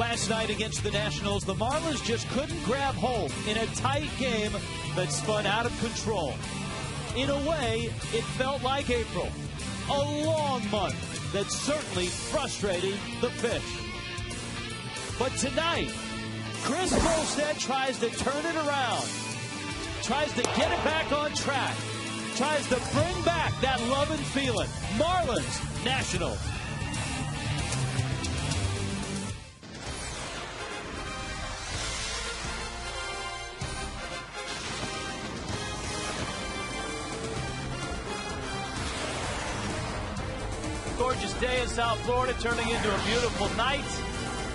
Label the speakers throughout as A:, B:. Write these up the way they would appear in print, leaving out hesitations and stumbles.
A: Last night against the Nationals, the Marlins just couldn't grab hold in a tight game that spun out of control. In a way, it felt like April, a long month that certainly frustrated the fish. But tonight, Chris Volstead tries to turn it around, tries to get it back on track, tries to bring back that love and feeling. Marlins, Nationals. Gorgeous day in South Florida, turning into a beautiful night.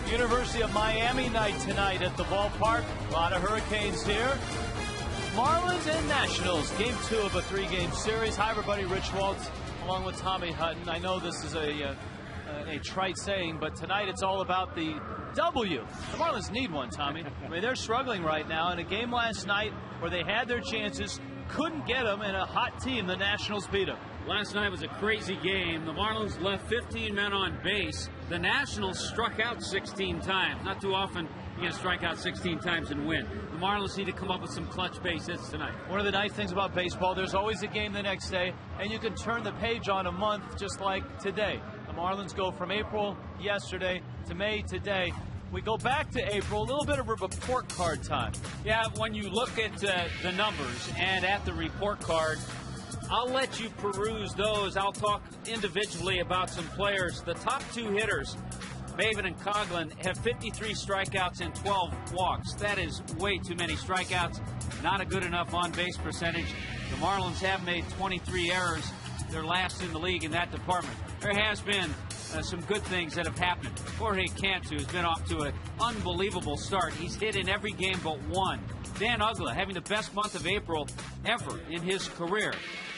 A: University of Miami night tonight at the ballpark. A lot of Hurricanes here. Marlins and Nationals, game 2 of a 3-game series. Hi, everybody. Rich Waltz, along with Tommy Hutton. I know this is a trite saying, but tonight it's all about the W. The Marlins need one, Tommy. I mean, they're struggling right now. In a game last night where they had their chances, couldn't get them, and a hot team, the Nationals, beat them.
B: Last night was a crazy game. The Marlins left 15 men on base. The Nationals struck out 16 times. Not too often you can strike out 16 times and win. The Marlins need to come up with some clutch base hits tonight.
A: One of the nice things about baseball, there's always a game the next day, and you can turn the page on a month just like today. The Marlins go from April yesterday to May today. We go back to April, a little bit of a report card time.
B: Yeah, when you look at the numbers and at the report card, I'll let you peruse those. I'll talk individually about some players. The top 2 hitters, Maven and Coughlin, have 53 strikeouts and 12 walks. That is way too many strikeouts. Not a good enough on-base percentage. The Marlins have made 23 errors. They're last in the league in that department. There has been some good things that have happened. Jorge Cantu has been off to an unbelievable start. He's hit in every game but one. Dan Uggla having the best month of April ever in his career.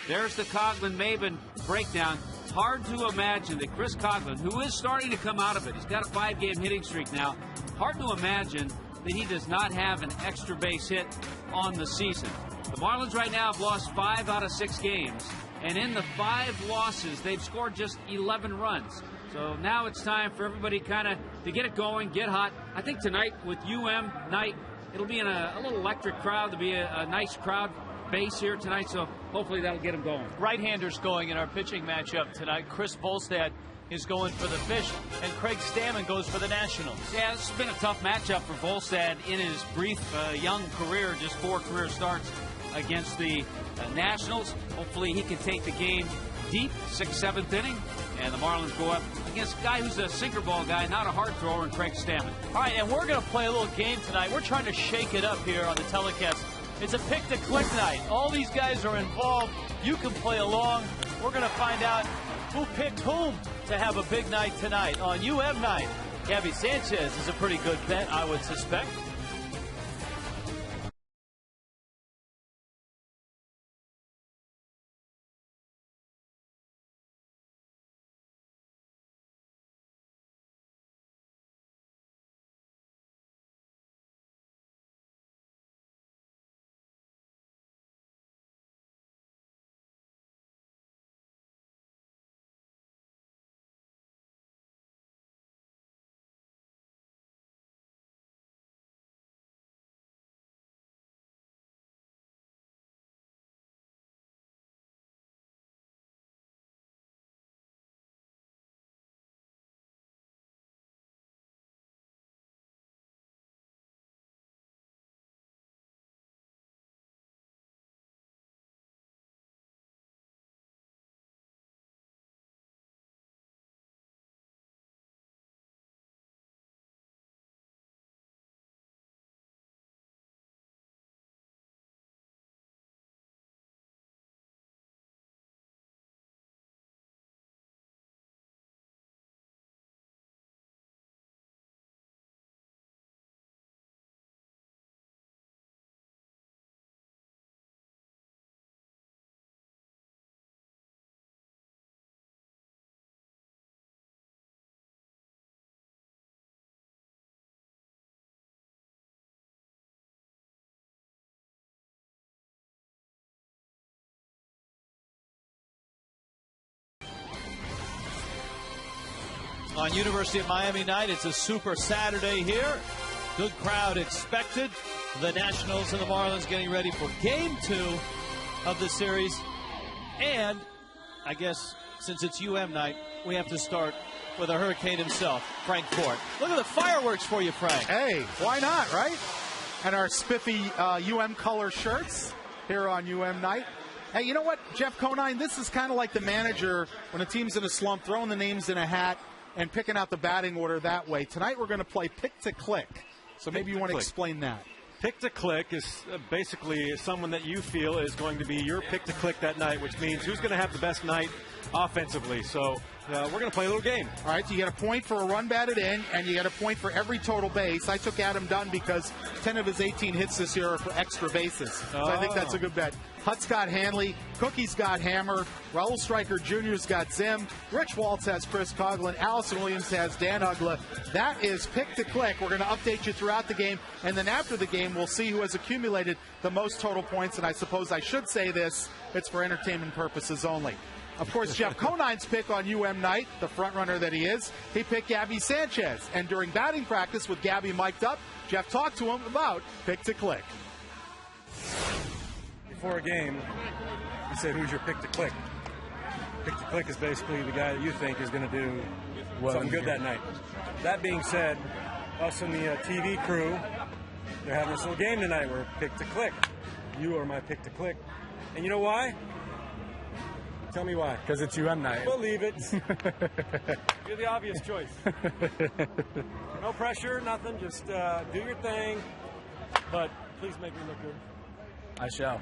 B: There's the Coughlin-Maven breakdown. Hard to imagine that Chris Coughlin, who is starting to come out of it, he's got a 5-game hitting streak now. Hard to imagine that he does not have an extra base hit on the season. The Marlins right now have lost 5 out of 6 games. And in the 5 losses, they've scored just 11 runs. So now it's time for everybody kind of to get it going, get hot. I think tonight with UM night, it'll be in a little electric crowd. There'll be a nice crowd base here tonight, so hopefully that'll get them going.
A: Right-handers going in our pitching matchup tonight. Chris Volstead is going for the Fish, and Craig Stammen goes for the Nationals.
B: Yeah, this has been a tough matchup for Volstead in his brief young career, just 4 career starts against the Nationals. Hopefully he can take the game deep, 6th, 7th inning, and the Marlins go up against a guy who's a sinker ball guy, not a hard thrower, and Craig Stammen.
A: All right, and we're going to play a little game tonight. We're trying to shake it up here on the telecast. It's a pick-to-click night. All these guys are involved. You can play along. We're going to find out who picked whom to have a big night tonight on UM night. Gabby Sanchez is a pretty good bet, I would suspect. on University of Miami night. It's a super Saturday here. Good crowd expected. The Nationals and the Marlins getting ready for Game 2 of the series. And I guess since it's UM night, we have to start with a Hurricane himself, Frank Fort. Look at the fireworks for you, Frank.
C: Hey, why not, right? And our spiffy UM color shirts here on UM night. Hey, you know what, Jeff Conine, this is kind of like the manager when a team's in a slump, throwing the names in a hat and picking out the batting order that way. Tonight we're going to play pick to click. So maybe you want to explain that.
D: Pick to click is basically someone that you feel is going to be your pick to click that night, which means who's going to have the best night offensively. So we're going to play a little game.
C: All right, so you get a point for a run batted in, and you get a point for every total base. I took Adam Dunn because 10 of his 18 hits this year are for extra bases. So I think that's a good bet. Hut's got Hanley, Cookie's got Hammer, Raul Stryker Jr.'s got Zim, Rich Waltz has Chris Coughlin, Allison Williams has Dan Ugla. That is pick to click. We're going to update you throughout the game, and then after the game, we'll see who has accumulated the most total points, and I suppose I should say this, it's for entertainment purposes only. Of course, Jeff Conine's pick on UM night, the front runner that he is, he picked Gabby Sanchez. And during batting practice with Gabby mic'd up, Jeff talked to him about pick to click.
D: Before a game, you said, who's your pick to click? Pick to click is basically the guy that you think is going to do something good that night. That being said, us and the TV crew, they're having this little game tonight. We're pick to click. You are my pick to click. And you know why? Tell me why.
E: Because it's UM night.
D: Believe it. You're the obvious choice. No pressure, nothing. Just do your thing. But please make me look good.
E: I shall.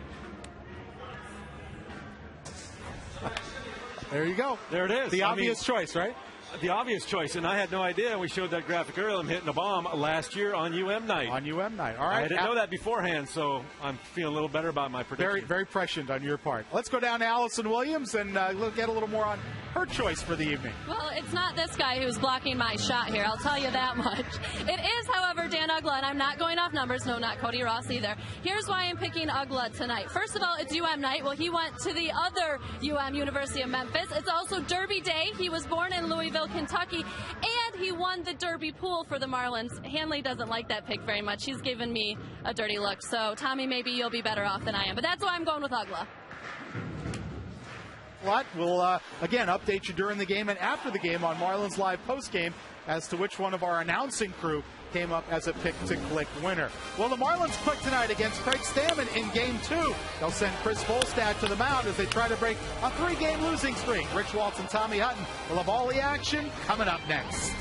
C: There you go.
D: There it is.
C: The obvious choice, right?
D: The obvious choice, and I had no idea. We showed that graphic earlier. I'm hitting a bomb last year on UM night.
C: On UM night. All right.
D: I didn't know that beforehand, so I'm feeling a little better about my prediction.
C: Very, very prescient on your part. Let's go down to Allison Williams and get a little more on her choice for the evening.
F: Well, it's not this guy who's blocking my shot here, I'll tell you that much. It is, however, Dan Ugla, and I'm not going off numbers. No, not Cody Ross either. Here's why I'm picking Ugla tonight. First of all, it's UM night. Well, he went to the other UM, University of Memphis. It's also Derby Day. He was born in Louisville, Kentucky, and he won the Derby pool for the Marlins. Hanley doesn't like that pick very much. He's given me a dirty look. So, Tommy, maybe you'll be better off than I am. But that's why I'm going with Ugla.
C: We'll, again, update you during the game and after the game on Marlins Live postgame as to which one of our announcing crew came up as a pick-to-click winner. Well, the Marlins click tonight against Craig Stammen in Game 2. They'll send Chris Volstad to the mound as they try to break a 3-game losing streak. Rich Waltz and Tommy Hutton will have all the action coming up next.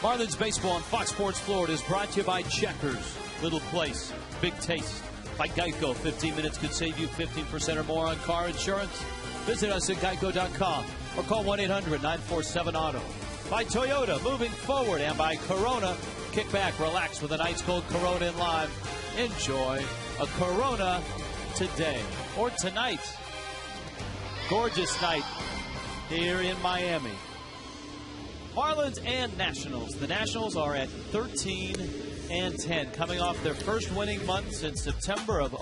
A: Marlins baseball on Fox Sports Florida is brought to you by Checkers. Little place, big taste. By Geico, 15 minutes could save you 15% or more on car insurance. Visit us at geico.com or call 1-800-947-AUTO. By Toyota, moving forward. And by Corona, kick back, relax with an ice-cold Corona in lime. Enjoy a Corona today or tonight. Gorgeous night here in Miami. Marlins and Nationals. The Nationals are at 13-10, coming off their first winning month since September of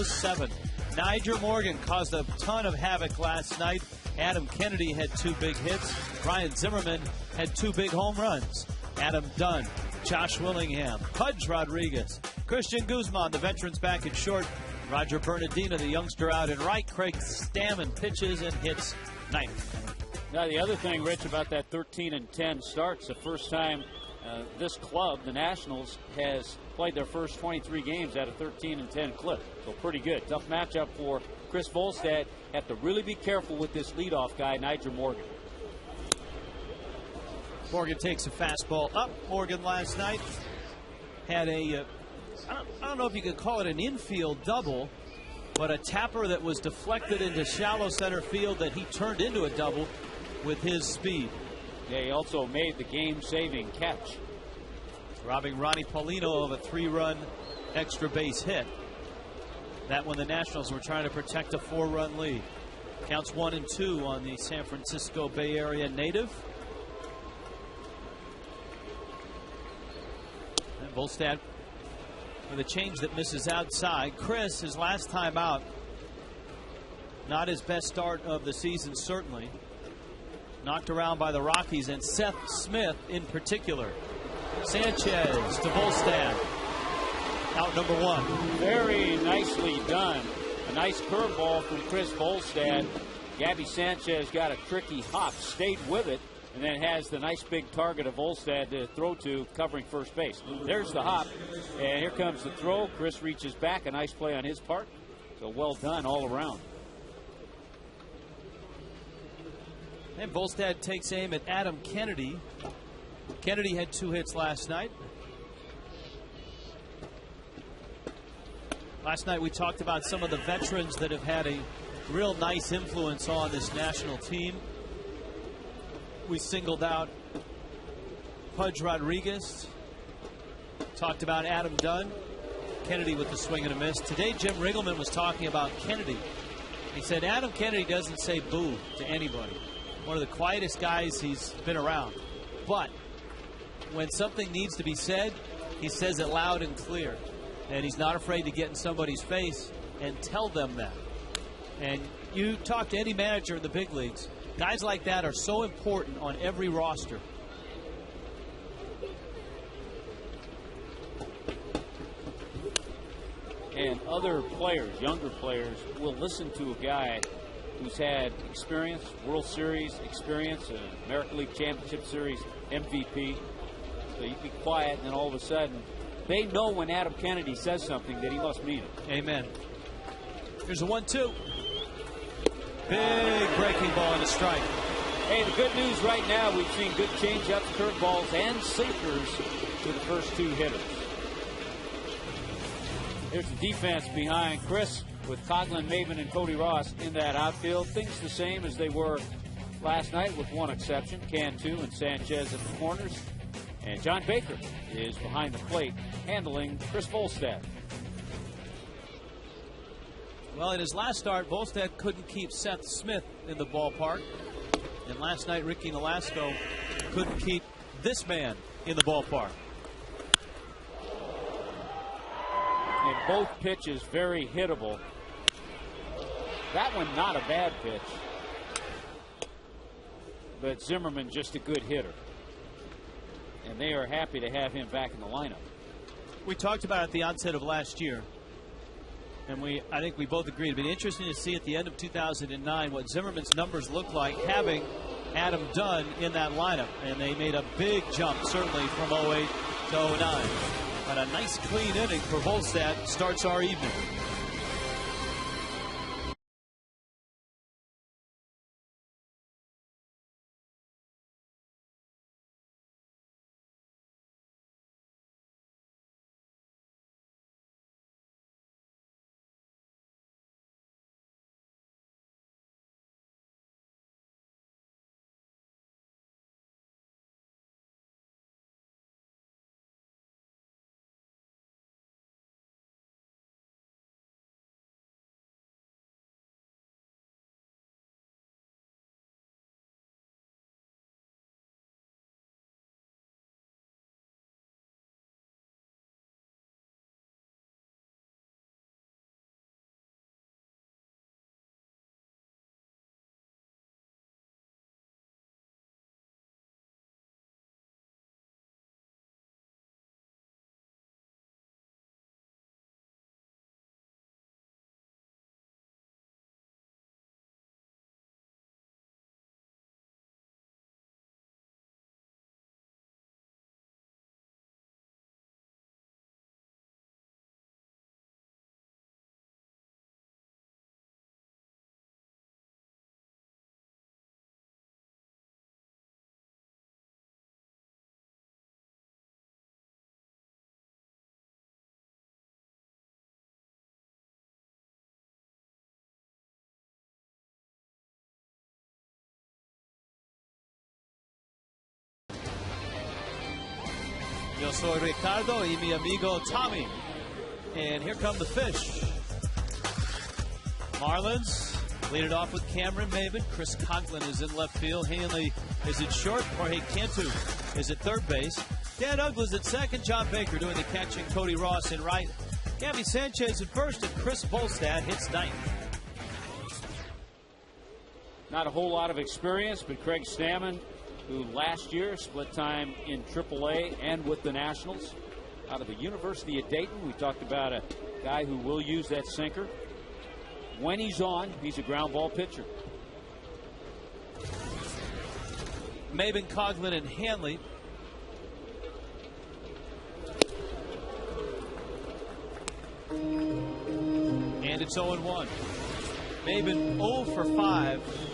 A: '07. Nyjer Morgan caused a ton of havoc last night. Adam Kennedy had 2 big hits. Ryan Zimmerman had 2 big home runs. Adam Dunn, Josh Willingham, Pudge Rodriguez, Christian Guzman, the veterans back in short. Roger Bernardino, the youngster, out in right. Craig Stammen pitches and hits 9th.
B: Now, the other thing, Rich, about that 13-10 starts, the first time this club, the Nationals, has played their first 23 games at a 13-10 clip. So pretty good. Tough matchup for Chris Volstad. Have to really be careful with this leadoff guy, Nyjer Morgan.
A: Morgan takes a fastball up. Morgan last night had a, I don't know if you could call it an infield double, but a tapper that was deflected into shallow center field that he turned into a double with his speed.
B: Yeah, he also made the game-saving catch,
A: robbing Ronnie Paulino of a 3-run extra base hit. That when the Nationals were trying to protect a 4-run lead. Counts 1-2 on the San Francisco Bay Area native. And Volstad with a change that misses outside. Chris, his last time out, not his best start of the season, certainly. Knocked around by the Rockies and Seth Smith in particular. Sanchez to Volstad. Out number 1.
B: Very nicely done. A nice curveball from Chris Volstad. Gabby Sanchez got a tricky hop, stayed with it, and then has the nice big target of Volstad to throw to, covering first base. There's the hop, and here comes the throw. Chris reaches back. A nice play on his part. So well done all around.
A: And Volstad takes aim at Adam Kennedy. Kennedy had 2 hits last night. Last night we talked about some of the veterans that have had a real nice influence on this national team. We singled out Pudge Rodriguez. Talked about Adam Dunn. Kennedy with the swing and a miss. Today Jim Riggleman was talking about Kennedy. He said Adam Kennedy doesn't say boo to anybody. One of the quietest guys he's been around. But when something needs to be said, he says it loud and clear. And he's not afraid to get in somebody's face and tell them that. And you talk to any manager in the big leagues, guys like that are so important on every roster.
B: And other players, younger players, will listen to a guy who's had experience, World Series experience, American League Championship Series MVP. So you be quiet, and then all of a sudden, they know when Adam Kennedy says something that he must mean it.
A: Amen. Here's a 1-2. Big breaking ball and a strike.
B: Hey, the good news right now, we've seen good changeups, curveballs, and sinkers to the first 2 hitters. Here's the defense behind Chris with Coghlan, Maven, and Cody Ross in that outfield. Things the same as they were last night with one exception. Cantu and Sanchez at the corners. And John Baker is behind the plate handling Chris Volstad.
A: Well, in his last start, Volstad couldn't keep Seth Smith in the ballpark. And last night, Ricky Nolasco couldn't keep this man in the ballpark.
B: And both pitches very hittable. That one not a bad pitch. But Zimmerman just a good hitter. And they are happy to have him back in the lineup.
A: We talked about it at the onset of last year. And I think we both agreed. It'd be interesting to see at the end of 2009 what Zimmerman's numbers look like having Adam Dunn in that lineup. And they made a big jump, certainly from 08 to 09. But a nice clean inning for Volstad starts our evening. Yo soy Ricardo y mi amigo Tommy. And here come the fish. Marlins lead it off with Cameron Maben. Chris Conklin is in left field. Hanley is at short. Jorge Cantu is at third base. Dan Uggla's at second. John Baker doing the catching. Cody Ross in right. Gabby Sanchez at first, and Chris Volstad hits ninth.
B: Not a whole lot of experience, but Craig Stammen, who last year split time in AAA and with the Nationals. Out of the University of Dayton, we talked about a guy who will use that sinker. When he's on, he's a ground ball pitcher.
A: Maben, Coughlin, and Hanley. And it's 0-1. Maben 0 for 5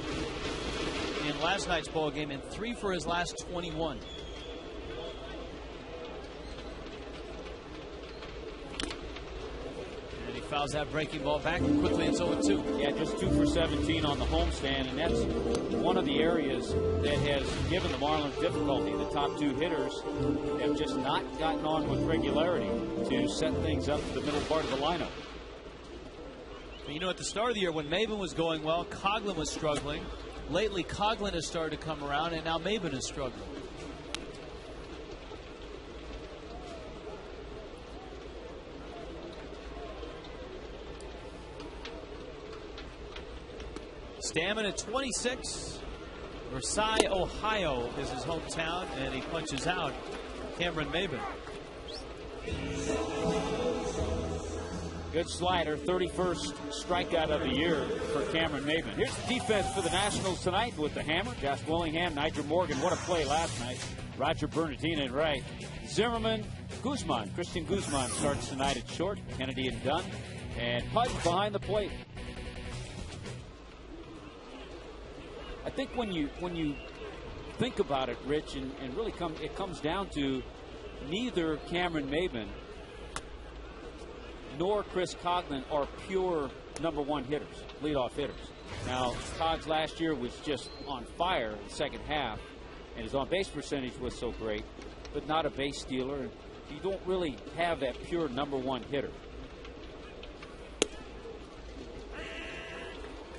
A: in last night's ball game and 3 for his last 21. And he fouls that breaking ball back, and quickly it's 0-2.
B: Yeah, just 2 for 17 on the homestand, and that's one of the areas that has given the Marlins difficulty. The top two hitters have just not gotten on with regularity to set things up to the middle part of the lineup.
A: You know, at the start of the year when Maben was going well, Coughlin was struggling. Lately, Coughlin has started to come around, and now Maben is struggling. Stammen at 26. Versailles, Ohio is his hometown, and he punches out Cameron Maben.
B: Good slider, 31st strikeout of the year for Cameron Maben. Here's the defense for the Nationals tonight with the hammer. Josh Willingham, Nigel Morgan, what a play last night. Roger Bernardino in right. Zimmerman, Guzman. Christian Guzman starts tonight at short. Kennedy and Dunn. And Pudge behind the plate. I think when you think about it, Rich, and really it comes down to neither Cameron Maben nor Chris Coughlin are pure number one hitters, leadoff hitters. Now, Cogs last year was just on fire in the second half, and his on-base percentage was so great, but not a base stealer. And you don't really have that pure number one hitter.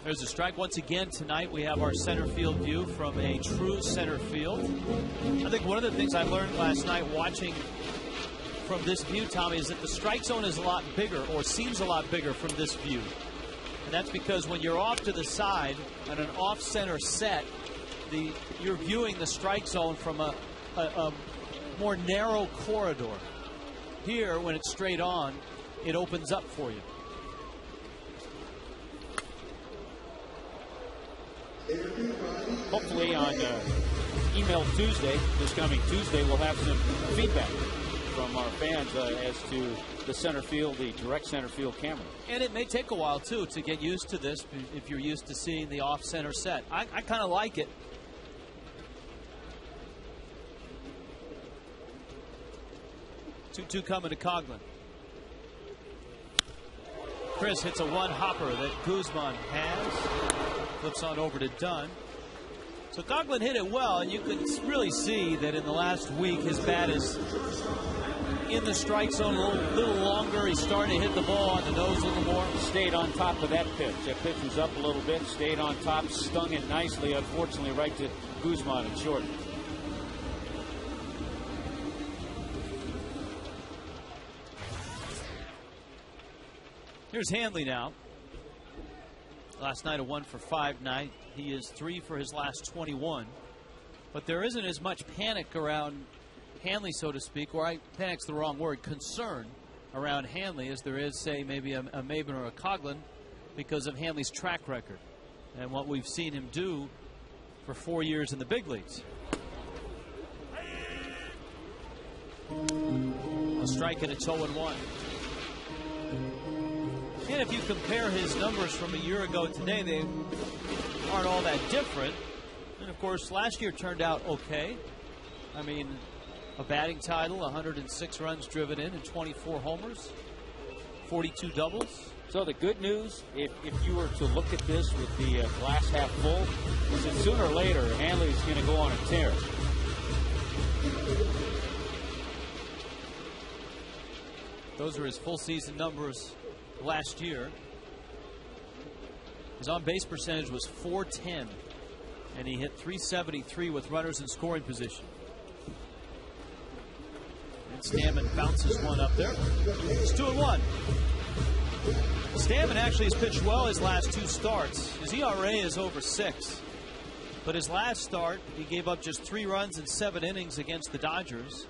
A: There's a strike once again tonight. We have our center field view from a true center field. I think one of the things I learned last night watching from this view, Tommy, is that the strike zone is a lot bigger, or seems a lot bigger from this view. And that's because when you're off to the side on an off-center set, you're viewing the strike zone from a more narrow corridor. Here, when it's straight on, it opens up for you.
B: Hopefully on Email Tuesday, this coming Tuesday, we'll have some feedback from our fans as to the center field, the direct center field camera.
A: And it may take a while, too, to get used to this if you're used to seeing the off-center set. I kind of like it. Two coming to Coughlin. Chris hits a one-hopper that Guzman has. Flips on over to Dunn. So Coughlin hit it well, and you could really see that in the last week his bat is in the strike zone a little longer. He's starting to hit the ball on the nose a little more.
B: Stayed on top of that pitch. That pitch was up a little bit, stayed on top, stung it nicely, unfortunately, right to Guzman in short.
A: Here's Hanley now. Last night a 1 for 5 night. He is 3 for his last 21. But there isn't as much panic around Hanley, so to speak, or panic's the wrong word, concern around Hanley as there is, say, maybe a Maben or a Coughlin because of Hanley's track record and what we've seen him do for 4 years in the big leagues. A strike and it's 0-1. And if you compare his numbers from a year ago today, they aren't all that different. And, of course, last year turned out okay. I mean, a batting title, 106 runs driven in and 24 homers, 42 doubles.
B: So the good news, if you were to look at this with the glass half full, is that sooner or later, Hanley's going to go on a tear.
A: Those are his full season numbers last year. His on-base percentage was .410, and he hit .373 with runners in scoring position. And Stammen bounces one up there. It's 2-1. Stammen actually has pitched well his last 2 starts. His ERA is over 6. But his last start, he gave up just 3 runs in 7 innings against the Dodgers.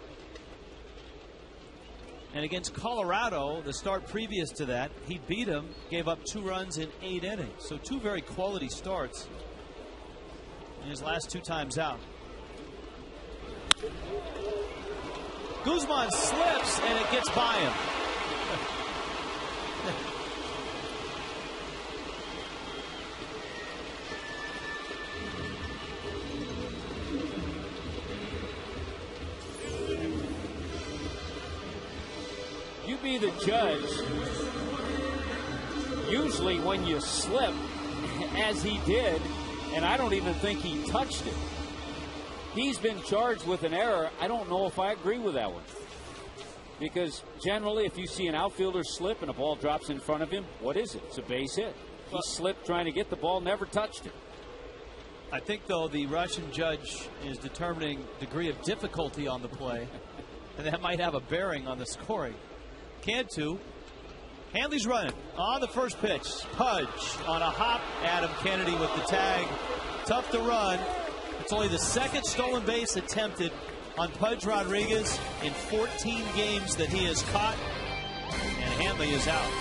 A: And against Colorado, the start previous to that, he beat him, gave up 2 runs in 8 innings. So 2 very quality starts in his last 2 times out. Guzman slips, and it gets by him.
B: You be the judge. Usually when you slip, as he did, and I don't even think he touched it, he's been charged with an error. I don't know if I agree with that one. Because generally, if you see an outfielder slip and a ball drops in front of him, what is it? It's a base hit. He slipped trying to get the ball, never touched it.
A: I think, though, the Russian judge is determining degree of difficulty on the play, and that might have a bearing on the scoring. Cantu, Hanley's running on the first pitch. Pudge on a hop. Adam Kennedy with the tag. Tough to run. It's only the 2nd stolen base attempted on Pudge Rodriguez in 14 games that he has caught, and Hanley is out.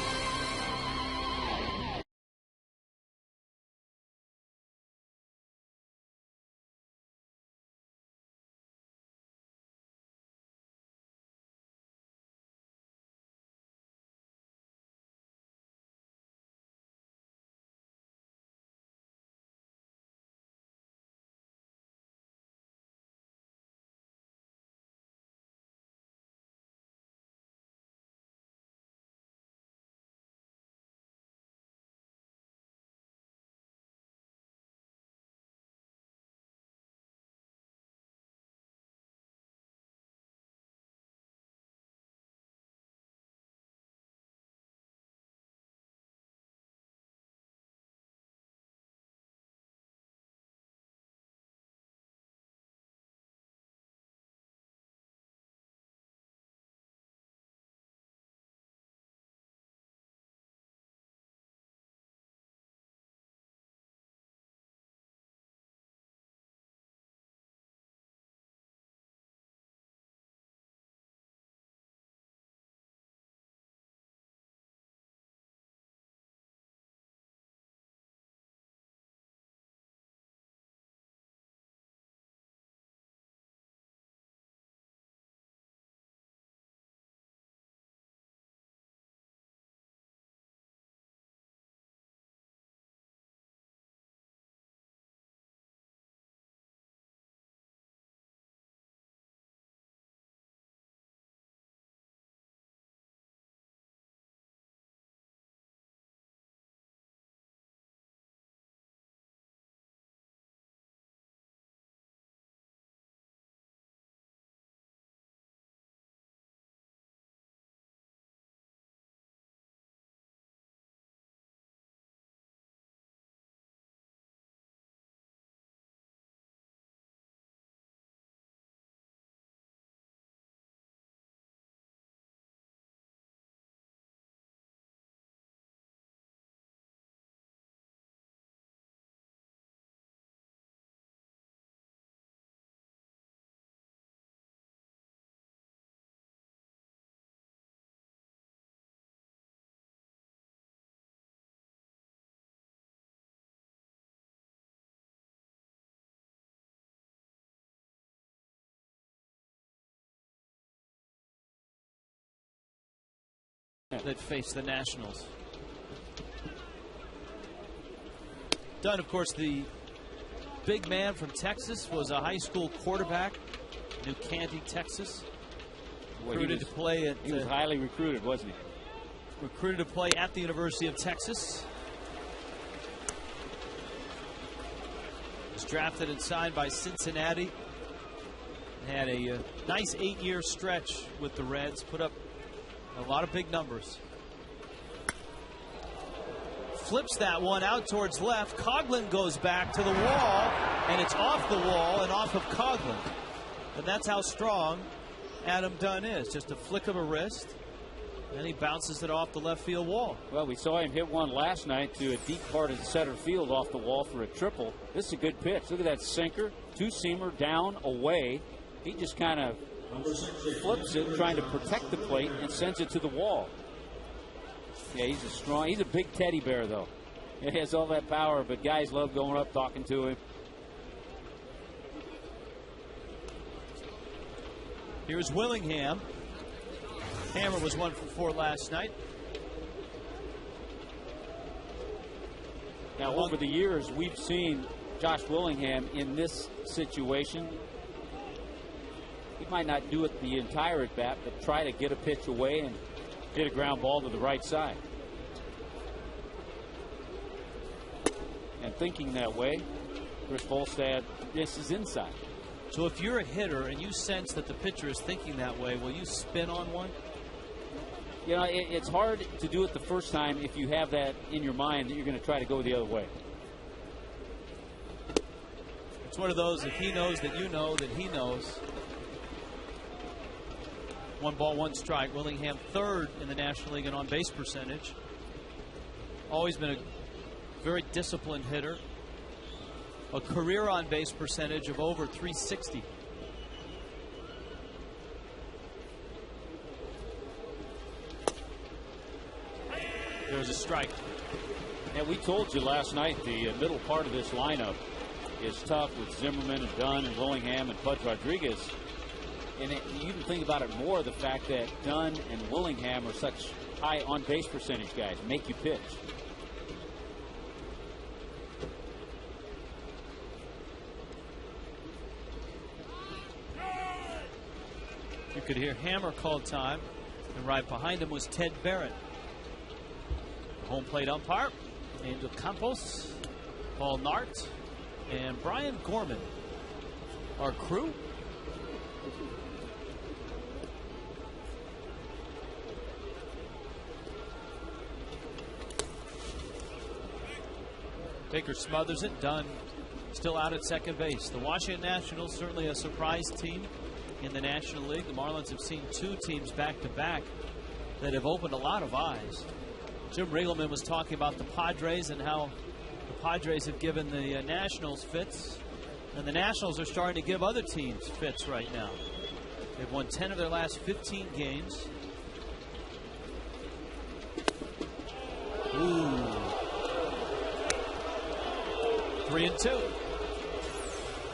A: That face the Nationals. Dunn, of course, the big man from Texas, was a high school quarterback, New Cantu, Texas. Recruited to play at.
B: He was highly recruited, wasn't he?
A: Recruited to play at the University of Texas. Was drafted and signed by Cincinnati. Had a nice 8-year stretch with the Reds. Put up A lot of big numbers. Flips that one out towards left. Coughlin goes back to the wall, and it's off the wall and off of Coughlin. And that's how strong Adam Dunn is. Just a flick of a wrist, and he bounces it off the left field wall.
B: Well, we saw him hit one last night to a deep part of the center field off the wall for a triple. This is a good pitch. Look at that sinker, two-seamer down, away. He just kind of flips it, trying to protect the plate, and sends it to the wall. Yeah, he's a big teddy bear, though. He has all that power, but guys love going up, talking to him.
A: Here's Willingham. Hammer was 1 for 4 last night.
B: Now, over the years, we've seen Josh Willingham in this situation. He might not do it the entire at bat, but try to get a pitch away and hit a ground ball to the right side. And thinking that way, Chris Volstad misses inside.
A: So if you're a hitter and you sense that the pitcher is thinking that way, will you spin on one?
B: You know, it's hard to do it the first time if you have that in your mind that you're going to try to go the other way.
A: It's one of those, if he knows that you know that he knows. 1 ball, 1 strike. Willingham third in the National League in on-base percentage. Always been a very disciplined hitter. A career on-base percentage of over 360. There's a strike.
B: And we told you last night the middle part of this lineup is tough with Zimmerman and Dunn and Willingham and Pudge Rodriguez. And you can think about it more, the fact that Dunn and Willingham are such high on-base percentage guys, make you pitch.
A: You could hear Hammer call time, and right behind him was Ted Barrett. The home plate umpire, Angel Campos, Paul Nart, and Brian Gorman. Our crew. Baker smothers it. Dunn still out at second base. The Washington Nationals, certainly a surprise team in the National League. The Marlins have seen 2 teams back-to-back that have opened a lot of eyes. Jim Riegelman was talking about the Padres and how the Padres have given the Nationals fits, and the Nationals are starting to give other teams fits right now. They've won 10 of their last 15 games. Ooh. 3-2.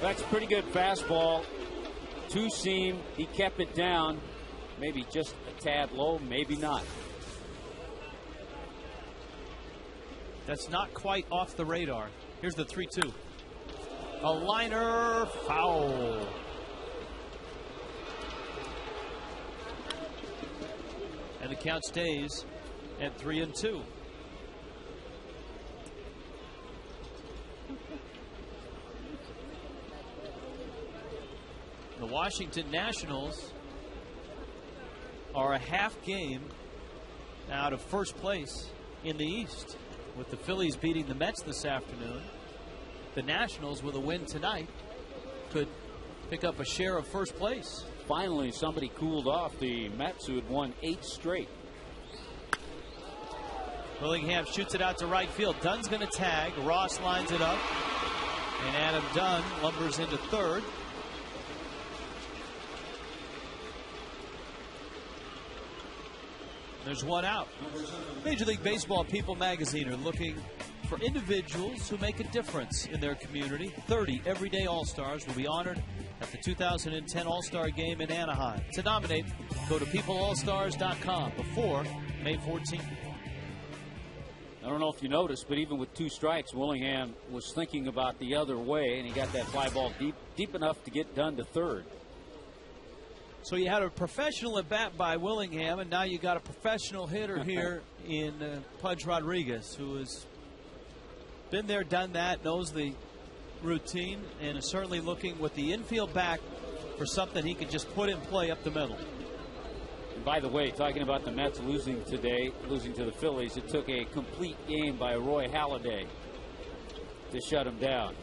B: That's a pretty good fastball. Two-seam. He kept it down. Maybe just a tad low, maybe not.
A: That's not quite off the radar. Here's the 3-2. A liner, foul. And the count stays at 3-2. The Washington Nationals are a half game out of first place in the East, with the Phillies beating the Mets this afternoon. The Nationals, with a win tonight, could pick up a share of first place.
B: Finally, somebody cooled off the Mets, who had won 8 straight.
A: Willingham shoots it out to right field. Dunn's going to tag. Ross lines it up, and Adam Dunn lumbers into third. There's one out. Major League Baseball People magazine are looking for individuals who make a difference in their community. 30 everyday All-Stars will be honored at the 2010 All-Star Game in Anaheim. To nominate, go to peopleallstars.com before May 14th.
B: I don't know if you noticed, but even with 2 strikes, Willingham was thinking about the other way, and he got that fly ball deep enough to get Dunn to third.
A: So you had a professional at bat by Willingham, and now you got a professional hitter here in Pudge Rodriguez, who has been there, done that, knows the routine, and is certainly looking with the infield back for something he could just put in play up the middle.
B: And By the way, talking about the Mets losing today, losing to the Phillies, it took a complete game by Roy Halladay to shut him down.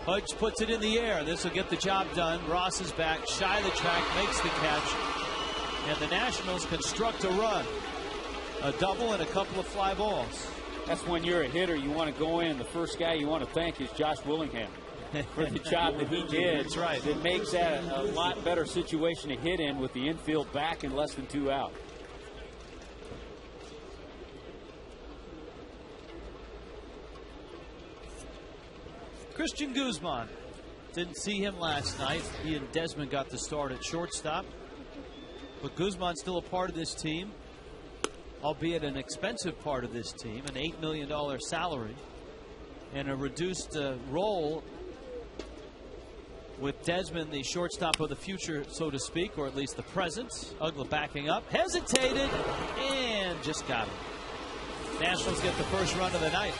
A: Pudge puts it in the air. This will get the job done. Ross is back, shy of the track, makes the catch. And the Nationals construct a run. A double and a couple of fly balls.
B: That's when you're a hitter, you want to go in. The first guy you want to thank is Josh Willingham for the job that he did.
A: That's right.
B: It makes that a lot better situation to hit in with the infield back and less than 2 out.
A: Christian Guzman. Didn't see him last night. He and Desmond got the start at shortstop. But Guzman's still a part of this team, albeit an expensive part of this team, an $8 million salary and a reduced role with Desmond, the shortstop of the future, so to speak, or at least the present. Ugla backing up, hesitated, and just got him. Nationals get the first run of the night.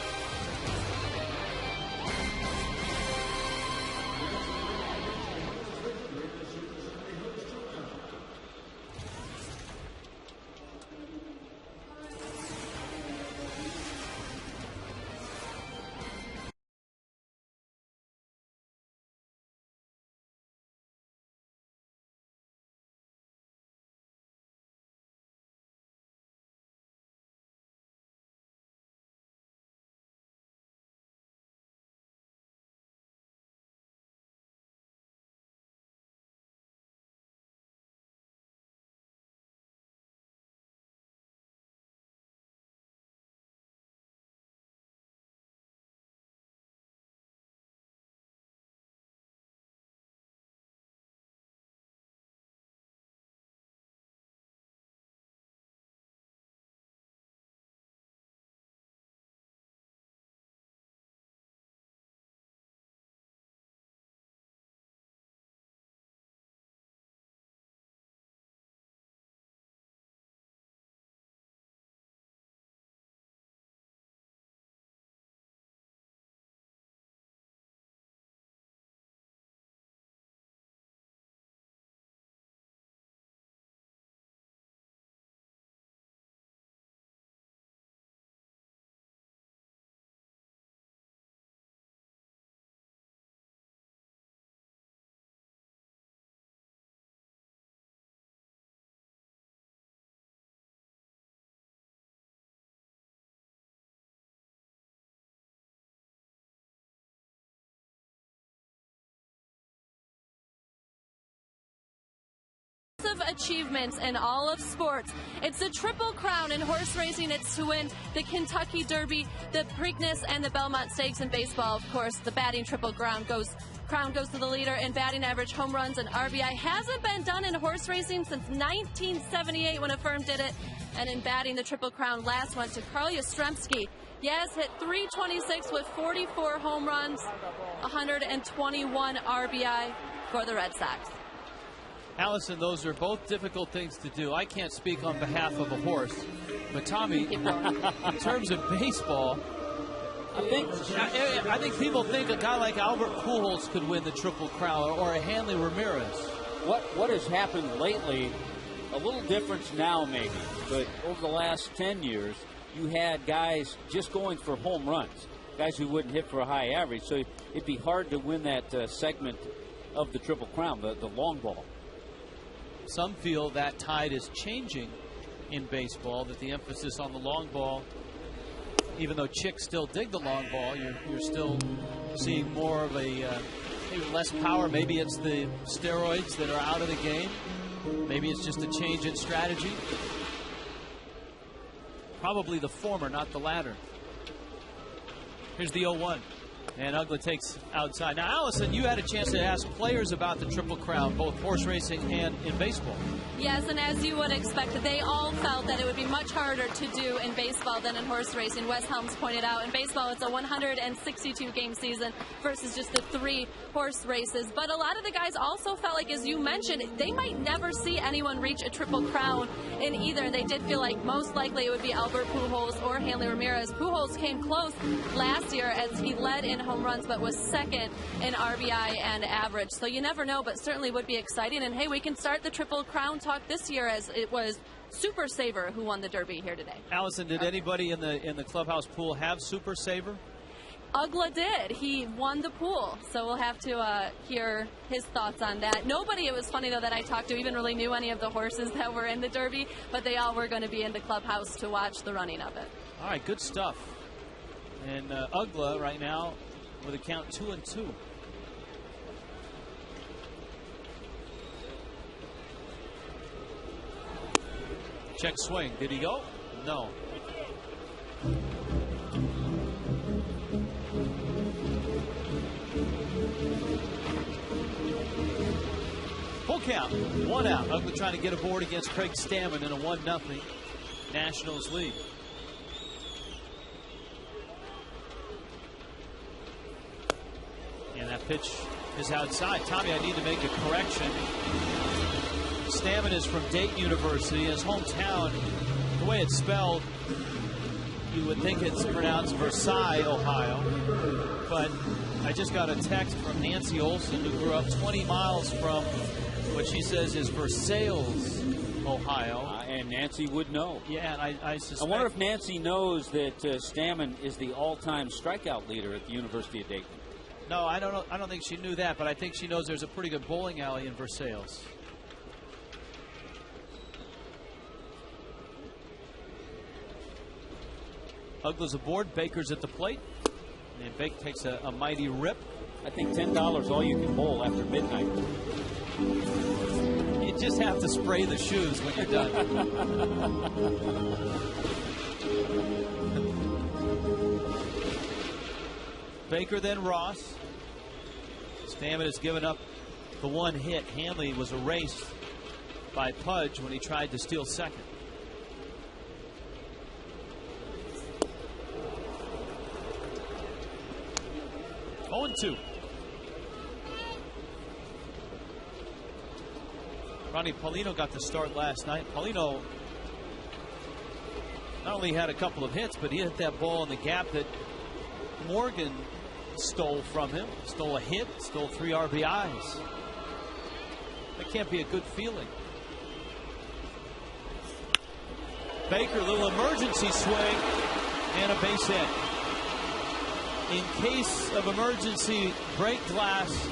F: Achievements in all of sports. It's the Triple Crown in horse racing. It's to win the Kentucky Derby, the Preakness, and the Belmont Stakes. In baseball, of course, the batting Triple Crown goes to the leader in batting average, home runs, and RBI. Hasn't been done in horse racing since 1978 when a firm did it. And in batting, the Triple Crown last went to Carl Yastrzemski. Yes, hit .326 with 44 home runs, 121 RBI for the Red Sox.
A: Allison, those are both difficult things to do. I can't speak on behalf of a horse, but Tommy, in terms of baseball, I think people think a guy like Albert Pujols could win the Triple Crown, or a Hanley Ramirez.
B: What has happened lately, a little difference now maybe, but over the last 10 years, you had guys just going for home runs, guys who wouldn't hit for a high average, so it'd be hard to win that segment of the Triple Crown, the long ball.
A: Some feel that tide is changing in baseball, that the emphasis on the long ball, even though chicks still dig the long ball, you're still seeing more of a maybe less power. Maybe it's the steroids that are out of the game. Maybe it's just a change in strategy. Probably the former, not the latter. Here's the 0-1. And Ugla takes outside. Now, Allison, you had a chance to ask players about the Triple Crown, both horse racing and in baseball.
F: Yes, and as you would expect, they all felt that it would be much harder to do in baseball than in horse racing. Wes Helms pointed out in baseball it's a 162-game season versus just the 3 horse races. But a lot of the guys also felt like, as you mentioned, they might never see anyone reach a Triple Crown in either. They did feel like most likely it would be Albert Pujols or Hanley Ramirez. Pujols came close last year as he led in home runs, but was second in RBI and average. So you never know, but certainly would be exciting. And hey, we can start the Triple Crown talk this year, as it was Super Saver who won the Derby here today.
A: Allison, did anybody in the clubhouse pool have Super Saver?
F: Ugla did. He won the pool, so we'll have to hear his thoughts on that. Nobody, it was funny though, that I talked to even really knew any of the horses that were in the Derby, but they all were going to be in the clubhouse to watch the running of it.
A: All right, good stuff. And Ugla right now with a count 2-2. Check swing. Did he go? No. Full count, 1 out. Ugla trying to get aboard against Craig Stammen in a 1-0 Nationals lead. And that pitch is outside. Tommy, I need to make a correction. Stammen is from Dayton University. His hometown, the way it's spelled, you would think it's pronounced Versailles, Ohio. But I just got a text from Nancy Olson, who grew up 20 miles from what she says is Versailles, Ohio.
B: And Nancy would know.
A: Yeah, and I suspect.
B: I wonder if Nancy knows that Stammen is the all-time strikeout leader at the University of Dayton.
A: No, I don't know. I don't think she knew that, but I think she knows there's a pretty good bowling alley in Versailles. Ugla's aboard. Baker's at the plate. And Baker takes a mighty rip.
B: I think $10 all you can bowl after midnight.
A: You just have to spray the shoes when you're done. Baker, then Ross. Stammen has given up the 1 hit. Hanley was erased by Pudge when he tried to steal second. Oh, 2. Ronnie Paulino got the start last night. Paulino not only had a couple of hits, but he hit that ball in the gap that Morgan stole from him. Stole a hit, stole 3 RBIs. That can't be a good feeling. Baker, little emergency swing, and a base hit. In case of emergency, break glass,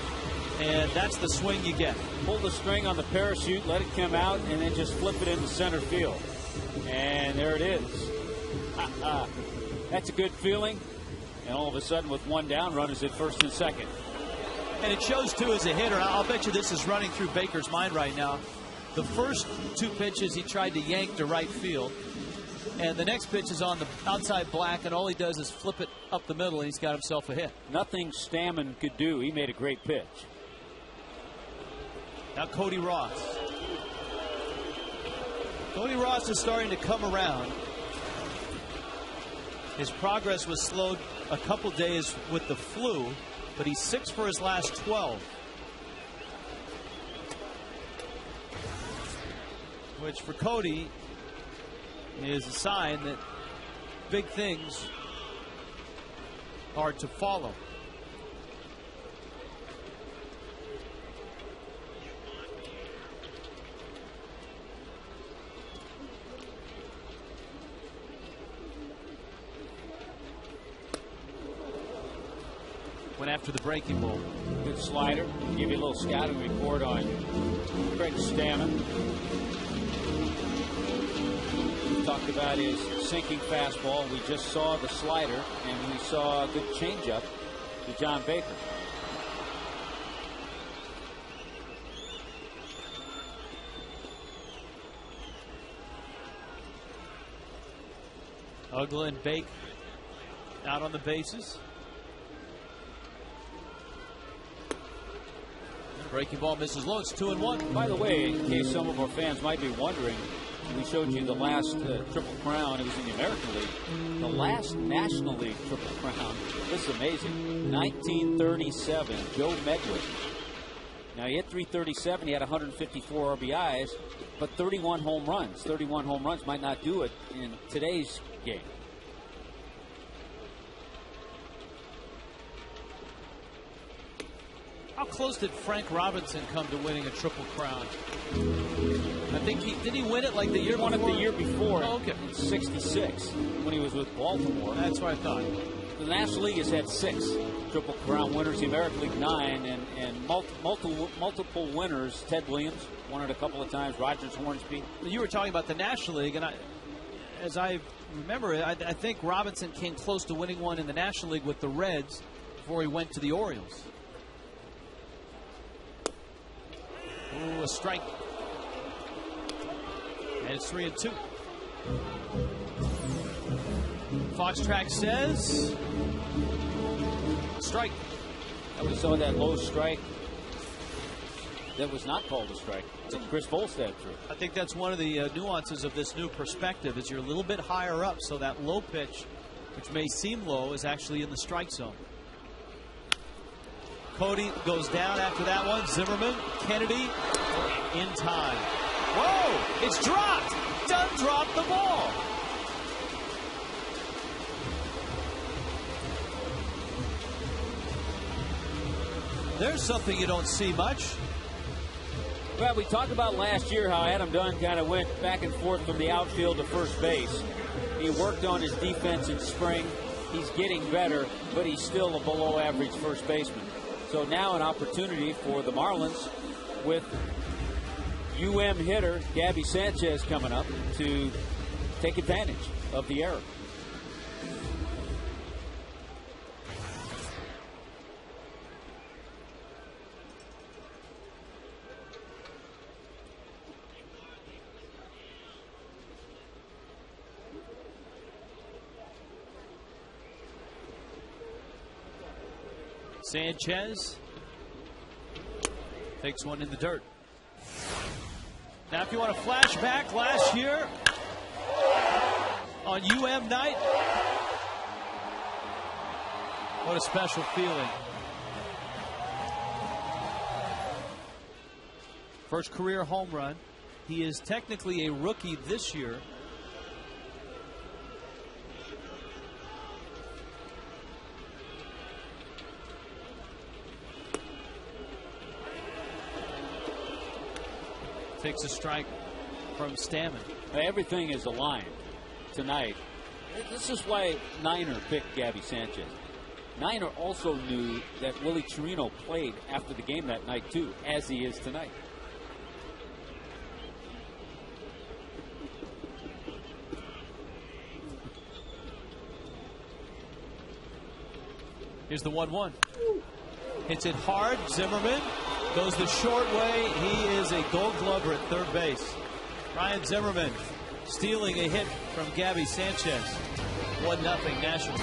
A: and that's the swing you get.
B: Pull the string on the parachute, let it come out, and then just flip it into center field. And there it is. That's a good feeling. And all of a sudden, with 1 down, runners at first and second.
A: And it shows, too, as a hitter. I'll bet you this is running through Baker's mind right now. The first 2 pitches, he tried to yank to right field. And the next pitch is on the outside black, and all he does is flip it up the middle, and he's got himself a hit.
B: Nothing Stammen could do. He made a great pitch.
A: Now Cody Ross. Cody Ross is starting to come around. His progress was slowed a couple days with the flu, but he's 6 for his last 12. Which for Cody is a sign that big things are to follow. Went after the breaking ball.
B: Good slider. Give you a little scouting report on Craig Stammen. Talked about his sinking fastball. We just saw the slider, and we saw a good changeup to John Baker.
A: Ugla and Bake out on the bases. Breaking ball misses low. It's 2-1.
B: By the way, in case some of our fans might be wondering, we showed you the last Triple Crown. It was in the American League. The last National League Triple Crown. This is amazing. 1937, Joe Medwick. Now, he hit 337. He had 154 RBIs, but 31 home runs. 31 home runs might not do it in today's game.
A: How close did Frank Robinson come to winning a Triple Crown? I think did he win it like the year
B: He won
A: before?
B: it the year before.
A: Oh, okay.
B: In '66 when he was with Baltimore.
A: That's what I thought.
B: The National League has had 6 Triple Crown winners. The American League 9, and multiple winners. Ted Williams won it a couple of times. Rogers Hornsby.
A: You were talking about the National League, and as I remember it, I think Robinson came close to winning one in the National League with the Reds before he went to the Orioles. Ooh, a strike. And it's 3-2. Fox Track says strike.
B: We saw that low strike that was not called a strike. Chris Volstad threw.
A: I think that's one of the nuances of this new perspective is you're a little bit higher up, so that low pitch, which may seem low, is actually in the strike zone. Cody goes down after that one. Zimmerman, Kennedy, in time. Whoa! It's dropped! Dunn dropped the ball. There's something you don't see much.
B: Well, we talked about last year how Adam Dunn kind of went back and forth from the outfield to first base. He worked on his defense in spring. He's getting better, but he's still a below average first baseman. So now an opportunity for the Marlins with UM hitter Gabby Sanchez coming up to take advantage of the error.
A: Sanchez takes one in the dirt. Now, if you want to flash back last year on UM night, what a special feeling. First career home run. He is technically a rookie this year. Takes a strike from Stammen.
B: Everything is aligned tonight. This is why Niner picked Gabby Sanchez. Niner also knew that Willie Chirino played after the game that night too, as he is tonight.
A: Here's the 1-1. Hits it hard. Zimmerman goes the short way. He is a Gold Glover at third base. Ryan Zimmerman stealing a hit from Gabby Sanchez. 1-0 Nationals.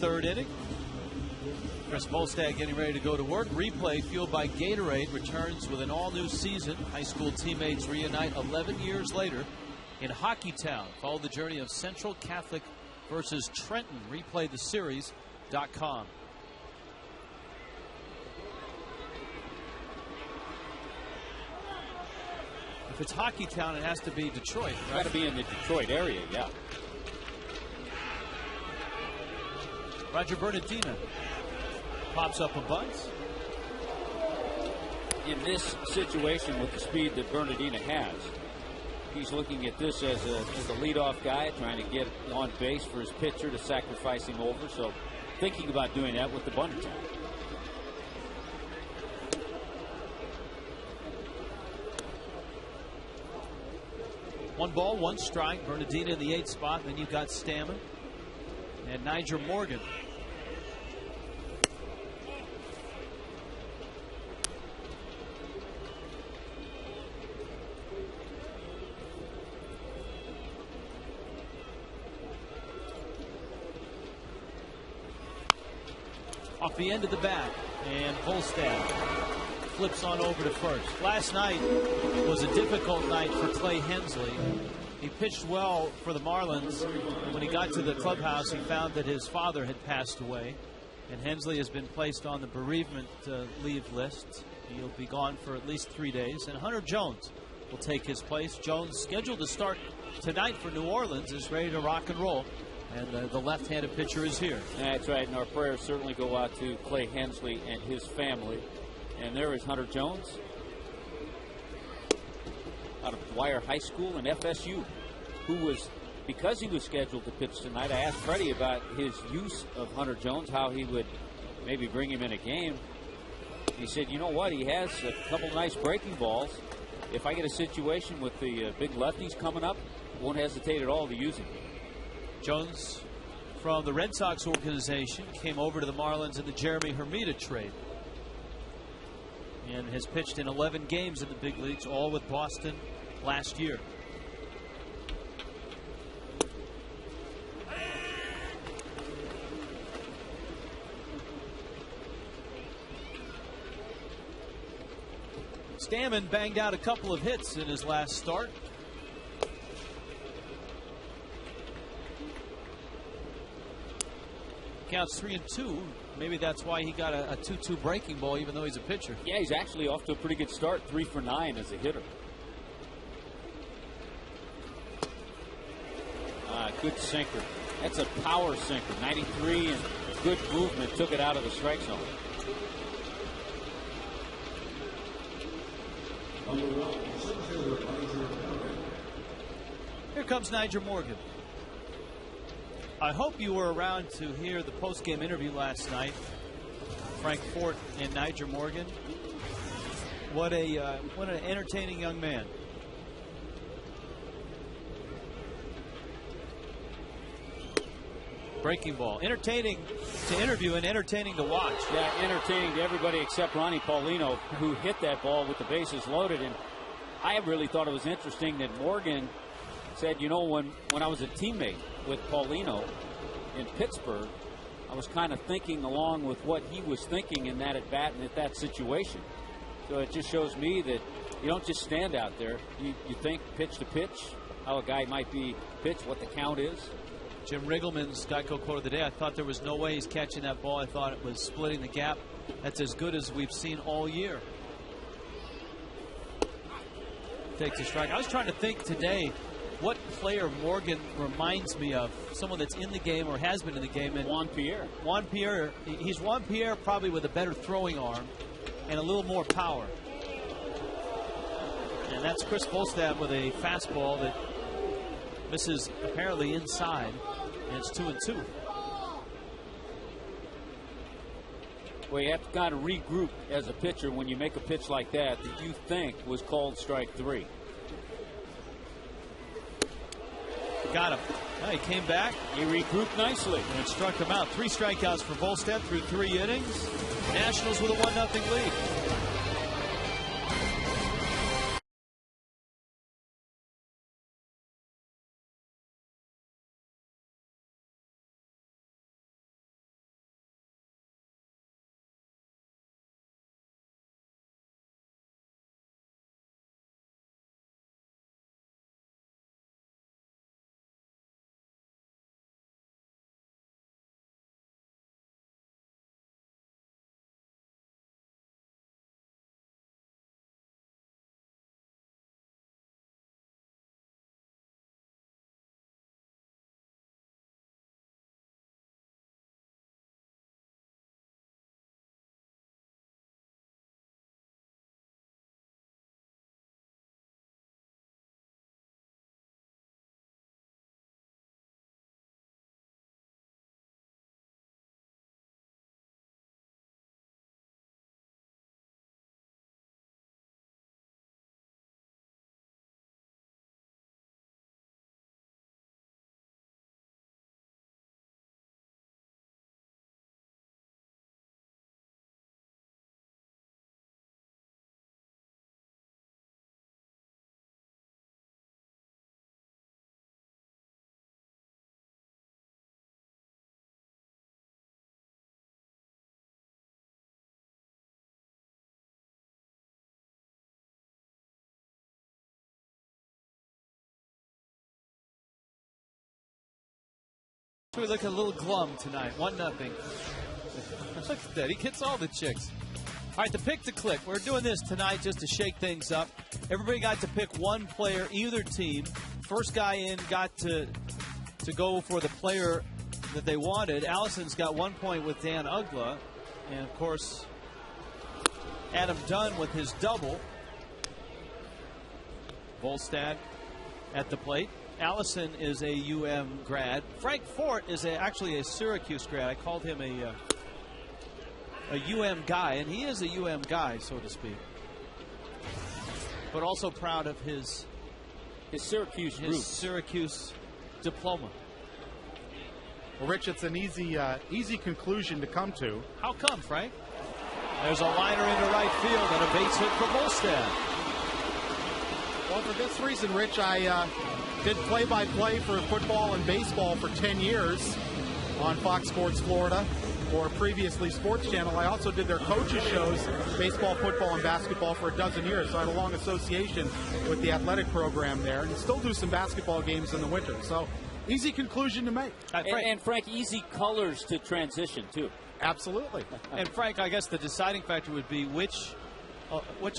A: third inning. Chris Volstad getting ready to go to work. Replay fueled by Gatorade returns with an all-new season. High school teammates reunite 11 years later in Hockeytown. Follow the journey of Central Catholic versus Trenton. Replay the series.com. If it's Hockeytown, it has to be Detroit, right?
B: Got to be in the Detroit area, yeah.
A: Roger Bernardina pops up a bunt.
B: In this situation with the speed that Bernardina has, he's looking at this as a leadoff guy trying to get on base for his pitcher to sacrifice him over. So thinking about doing that with the bunt attack.
A: One ball, one strike. Bernardina in the 8th spot. Then you've got Stammen and Niger Morgan. Off the end of the bat, and Volstad flips on over to first. Last night was a difficult night for Clay Hensley. He pitched well for the Marlins. When he got to the clubhouse, he found that his father had passed away, and Hensley has been placed on the bereavement leave list. He'll be gone for at least 3 days, and Hunter Jones will take his place. Jones, scheduled to start tonight for New Orleans, is ready to rock and roll. And the left-handed pitcher is here.
B: That's right, and our prayers certainly go out to Clay Hensley and his family. And there is Hunter Jones out of Dwyer High School and FSU, who was, because he was scheduled to pitch tonight, I asked Freddie about his use of Hunter Jones, how he would maybe bring him in a game. He said, you know what, he has a couple nice breaking balls. If I get a situation with the big lefties coming up, won't hesitate at all to use him.
A: Jones from the Red Sox organization came over to the Marlins in the Jeremy Hermida trade and has pitched in 11 games in the big leagues, all with Boston last year. Stammen banged out a couple of hits in his last start. Counts 3-2. Maybe that's why he got a 2-2 breaking ball, even though he's a pitcher.
B: Yeah, he's actually off to a pretty good start, 3 for 9 as a hitter. Good sinker. That's a power sinker. 93 and good movement. Took it out of the strike zone.
A: Here comes Niger Morgan. I hope you were around to hear the post-game interview last night. Frank Fort and Niger Morgan. What an entertaining young man. Breaking ball. Entertaining to interview and entertaining to watch.
B: Yeah, entertaining to everybody except Ronnie Paulino, who hit that ball with the bases loaded. And I really thought it was interesting that Morgan said, you know, when I was a teammate with Paulino in Pittsburgh, I was kind of thinking along with what he was thinking in that at-bat and at that situation. So it just shows me that you don't just stand out there. You think pitch to pitch, how a guy might be pitched, what the count is.
A: Jim Riggleman's Geico quote of the day, I thought there was no way he's catching that ball. I thought it was splitting the gap. That's as good as we've seen all year. Takes a strike. I was trying to think today what player Morgan reminds me of, someone that's in the game or has been in the game. And
B: Juan Pierre.
A: Juan Pierre. He's Juan Pierre, probably with a better throwing arm and a little more power. And that's Chris Volstad with a fastball that misses apparently inside, and it's 2-2.
B: Well, you have to kind of regroup as a pitcher when you make a pitch like that you think was called strike 3.
A: Got him. Well, he came back.
B: He regrouped nicely.
A: And struck him out. 3 strikeouts for Volstad through 3 innings. Nationals with a 1-0 lead. We're looking a little glum tonight. 1-0. Look at that. He gets all the chicks. All right, the pick to click. We're doing this tonight just to shake things up. Everybody got to pick one player, either team. First guy in got to go for the player that they wanted. Allison's got 1 point with Dan Ugla. And, of course, Adam Dunn with his double. Volstad at the plate. Allison is a UM grad. Frank Fort is actually a Syracuse grad. I called him a UM guy, and he is a UM guy, so to speak. But also proud of his
B: Syracuse roots.
A: Syracuse diploma.
C: Well, Rich, it's an easy conclusion to come to.
A: How come, Frank? There's a liner into right field and a base hit for Volstad.
C: Well, for this reason, Rich, I did play-by-play for football and baseball for 10 years on Fox Sports Florida, or previously Sports Channel. I also did their coaches shows, baseball, football, and basketball for a dozen years. So I had a long association with the athletic program there, and still do some basketball games in the winter. So easy conclusion to make.
B: And Frank, easy colors to transition, too.
C: Absolutely.
A: And Frank, I guess the deciding factor would be which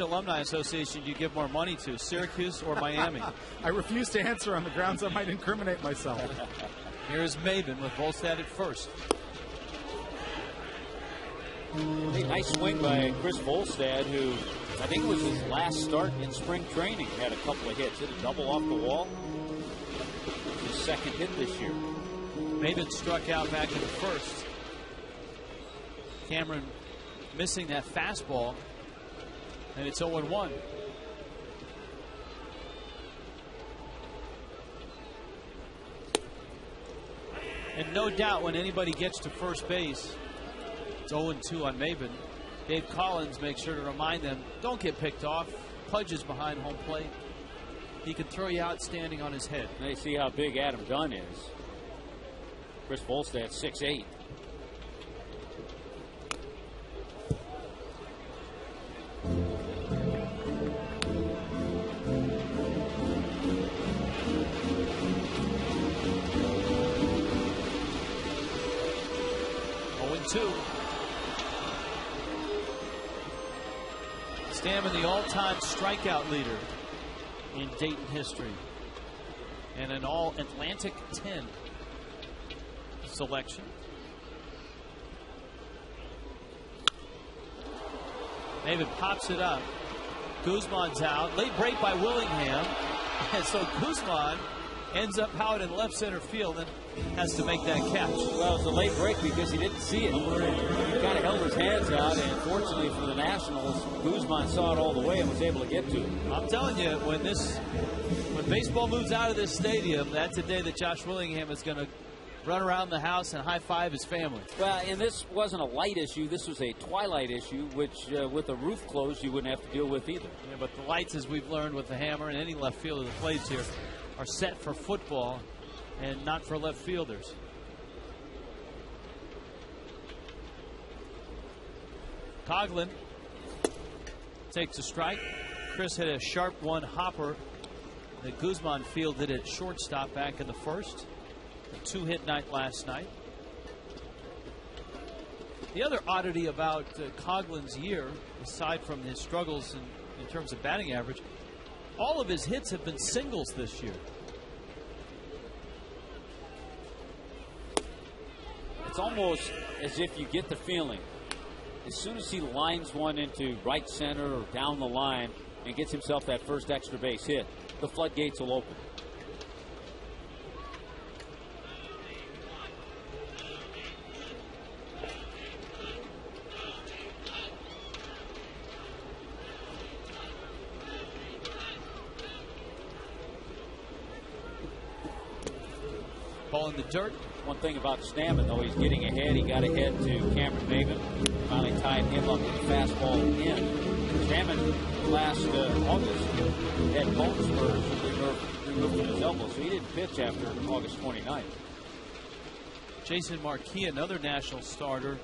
A: alumni association do you give more money to, Syracuse or Miami?
C: I refuse to answer on the grounds I might incriminate myself.
A: Here's Maben with Volstad at first.
B: Nice swing by Chris Volstad, who I think it was his last start in spring training. Had a couple of hits, hit a double off the wall. His second hit this year.
A: Maben struck out back in the first. Cameron missing that fastball, and it's 0-1. And no doubt when anybody gets to first base, it's 0-2 on Maben. Dave Collins makes sure to remind them, don't get picked off. Pudge is behind home plate. He can throw you out standing on his head.
B: They see how big Adam Dunn is. Chris Volstad, 6'8".
A: Stammen, the all-time strikeout leader in Dayton history, and an All-Atlantic 10 selection. Maben pops it up. Guzman's out. Late break by Willingham. And so Guzman ends up out in left center field and has to make that catch.
B: Well, it was a late break because he didn't see it. He kind of held his hands out, and fortunately for the Nationals, Guzman saw it all the way and was able to get to it.
A: I'm telling you, when baseball moves out of this stadium, that's the day that Josh Willingham is going to run around the house and high-five his family.
B: Well, and this wasn't a light issue. This was a twilight issue, which with the roof closed, you wouldn't have to deal with either.
A: Yeah, but the lights, as we've learned with the hammer and any left fielder that plays here, are set for football and not for left fielders. Coughlin takes a strike. Chris hit a sharp one hopper that Guzman fielded at shortstop back in the first. A two-hit night last night. The other oddity about Coughlin's year, aside from his struggles in terms of batting average, all of his hits have been singles this year.
B: It's almost as if you get the feeling as soon as he lines one into right center or down the line and gets himself that first extra base hit, the floodgates will open.
A: Ball in the dirt.
B: One thing about Stammen, though, he's getting ahead. He got ahead to Cameron Maben. Finally tied him up with the fastball in. Stammen last August had bone spurs removed from his elbow, so he didn't pitch after August 29th.
A: Jason Marquis, another national starter.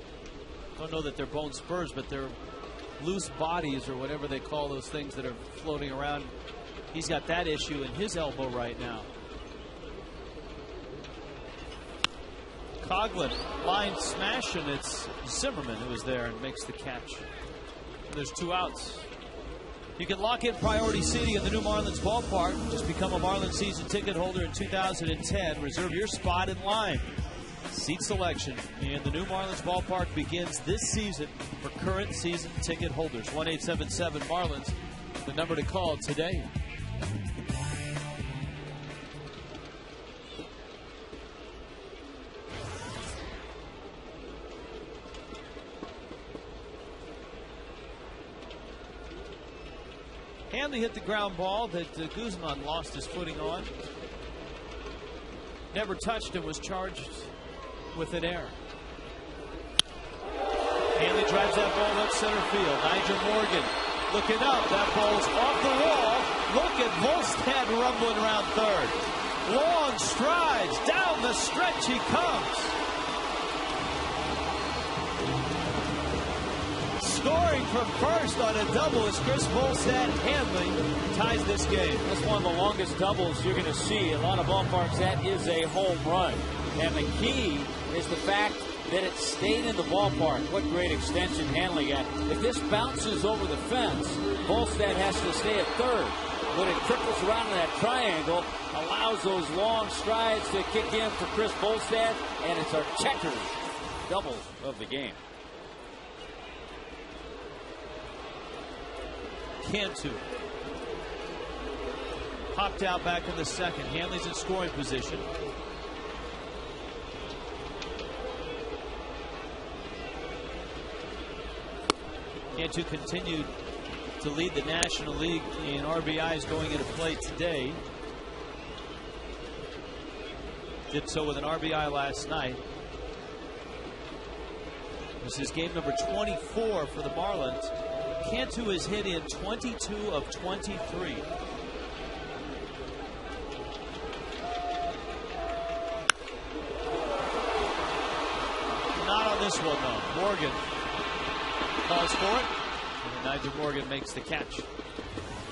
A: Don't know that they're bone spurs, but they're loose bodies or whatever they call those things that are floating around. He's got that issue in his elbow right now. Coughlin line smash, and it's Zimmerman who is there and makes the catch. And there's 2 outs. You can lock in priority seating at the new Marlins ballpark. Just become a Marlins season ticket holder in 2010. Reserve your spot in line. Seat selection in the new Marlins ballpark begins this season for current season ticket holders. 1-877 Marlins, the number to call today. Hanley hit the ground ball that Guzman lost his footing on. Never touched and was charged with an error. Hanley drives that ball left center field. Nigel Morgan looking up. That ball's off the wall. Look at Volstad rumbling around third. Long strides. Down the stretch he comes. Scoring from first on a double as Chris Volstad. Hanley ties this game.
B: That's one of the longest doubles you're going to see. A lot of ballparks, that is a home run. And the key is the fact that it stayed in the ballpark. What great extension Hanley got. If this bounces over the fence, Volstad has to stay at third. When it trickles around in that triangle, allows those long strides to kick in for Chris Volstad, and it's our checkers double of the game.
A: Cantu popped out back in the second. Hanley's in scoring position. Cantu continued to lead the National League in RBIs going into play today. Did so with an RBI last night. This is game number 24 for the Marlins. Cantu has hit in 22 of 23. Not on this one, though. Morgan calls for it, and Nigel Morgan makes the catch.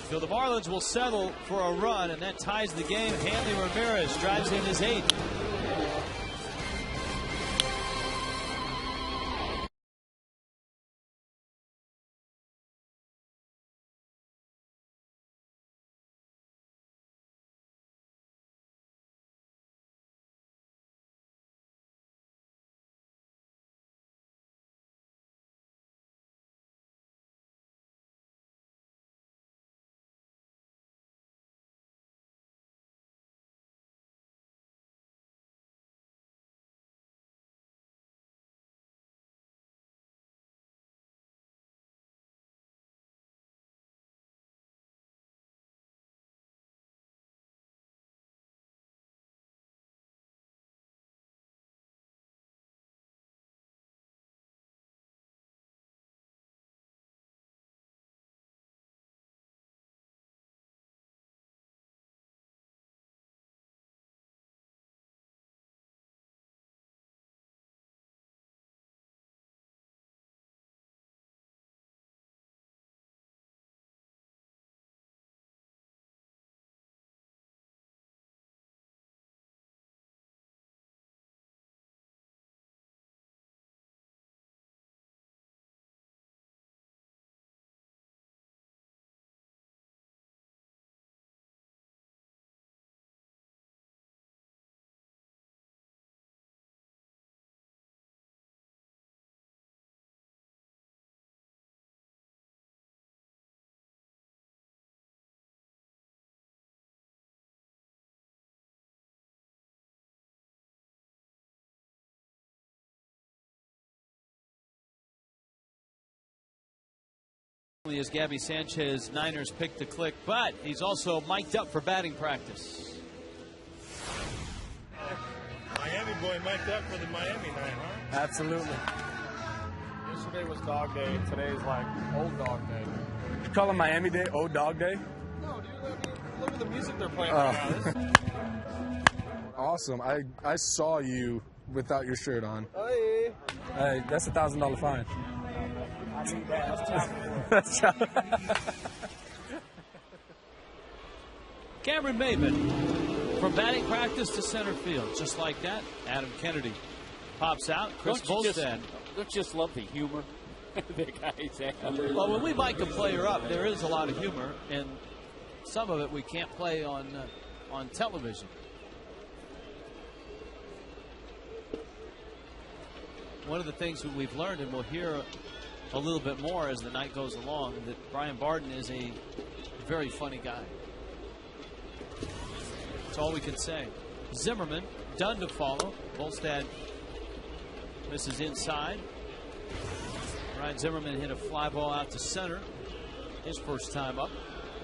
A: So the Marlins will settle for a run, and that ties the game. Hanley Ramirez drives in his 8th. As Gabby Sanchez, Niners picked the click, but he's also mic'd up for batting practice.
G: Miami boy mic'd up for the Miami night, huh?
E: Absolutely.
H: Yesterday was dog day. Today's like old dog day.
E: You call it Miami Day, Old Dog Day?
H: No, dude. Look at the music they're playing right now.
E: Awesome. I saw you without your shirt on.
H: Hey.
E: Hey, that's a $1,000 fine.
H: I need that.
E: That's
A: Cameron Maven from batting practice to center field. Just like that, Adam Kennedy Pops out. Chris Volstad.
B: Don't just love the humor the guys have.
A: Well, when we mic a player up, there is a lot of humor, and some of it we can't play on television. One of the things that we've learned, and we'll hear a little bit more as the night goes along, that Brian Barden is a very funny guy. That's all we can say. Zimmerman, done to follow. Volstad misses inside. Ryan Zimmerman hit a fly ball out to center. His first time up.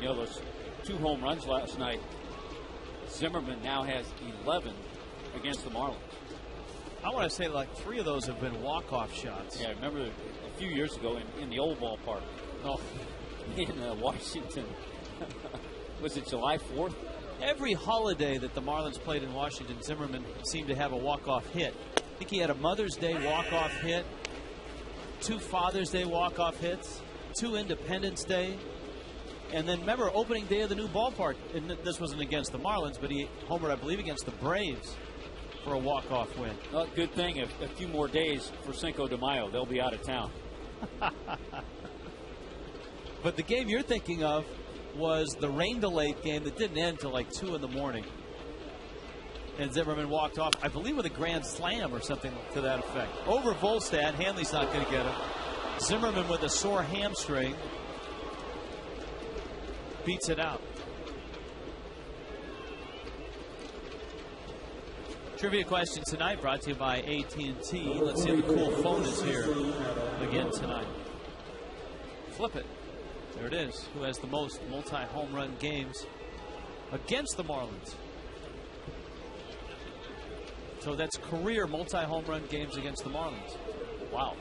B: You know, those 2 home runs last night. Zimmerman now has 11 against the Marlins.
A: I want to say like 3 of those have been walk-off shots.
B: Yeah, I remember a few years ago in the old ballpark.
A: Oh.
B: In Washington. Was it July 4th?
A: Every holiday that the Marlins played in Washington, Zimmerman seemed to have a walk-off hit. I think he had a Mother's Day walk-off hit, 2 Father's Day walk-off hits, 2 Independence Day, and then remember opening day of the new ballpark. And this wasn't against the Marlins, but he homered, I believe, against the Braves for a walk-off win.
B: Well, good thing a few more days for Cinco de Mayo. They'll be out of town.
A: But the game you're thinking of was the rain-delayed game that didn't end till like 2 in the morning. And Zimmerman walked off, I believe, with a grand slam or something to that effect. Over Volstad. Hanley's not going to get him. Zimmerman with a sore hamstring beats it out. Trivia question tonight brought to you by AT&T. Let's see if the cool phone is here again tonight. Flip it. There it is. Who has the most multi-home run games against the Marlins? So that's career multi-home run games against the Marlins. Wow.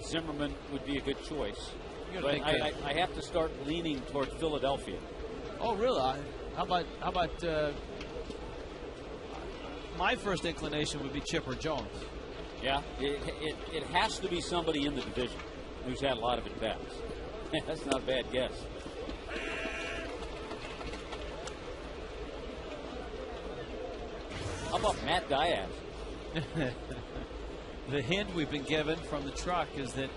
B: Zimmerman would be a good choice. But I have to start leaning toward Philadelphia.
A: Oh, really? How about my first inclination would be Chipper Jones.
B: Yeah, it has to be somebody in the division who's had a lot of at-bats. That's not a bad guess. How about Matt Diaz?
A: The hint we've been given from the truck is that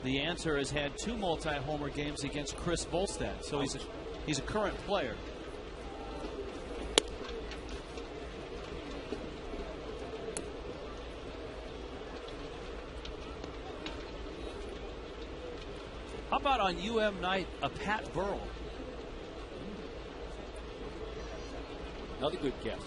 A: the answer has had 2 multi-homer games against Chris Volstad. So he's a current player. How about on UM night, a Pat Burrell?
B: Another good guess.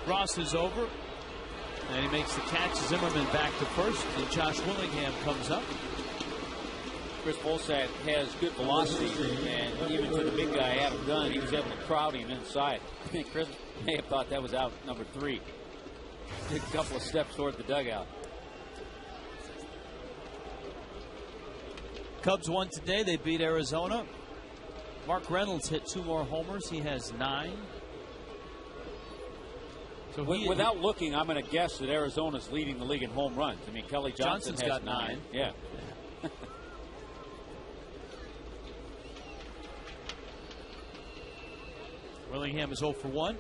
A: Ross is over, and he makes the catch. Zimmerman back to first, and Josh Willingham comes up.
B: Chris Volstad has good velocity, and even to the big guy, Adam Dunn, he was able to crowd him inside. I think Chris may have thought that was out number 3. Took a couple of steps toward the dugout.
A: Cubs won today. They beat Arizona. Mark Reynolds hit 2 more homers. He has 9. So
B: without looking, I'm going to guess that Arizona's leading the league in home runs. I mean, Kelly Johnson's
A: got 9.
B: Yeah.
A: Willingham is 0 for 1.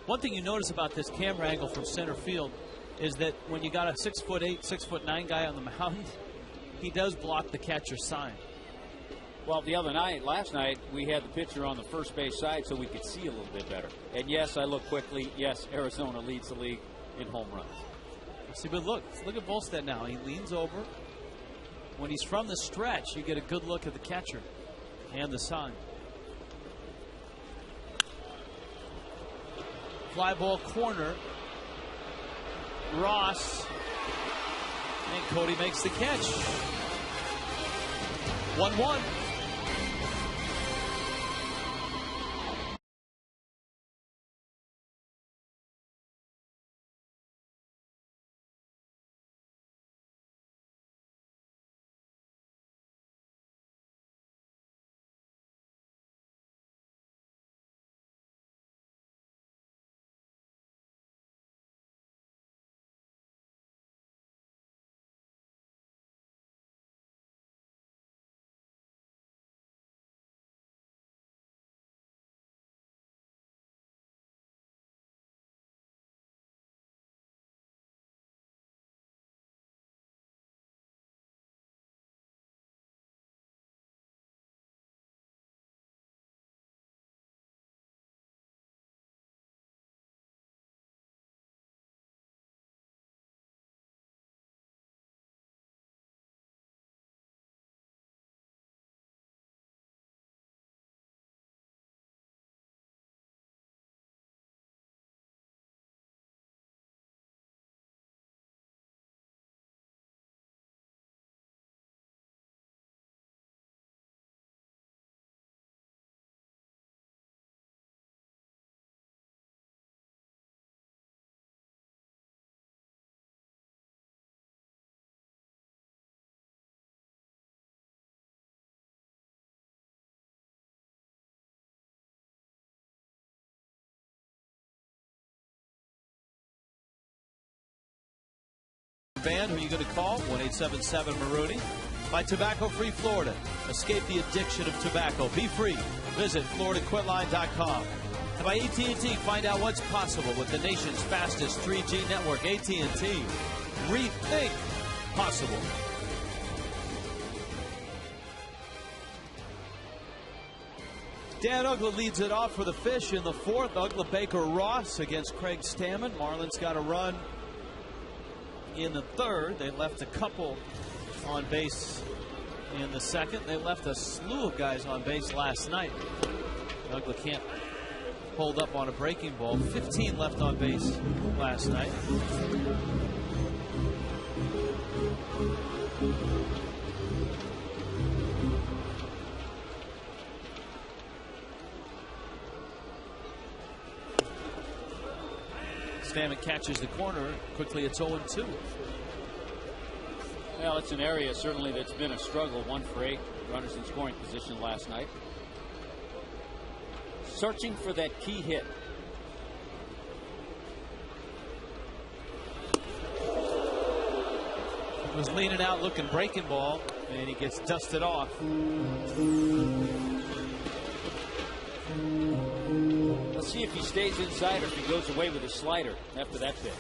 A: One thing you notice about this camera angle from center field is that when you got a 6'8", 6'9" guy on the mound, he does block the catcher's sign.
B: Well, last night, we had the pitcher on the first base side so we could see a little bit better. And yes, I look quickly. Yes, Arizona leads the league in home runs.
A: See, but look at Volstad now. He leans over. When he's from the stretch, you get a good look at the catcher and the sign. Fly ball corner. Ross. And Cody makes the catch. 1-1. band. Who are you going to call? 1-877-MAROONY. By Tobacco Free Florida. Escape the addiction of tobacco. Be free. Visit FloridaQuitline.com. And by AT&T, find out what's possible with the nation's fastest 3G network. AT&T. Rethink possible. Dan Uggla leads it off for the Fish in the fourth. Uggla, Baker, Ross against Craig Stammen. Marlins got a run in the third. They left a couple on base in the second. They left a slew of guys on base last night. Uggla can't hold up on a breaking ball. 15 left on base last night. Stammen catches the corner. Quickly, it's 0-2.
B: Well, it's an area certainly that's been a struggle. 1 for 8 runners in scoring position last night. Searching for that key hit.
A: He was leaning out looking breaking ball, and he gets dusted off.
B: Let's see if he stays inside or if he goes away with a slider after that pitch.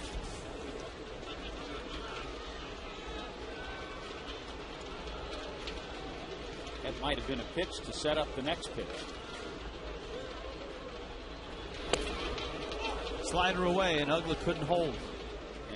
B: That might have been a pitch to set up the next pitch.
A: Slider away, and Uggla couldn't hold.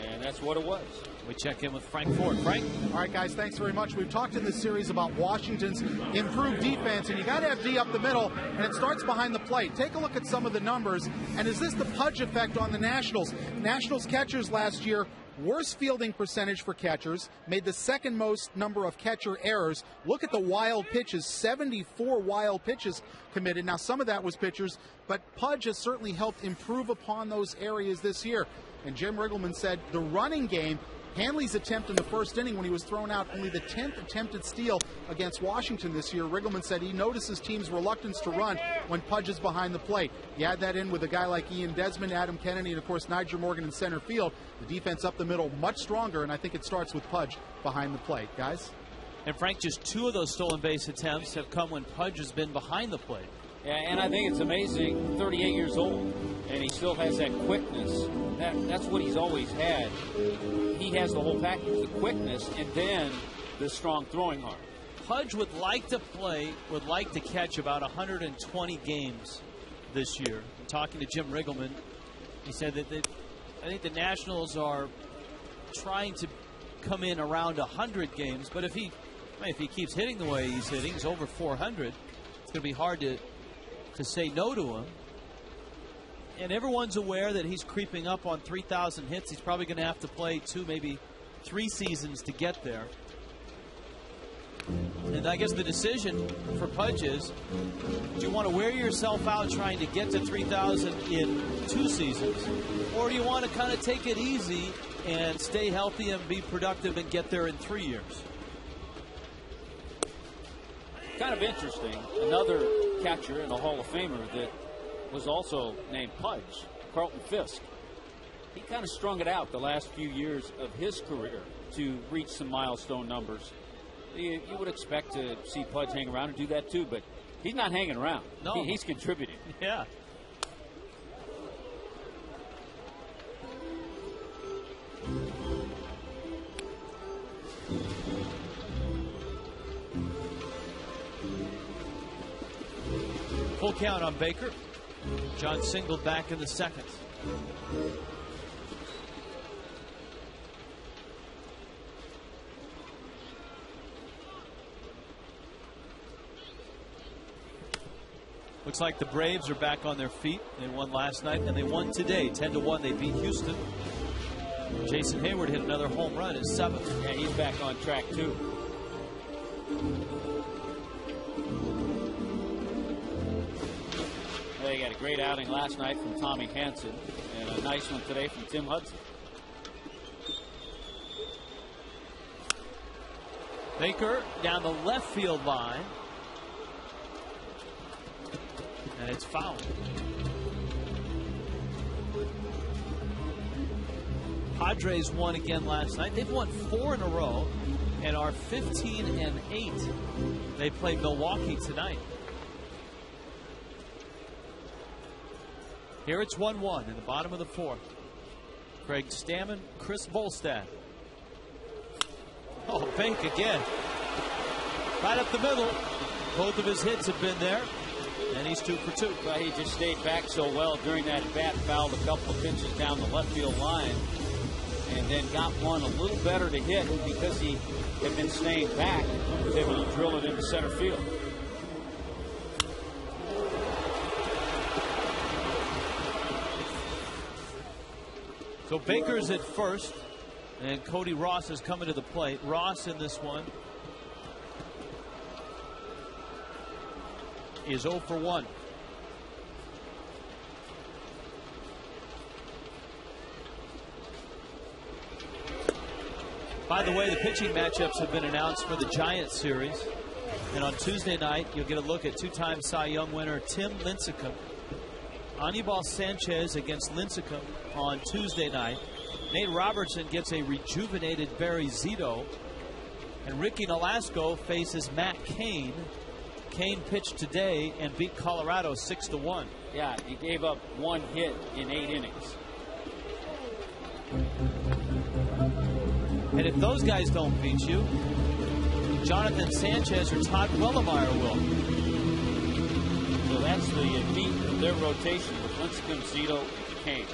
B: And that's what it was.
A: We check in with Frank Ford. Frank?
C: All right, guys, thanks very much. We've talked in this series about Washington's improved defense, and you got to have D up the middle, and it starts behind the plate. Take a look at some of the numbers, and is this the Pudge effect on the Nationals? Nationals catchers last year, worst fielding percentage for catchers, made the second most number of catcher errors. Look at the wild pitches, 74 wild pitches committed. Now, some of that was pitchers, but Pudge has certainly helped improve upon those areas this year. And Jim Riggleman said the running game, Hanley's attempt in the first inning when he was thrown out, only the 10th attempted steal against Washington this year. Riggleman said he notices teams' reluctance to run when Pudge is behind the plate. You add that in with a guy like Ian Desmond, Adam Kennedy, and of course Nigel Morgan in center field. The defense up the middle much stronger, and I think it starts with Pudge behind the plate. Guys?
A: And Frank, just 2 of those stolen base attempts have come when Pudge has been behind the plate.
B: Yeah, and I think it's amazing, 38 years old, and he still has that quickness. That's what he's always had. He has the whole package, the quickness, and then the strong throwing arm.
A: Pudge would like to catch about 120 games this year. Talking to Jim Riggleman, he said that I think the Nationals are trying to come in around 100 games, but if he keeps hitting the way he's hitting, he's over 400, it's going to be hard to say no to him. And everyone's aware that he's creeping up on 3,000 hits. He's probably going to have to play 2, maybe 3 seasons to get there. And I guess the decision for Pudge is, do you want to wear yourself out trying to get to 3,000 in 2 seasons? Or do you want to kind of take it easy and stay healthy and be productive and get there in 3 years?
B: Kind of interesting. Another catcher and a Hall of Famer that was also named Pudge, Carlton Fisk. He kind of strung it out the last few years of his career to reach some milestone numbers. You would expect to see Pudge hang around and do that too, but he's not hanging around.
A: No.
B: He's contributing.
A: Yeah. Full count on Baker. John singled back in the second. Looks like the Braves are back on their feet. They won last night and they won today. 10-1. They beat Houston. Jason Hayward hit another home run, his 7th.
B: Yeah, he's back on track too. They got a great outing last night from Tommy Hanson and a nice one today from Tim Hudson.
A: Baker down the left field line. And it's fouled. Padres won again last night. They've won 4 in a row and are 15-8. They play Milwaukee tonight. Here it's 1-1 in the bottom of the 4th. Craig Stammen, Chris Volstad. Oh, Bank again. Right up the middle. Both of his hits have been there. And he's 2 for 2.
B: Well, he just stayed back so well during that bat, fouled a couple of pitches down the left field line, and then got one a little better to hit because he had been staying back. He was able to drill it into center field.
A: So Baker's at first, and Cody Ross is coming to the plate. Ross in this one is 0 for 1. By the way, the pitching matchups have been announced for the Giants series. And on Tuesday night, you'll get a look at 2-time Cy Young winner Tim Lincecum. Anibal Sanchez against Lincecum on Tuesday night. Nate Robertson gets a rejuvenated Barry Zito. And Ricky Nolasco faces Matt Cain. Cain pitched today and beat Colorado 6-1.
B: Yeah, he gave up 1 hit in 8 innings.
A: And if those guys don't beat you, Jonathan Sanchez or Todd Wellemeyer will.
B: So that's the meat of their rotation with Lincecum, Zito, and Cain.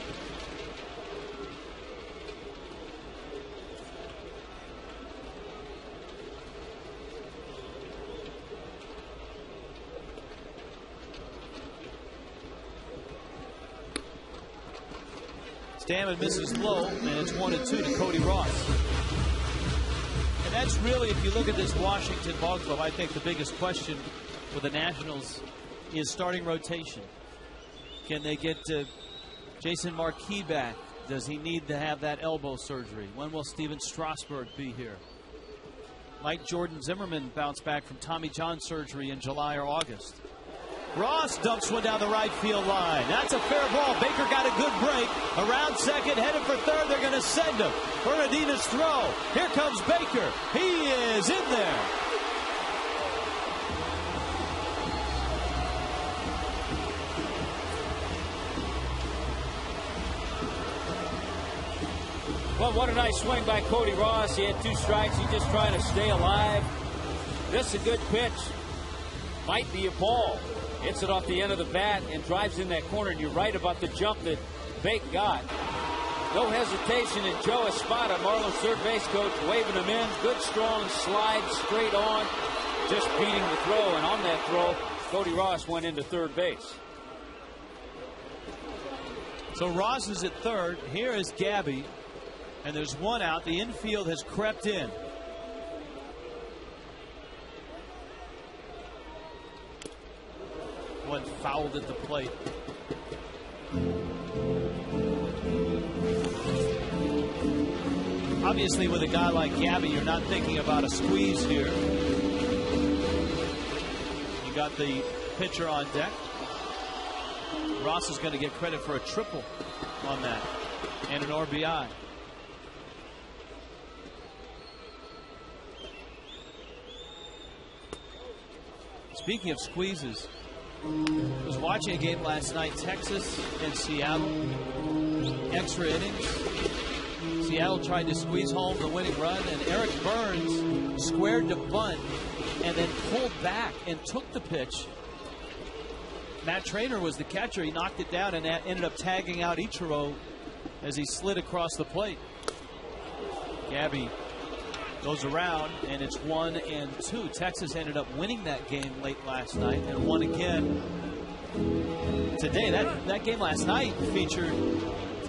A: Stammen misses low, and it's 1-2 to Cody Ross. And that's really, if you look at this Washington ball club, I think the biggest question for the Nationals is starting rotation. Can they get Jason Marquis back? Does he need to have that elbow surgery? When will Steven Strasburg be here? Might Jordan Zimmerman bounce back from Tommy John surgery in July or August? Ross dumps one down the right field line. That's a fair ball. Baker got a good break. Around second, headed for third. They're going to send him. Bernardina's throw. Here comes Baker. He is in there.
B: Well, what a nice swing by Cody Ross. He had 2 strikes. He's just trying to stay alive. This is a good pitch. Might be a ball. Hits it off the end of the bat and drives in that corner. And you're right about the jump that Bake got. No hesitation, and Joe Espada, Marlins third base coach, waving him in. Good strong slide straight on. Just beating the throw. And on that throw, Cody Ross went into third base.
A: So Ross is at third. Here is Gabby. And there's 1 out. The infield has crept in. One fouled at the plate. Obviously, with a guy like Gabby, you're not thinking about a squeeze here. You got the pitcher on deck. Ross is going to get credit for a triple on that and an RBI. Speaking of squeezes, I was watching a game last night, Texas and Seattle, extra innings. Seattle tried to squeeze home the winning run, and Eric Burns squared to bunt and then pulled back and took the pitch. Matt Traynor was the catcher. He knocked it down and ended up tagging out Ichiro as he slid across the plate. Gabby goes around, and it's 1-2. Texas ended up winning that game late last night and won again today. That game last night featured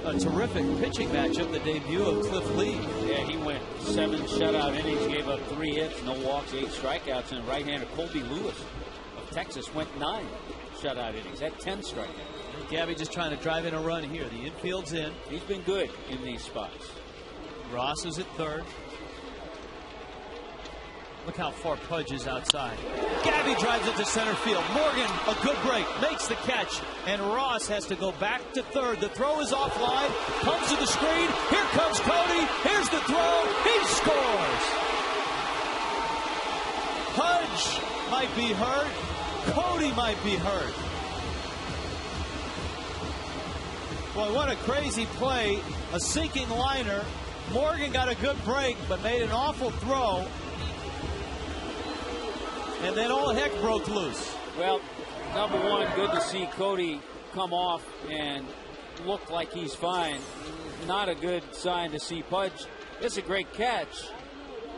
A: a terrific pitching matchup, the debut of Cliff Lee.
B: Yeah, he went 7 shutout innings, gave up 3 hits, no walks, 8 strikeouts, and right-hander Colby Lewis of Texas went 9 shutout innings. That 10 strikeouts.
A: Gabby just trying to drive in a run here. The infield's in.
B: He's been good in these spots.
A: Ross is at third. Look how far Pudge is outside. Gabby drives it to center field. Morgan, a good break, makes the catch. And Ross has to go back to third. The throw is offline. Comes to the screen. Here comes Cody. Here's the throw. He scores. Pudge might be hurt. Cody might be hurt. Boy, what a crazy play. A sinking liner. Morgan got a good break, but made an awful throw. And then all heck broke loose.
B: Well, number one, good to see Cody come off and look like he's fine. Not a good sign to see Pudge. It's a great catch.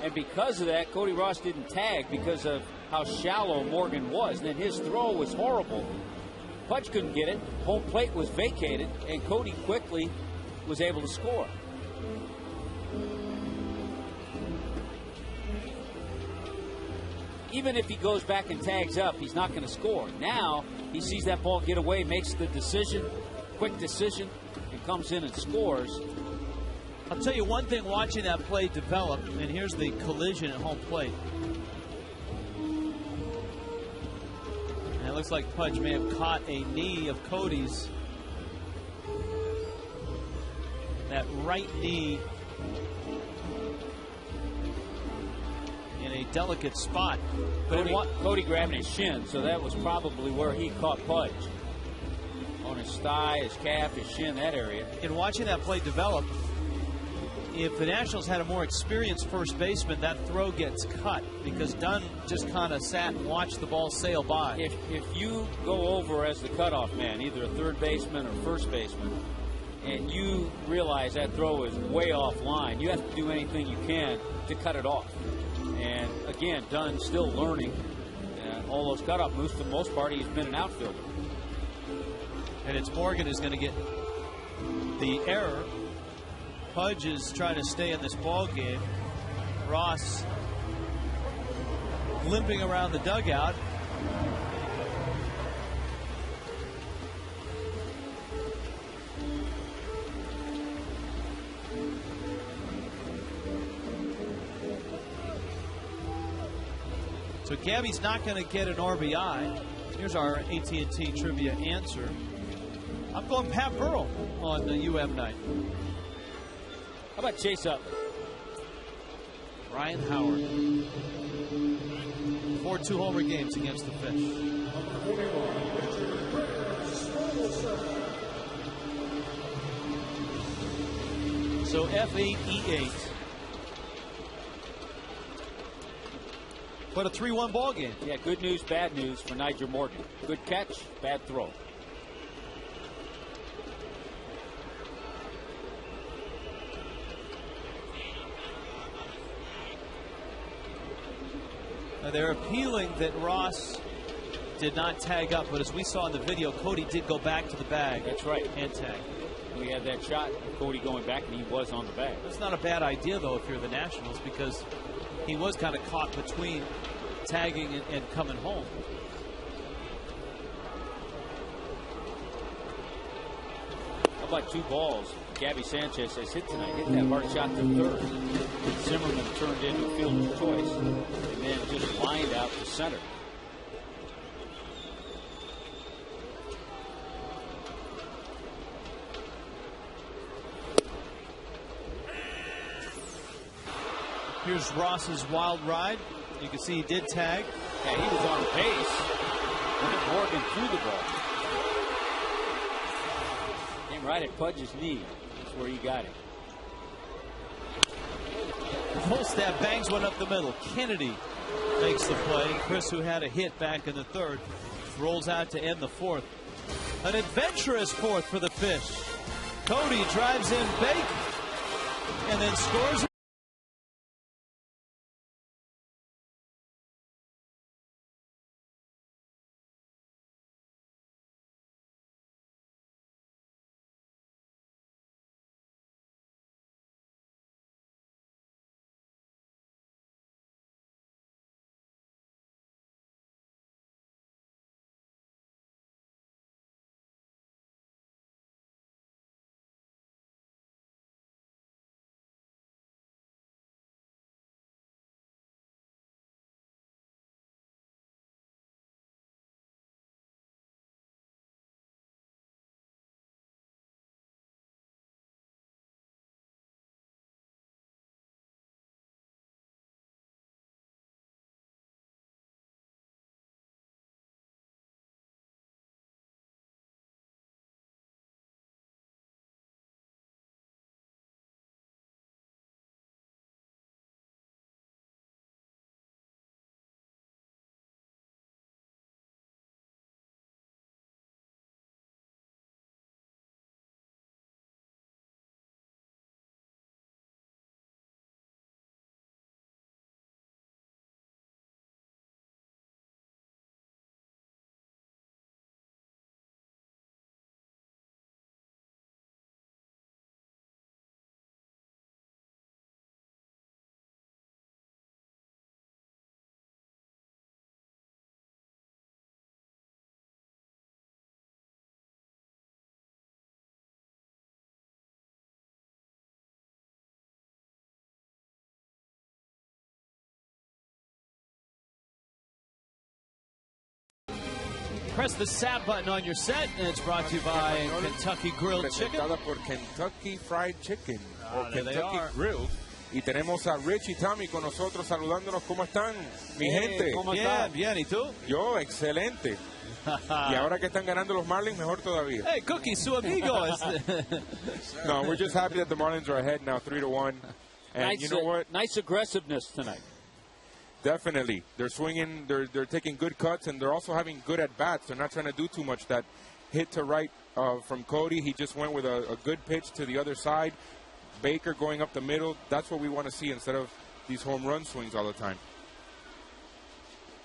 B: And because of that, Cody Ross didn't tag because of how shallow Morgan was. And then his throw was horrible. Pudge couldn't get it. Home plate was vacated. And Cody quickly was able to score. Even if he goes back and tags up, he's not going to score. Now, he sees that ball get away, makes the decision, quick decision, and comes in and scores.
A: I'll tell you one thing watching that play develop, and here's the collision at home plate. And it looks like Pudge may have caught a knee of Cody's. That right knee in a delicate spot.
B: Cody grabbing his shin, so that was probably where he caught Pudge. On his thigh, his calf, his shin, that area.
A: In watching that play develop, if the Nationals had a more experienced first baseman, that throw gets cut because Dunn just kind of sat and watched the ball sail by.
B: If you go over as the cutoff man, either a third baseman or first baseman, and you realize that throw is way offline, you have to do anything you can to cut it off. And again, Dunn's still learning all those cutoff moves. For the most part, he's been an outfielder.
A: And it's Morgan who's going to get the error. Pudge is trying to stay in this ball game. Ross limping around the dugout. So Gabby's not going to get an RBI. Here's our AT&T trivia answer. I'm going Pat Burrell on the UM night.
B: How about Chase Utley?
A: Ryan Howard. 4 2-homer games against the Fish. So F8, E8. But a 3-1 ball game.
B: Yeah, good news, bad news for Nigel Morgan. Good catch, bad throw.
A: Now they're appealing that Ross did not tag up, but as we saw in the video, Cody did go back to the bag.
B: That's right.
A: And tag.
B: We had that shot, Cody going back, and he was on the bag.
A: That's not a bad idea, though, if you're the Nationals, because he was kind of caught between tagging and coming home.
B: How about 2 balls? Gabby Sanchez has hit tonight. Hit that hard shot to third. Zimmerman turned into a fielder's choice and then just lined out to center.
A: Here's Ross's wild ride. You can see he did tag.
B: Yeah, he was on base when Morgan threw the ball. Came right at Pudge's knee. That's where he got it.
A: Volstad bangs one up the middle. Kennedy makes the play. Chris, who had a hit back in the third, rolls out to end the fourth. An adventurous fourth for the Fish. Cody drives in big and then scores. Press the SAB button on your set, and it's brought to you by Kentucky Grilled Chicken.
I: Presentada por Kentucky Fried Chicken. O
A: There they
I: Kentucky
A: are.
I: Grilled. Y tenemos a Rich y Tommy con nosotros saludándonos. ¿Cómo están, mi gente?
B: ¿Cómo
A: Bien,
B: están?
A: bien, ¿y tú?
I: Yo, excelente. Y ahora que están ganando los Marlins, mejor todavía.
A: Hey, Cookie, su amigo.
I: No, we're just happy that the Marlins are ahead now, 3-1. And
B: Nice,
I: you know what?
B: Nice aggressiveness tonight.
I: Definitely. They're swinging, they're taking good cuts, and they're also having good at-bats. They're not trying to do too much. That hit to right from Cody, he just went with a good pitch to the other side. Baker going up the middle. That's what we want to see instead of these home run swings all the time.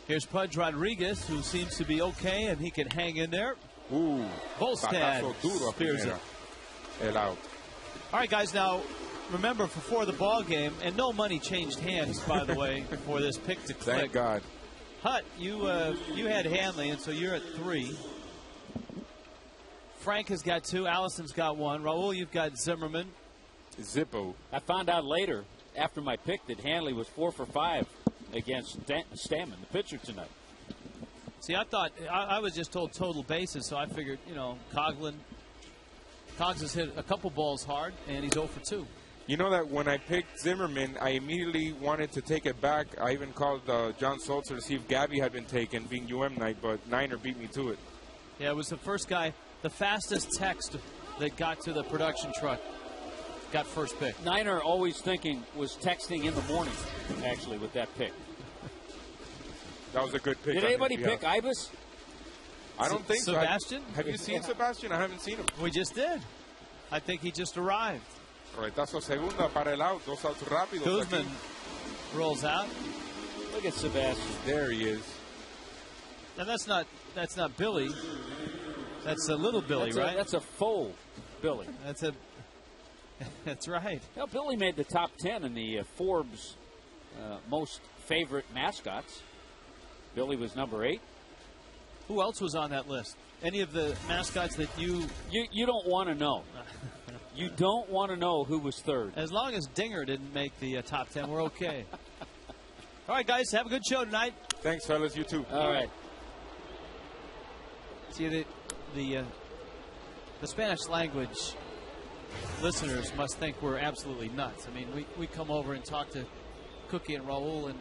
A: Here's Pudge Rodriguez, who seems to be okay, and he can hang in there.
I: Ooh.
A: Volstad
I: Batazo duro a
A: spears it.
I: primera. El out.
A: All right, guys, now remember before the ball game, and no money changed hands, by the way, for this pick to click.
I: Thank God.
A: Hut, you had Hanley, and so you're at 3. Frank has got 2. Allison's got 1. Raul, you've got Zimmerman.
I: Zippo.
B: I found out later, after my pick, that Hanley was 4 for 5 against Stammen, the pitcher tonight.
A: See, I thought I was just told total bases, so I figured, Cogs has hit a couple balls hard, and he's 0 for 2.
I: You know that when I picked Zimmerman, I immediately wanted to take it back. I even called John Sulzer to see if Gabby had been taken, being UM night, but Niner beat me to it.
A: Yeah, it was the first guy, the fastest text that got to the production truck. Got first pick.
B: Niner always thinking was texting in the morning, actually, with that pick.
I: That was a good pick.
B: Did anybody pick Ibis?
I: I don't think
A: Sebastian?
I: so. Have you seen Sebastian? I haven't seen him.
A: We just did. I think he just arrived.
I: Roletazo segunda para el out. 2 outs rápidos.
A: Guzman rolls out.
B: Look at Sebastian.
I: There he is.
A: And that's not Billy. That's a little Billy, right?
B: That's a faux Billy.
A: That's right.
B: Well, Billy made the top 10 in the Forbes most favorite mascots. Billy was number 8.
A: Who else was on that list? Any of the mascots that you
B: don't want to know. You don't want to know who was 3rd.
A: As long as Dinger didn't make the top 10, we're okay. All right, guys, have a good show tonight.
I: Thanks, fellas. You too.
B: All right.
A: See, the Spanish language listeners must think we're absolutely nuts. I mean, we come over and talk to Cookie and Raul, and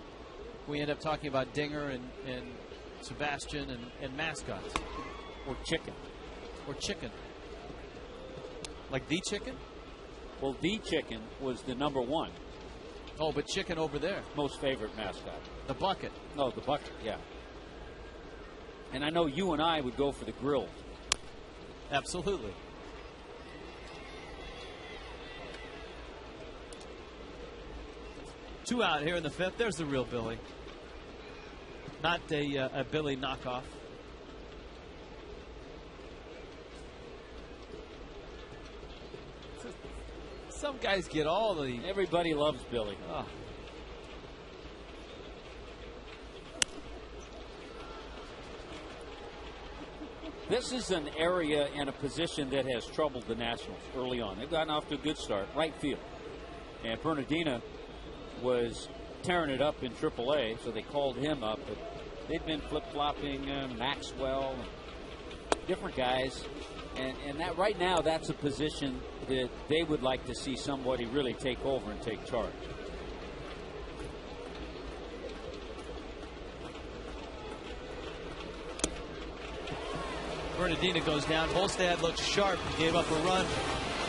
A: we end up talking about Dinger and Sebastian and mascots.
B: Or chicken.
A: Or chicken. Like the chicken?
B: Well, the chicken was the number 1.
A: Oh, but chicken over there.
B: Most favorite mascot.
A: The bucket.
B: No, the bucket, yeah. And I know you and I would go for the grilled.
A: Absolutely. Two out here in the 5th. There's the real Billy. Not a Billy knockoff. Some guys get all the...
B: Everybody loves Billy.
A: Oh.
B: This is an area and a position that has troubled the Nationals early on. They've gotten off to a good start, right field. And Bernardina was tearing it up in AAA, so they called him up. But they've been flip-flopping Maxwell and different guys. And that right now, that's a position that they would like to see somebody really take over and take charge.
A: Bernardina goes down. Volstad looks sharp. He gave up a run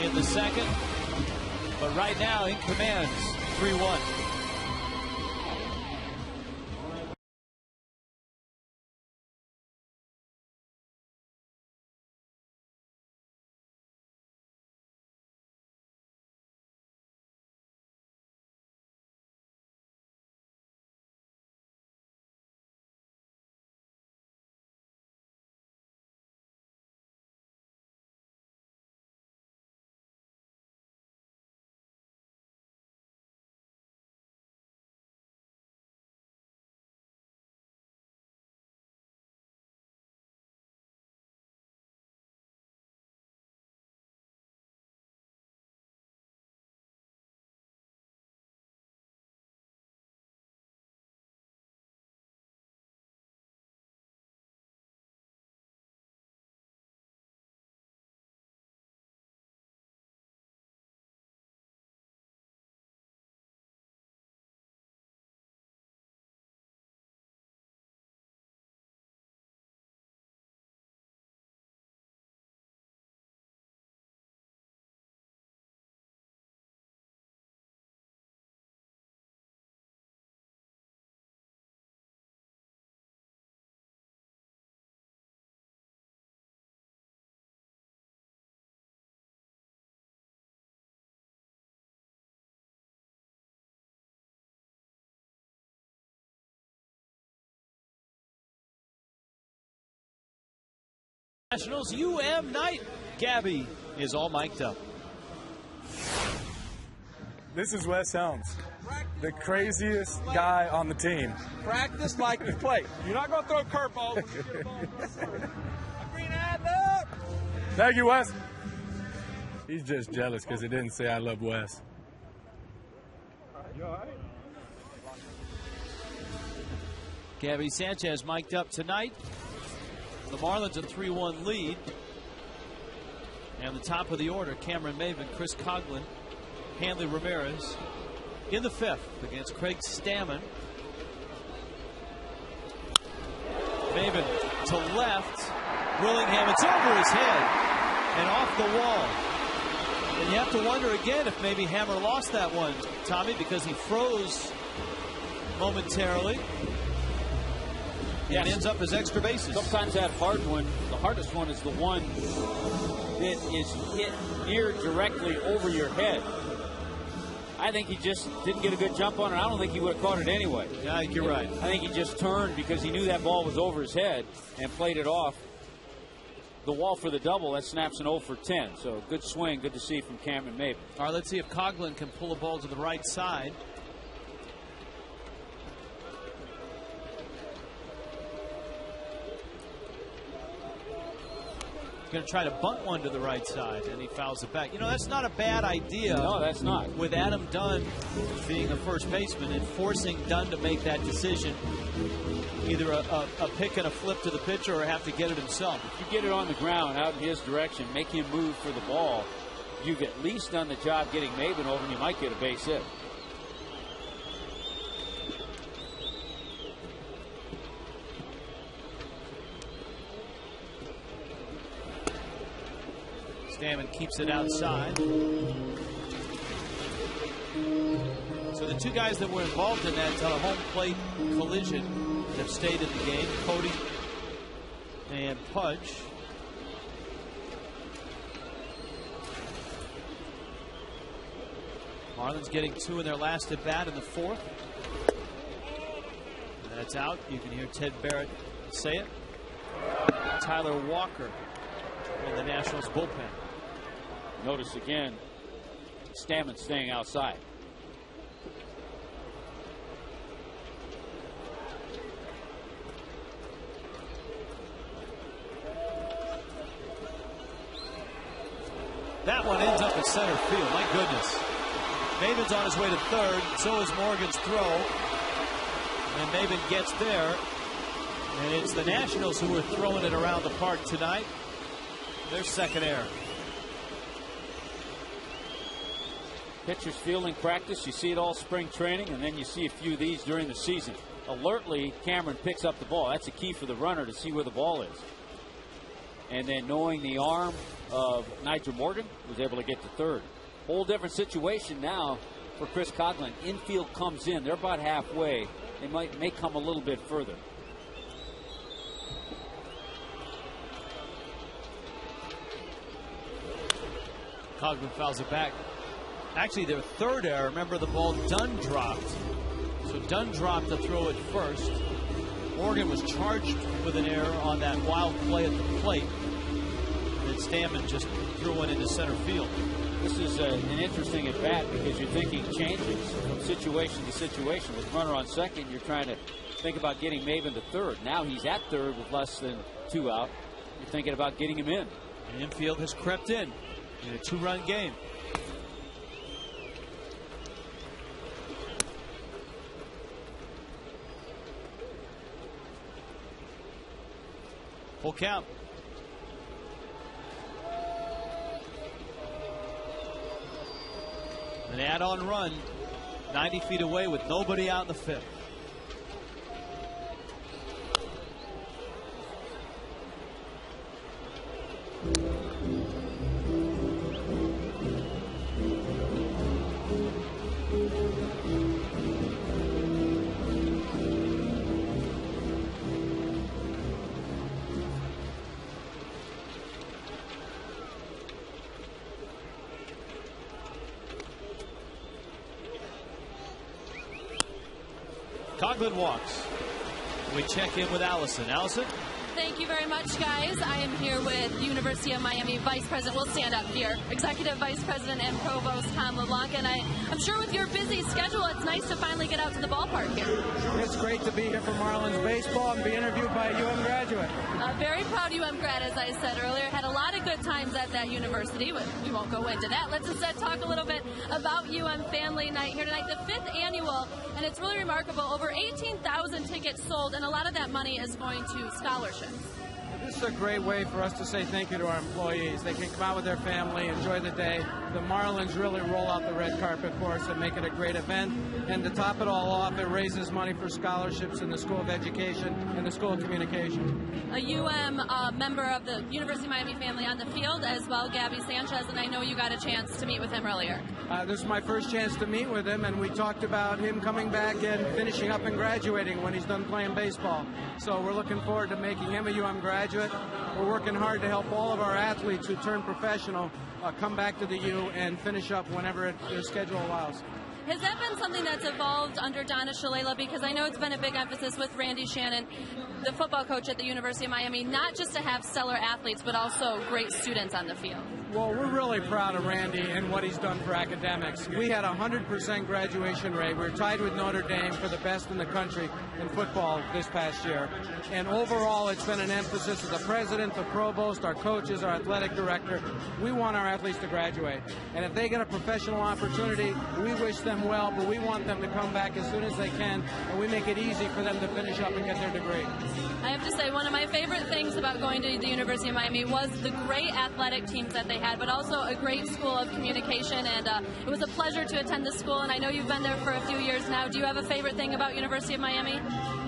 A: in the 2nd. But right now, in commands, 3-1. Nationals night. Gabby is all mic'd up.
D: This is Wes Helms, the craziest guy on the team.
J: Practice like you play. You're not going to throw curveballs. Green hat up.
D: Thank you, Wes. He's just jealous because he didn't say I love Wes.
J: You all right?
A: Gabby Sanchez mic'd up tonight. The Marlins a 3-1 lead. And the top of the order, Cameron Maven, Chris Coghlan, Hanley Ramirez in the 5th against Craig Stammen. Maven to left. Willingham, it's over his head and off the wall. And you have to wonder again if maybe Hammer lost that one, Tommy, because he froze momentarily. And ends up as extra bases.
B: Sometimes that hard one, the hardest one, is the one that is hit near directly over your head. I think he just didn't get a good jump on it. I don't think he would have caught it anyway.
A: Yeah, I think you're right.
B: I think he just turned because he knew that ball was over his head and played it off the wall for the double. That snaps an 0 for 10. So good swing, good to see from Cameron Maven.
A: All right, let's see if Coghlan can pull a ball to the right side. Going to try to bunt one to the right side, and he fouls it back. You know, that's not a bad idea.
B: No, that's not.
A: With Adam Dunn being a first baseman and forcing Dunn to make that decision, either a pick and a flip to the pitcher or have to get it himself.
B: If you get it on the ground out in his direction, make him move for the ball, you've at least done the job getting Maven over, and you might get a base hit.
A: Stammen keeps it outside. So the two guys that were involved in that home plate collision have stayed in the game, Cody and Pudge. Marlins getting 2 in their last at bat in the 4th. And that's out. You can hear Ted Barrett say it. Tyler Walker in the Nationals bullpen.
B: Notice again, Stammen staying outside.
A: That one ends up at center field. My goodness. Maven's on his way to 3rd. So is Morgan's throw. And Maven gets there. And it's the Nationals who are throwing it around the park tonight. Their second error.
B: Pitchers fielding practice, you see it all spring training, and then you see a few of these during the season. Alertly, Cameron picks up the ball. That's a key for the runner to see where the ball is. And then knowing the arm of Nigel Morgan, was able to get to 3rd. Whole different situation now for Chris Coghlan. Infield comes in. They're about halfway. They may come a little bit further.
A: Coghlan fouls it back. Actually, their 3rd error. Remember, the ball Dunn dropped. So Dunn dropped to throw it first. Morgan was charged with an error on that wild play at the plate. And Stammen just threw one into center field.
B: This is an interesting at bat because you're thinking changes from situation to situation. With runner on second, you're trying to think about getting Maven to 3rd. Now he's at 3rd with less than 2 out. You're thinking about getting him in.
A: The infield has crept in a 2-run game. Full count. An add-on run 90 feet away with nobody out in the 5th. Coghlan walks. We check in with Allison. Allison?
F: Thank you very much, guys. I am here with University of Miami Vice President, we'll stand up here, Executive Vice President and Provost Tom LeBlanc, and I'm sure with your busy schedule, it's nice to finally get out to the ballpark here.
K: It's great to be here for Marlins baseball and be interviewed by a UM graduate.
F: Very proud UM grad, as I said earlier. Had a lot of good times at that university, but we won't go into that. Let's instead talk a little bit about UM Family Night here tonight, the 5th annual, and it's really remarkable. Over 18,000 tickets sold, and a lot of that money is going to scholarships.
K: This is a great way for us to say thank you to our employees. They can come out with their family, enjoy the day. The Marlins really roll out the red carpet for us and make it a great event. And to top it all off, it raises money for scholarships in the School of Education and the School of Communication.
F: A UM member of the University of Miami family on the field as well, Gabby Sanchez, and I know you got a chance to meet with him earlier.
K: This is my first chance to meet with him, and we talked about him coming back and finishing up and graduating when he's done playing baseball. So we're looking forward to making him a UM graduate. We're working hard to help all of our athletes who turn professional come back to the U and finish up whenever their schedule allows.
F: Has that been something that's evolved under Donna Shalala? Because I know it's been a big emphasis with Randy Shannon, the football coach at the University of Miami, not just to have stellar athletes, but also great students on the field.
K: Well, we're really proud of Randy and what he's done for academics. We had a 100% graduation rate. We're tied with Notre Dame for the best in the country in football this past year. And overall, it's been an emphasis of the president, the provost, our coaches, our athletic director. We want our athletes to graduate. And if they get a professional opportunity, we wish them well, but we want them to come back as soon as they can, and we make it easy for them to finish up and get their degree.
F: I have to say, one of my favorite things about going to the University of Miami was the great athletic teams that they had, but also a great school of communication, and it was a pleasure to attend the school, and I know you've been there for a few years now. Do you have a favorite thing about University of Miami?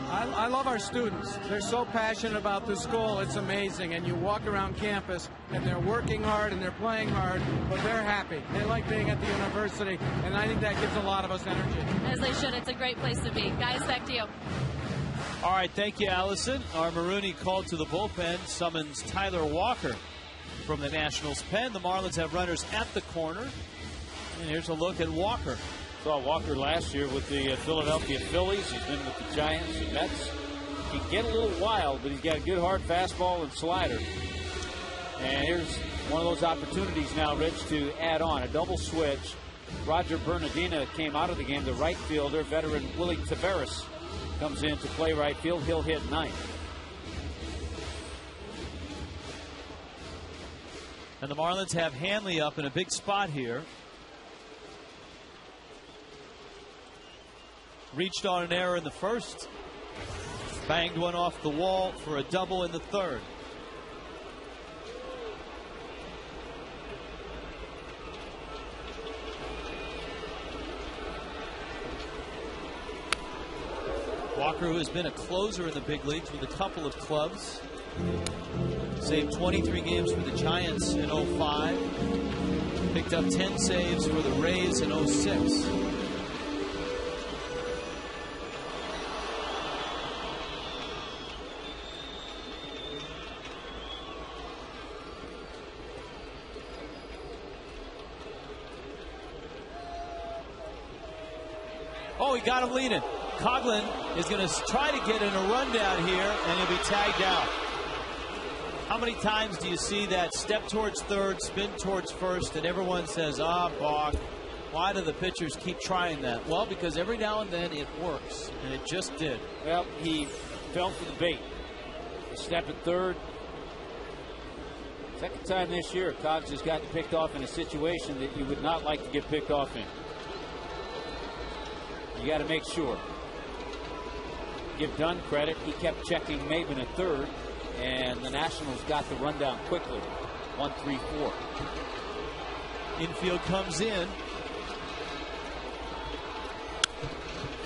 K: I love our students. They're so passionate about the school. It's amazing. And you walk around campus, and they're working hard, and they're playing hard, but they're happy. They like being at the university, and I think that gives a lot of us energy.
F: As they should. It's a great place to be. Guys, back to you.
A: All right, thank you, Allison. Our Marooney called to the bullpen, summons Tyler Walker from the Nationals pen. The Marlins have runners at the corner. And here's a look at Walker.
B: Saw Walker last year with the Philadelphia Phillies. He's been with the Giants and Mets. He can get a little wild, but he's got a good hard fastball and slider. And here's one of those opportunities now, Rich, to add on a double switch. Roger Bernardina came out of the game. The right fielder, veteran Willie Taveras, comes in to play right field. He'll hit ninth.
A: And the Marlins have Hanley up in a big spot here. Reached on an error in the first. Banged one off the wall for a double in the third. Walker, who has been a closer in the big leagues with a couple of clubs. Saved 23 games for the Giants in 05. Picked up 10 saves for the Rays in 06. Oh, he got him leading. Coughlin is going to try to get in a rundown here, and he'll be tagged out. How many times do you see that step towards third, spin towards first, and everyone says, balk. Why do the pitchers keep trying that? Well, because every now and then it works, and it just did.
B: Well, he fell for the bait. A step at third. Second time this year, Cogs has gotten picked off in a situation that you would not like to get picked off in. You got to make sure. Give Dunn credit. He kept checking Maven at third, and the Nationals got the rundown quickly. 1-3-4.
A: Infield comes in.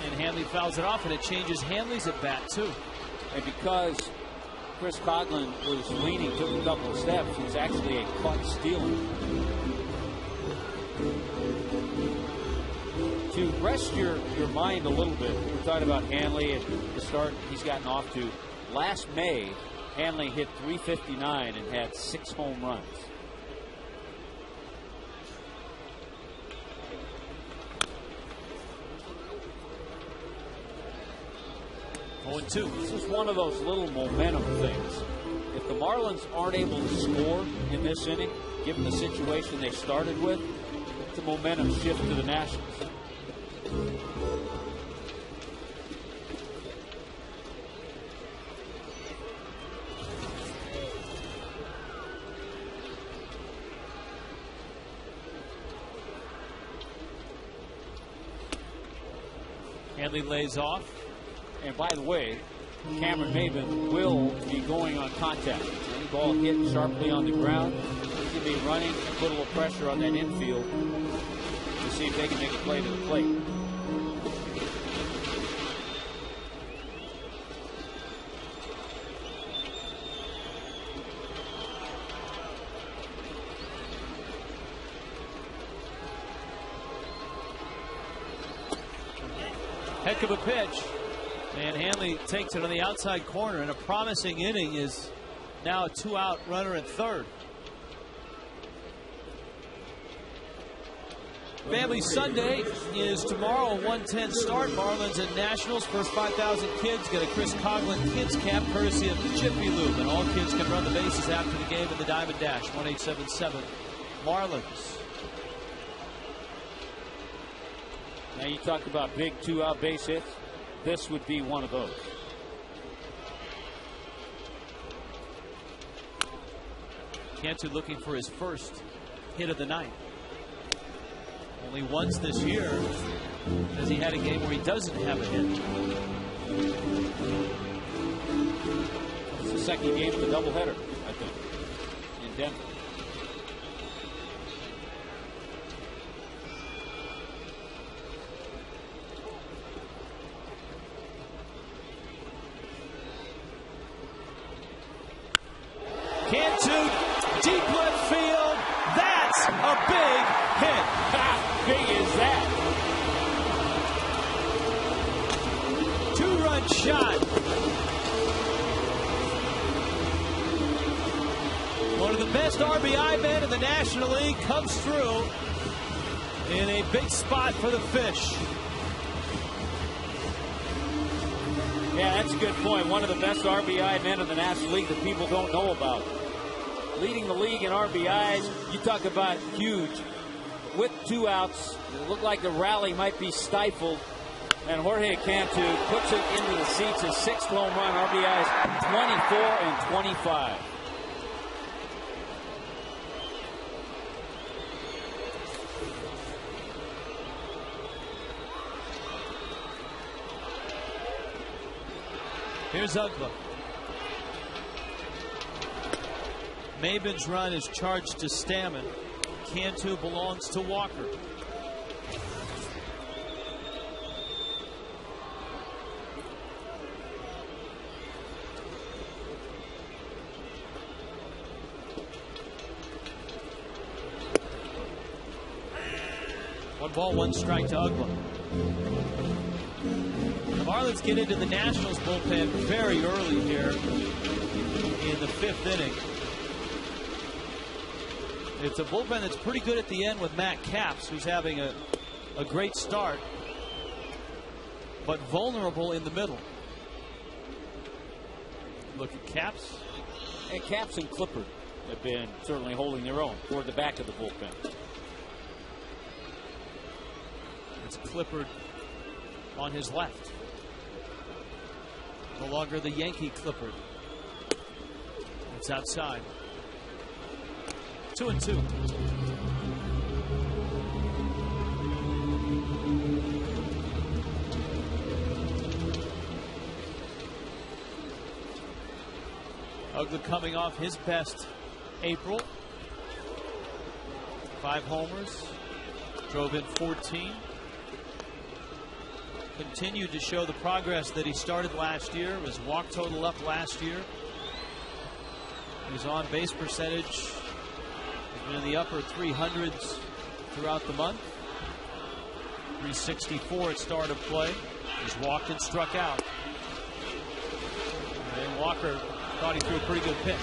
A: And Hanley fouls it off, and it changes Hanley's at bat, too.
B: And because Chris Coughlin was leaning, took a couple of steps, it's actually a caught stealing. To rest your mind a little bit, we were talking about Hanley at the start he's gotten off to. Last May, Hanley hit .359 and had 6 home runs.
A: 0-2.
B: This is one of those little momentum things. If the Marlins aren't able to score in this inning, given the situation they started with, it's a momentum shift to the Nationals.
A: Hanley lays off.
B: And by the way, Cameron Maben will be going on contact. Any ball hit sharply on the ground, he can be running and put a little pressure on that infield to see if they can make a play to the plate.
A: Heck of a pitch. And Hanley takes it on the outside corner, and a promising inning is now a 2-out runner at third. Family Sunday is tomorrow, a 1:10 start. Marlins and Nationals. First 5,000 kids get a Chris Coughlin Kids Camp courtesy of Jiffy Lube. And all kids can run the bases after the game in the Diamond Dash. 1-877 Marlins.
B: Now you talk about big 2-out base hits. This would be one of those.
A: Cantu looking for his first hit of the night. Only once this year has he had a game where he doesn't have a hit.
B: It's the second game of the doubleheader, I think, in Denver.
A: Cantu, deep left field. That's a big hit.
B: How big is that?
A: Two-run shot. One of the best RBI men in the National League comes through in a big spot for the Fish.
B: Yeah, that's a good point. One of the best RBI men in the National League that people don't know about. Leading the league in RBIs. You talk about huge. With 2 outs, it looked like the rally might be stifled. And Jorge Cantu puts it into the seats. His 6th home run, RBIs 24 and 25.
A: Here's Ugla. Maben's run is charged to Stammen. Cantu belongs to Walker. One ball, one strike to Ugla. The Marlins get into the Nationals bullpen very early here in the 5th inning. It's a bullpen that's pretty good at the end with Matt Capps, who's having a great start, but vulnerable in the middle. Look at Capps.
B: And Capps and Clippard have been certainly holding their own toward the back of the bullpen.
A: It's Clippard on his left. No longer the Yankee Clippard. It's outside. 2-2. Ugla coming off his best April. 5 homers. Drove in 14. Continued to show the progress that he started last year. His walk total up last year. His on base percentage has been in the upper 300s throughout the month. 364 at start of play. He's walked and struck out. And Walker thought he threw a pretty good pitch.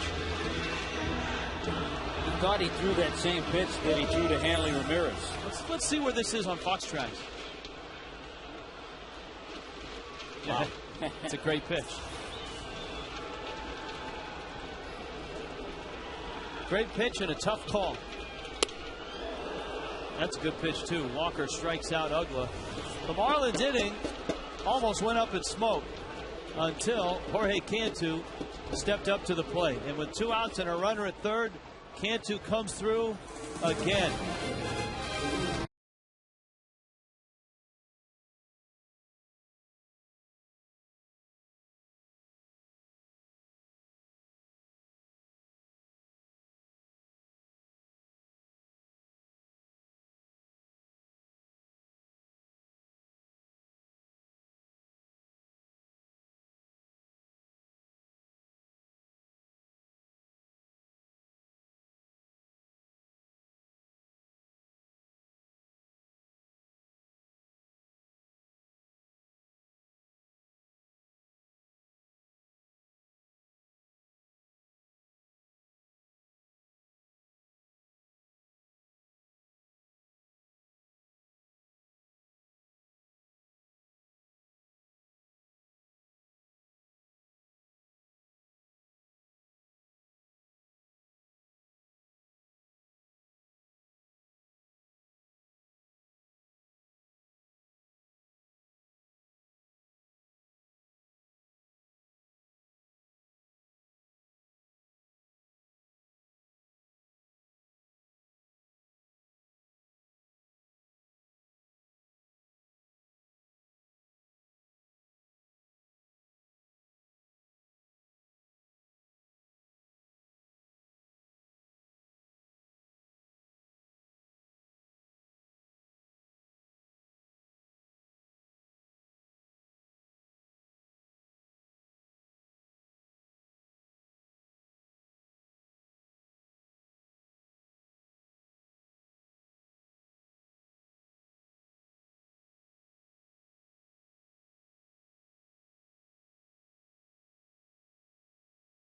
B: He thought he threw that same pitch that he threw to Hanley Ramirez.
A: Let's see where this is on Fox Tracks.
B: Wow.
A: It's a great pitch. Great pitch and a tough call. That's a good pitch, too. Walker strikes out Ugla. The Marlins inning almost went up in smoke until Jorge Cantu stepped up to the plate. And with 2 outs and a runner at third, Cantu comes through again.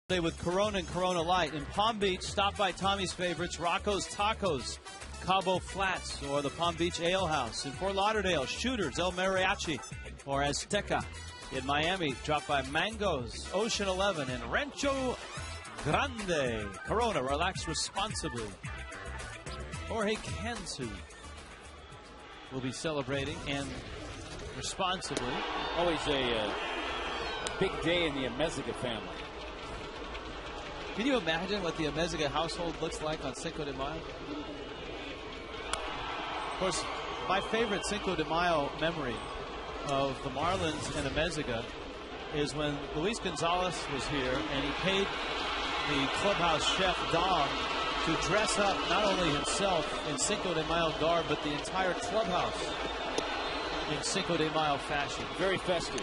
A: With Corona and Corona Light. In Palm Beach, stop by Tommy's favorites, Rocco's Tacos, Cabo Flats, or the Palm Beach Ale House. In Fort Lauderdale, Shooters, El Mariachi, or Azteca. In Miami, drop by Mangoes, Ocean 11, and Rancho Grande. Corona, relax responsibly. Jorge Cantu will be celebrating and responsibly.
B: Always a big day in the Amezaga family.
A: Can you imagine what the Amezaga household looks like on Cinco de Mayo? Of course, my favorite Cinco de Mayo memory of the Marlins and Amezaga is when Luis Gonzalez was here and he paid the clubhouse chef Dom to dress up not only himself in Cinco de Mayo garb, but the entire clubhouse in Cinco de Mayo fashion.
B: Very festive.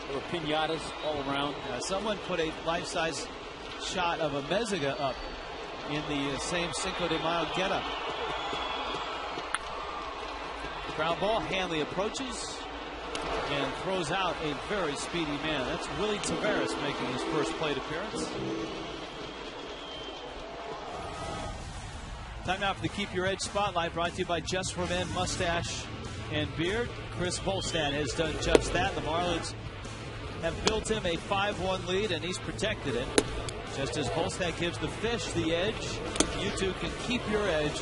B: There were piñatas all around.
A: Someone put a life-size shot of Amezaga up in the same Cinco de Mayo getup. Ground ball. Hanley approaches and throws out a very speedy man. That's Willie Taveras making his first plate appearance. Time now for the Keep Your Edge Spotlight, brought to you by Just for Men Mustache and Beard. Chris Volstad has done just that. The Marlins have built him a 5-1 lead, and he's protected it. Just as Volstad gives the fish the edge, you too can keep your edge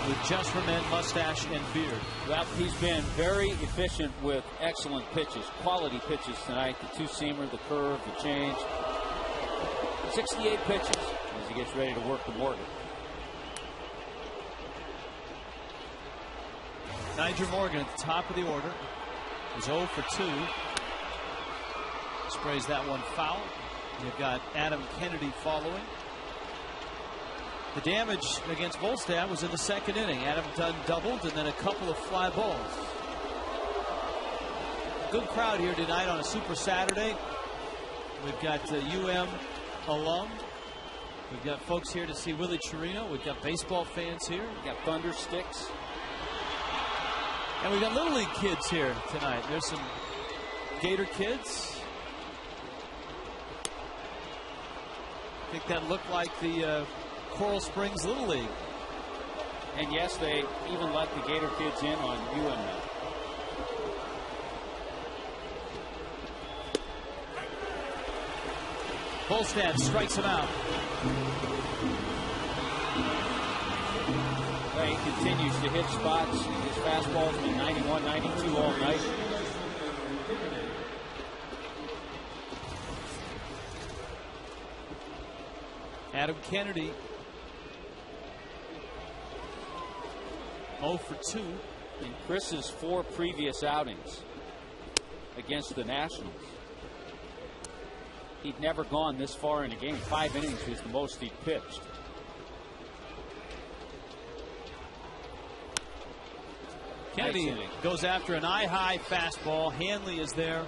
A: with Just for Men Mustache and Beard.
B: Well, he's been very efficient with excellent pitches, quality pitches tonight. The two-seamer, the curve, the change. 68 pitches as he gets ready to work the Morgan.
A: Niger Morgan at the top of the order is 0 for 2. Sprays that one foul. You've got Adam Kennedy following. The damage against Volstad was in the second inning. Adam Dunn doubled and then a couple of fly balls. Good crowd here tonight on a Super Saturday. We've got UM alum. We've got folks here to see Willie Chirino. We've got baseball fans here.
B: We've got Thunder Sticks.
A: And we've got Little League kids here tonight. There's some Gator kids. I think that looked like the Coral Springs Little League.
B: And yes, they even let the Gator kids in on UM now.
A: Volstad strikes him out.
B: He continues to hit spots. His fastball's been 91, 92 all night.
A: Adam Kennedy 0 for 2
B: in Chris's 4 previous outings against the Nationals. He'd never gone this far in a game. 5 innings was the most he'd pitched.
A: Kennedy goes after an eye-high fastball. Hanley is there,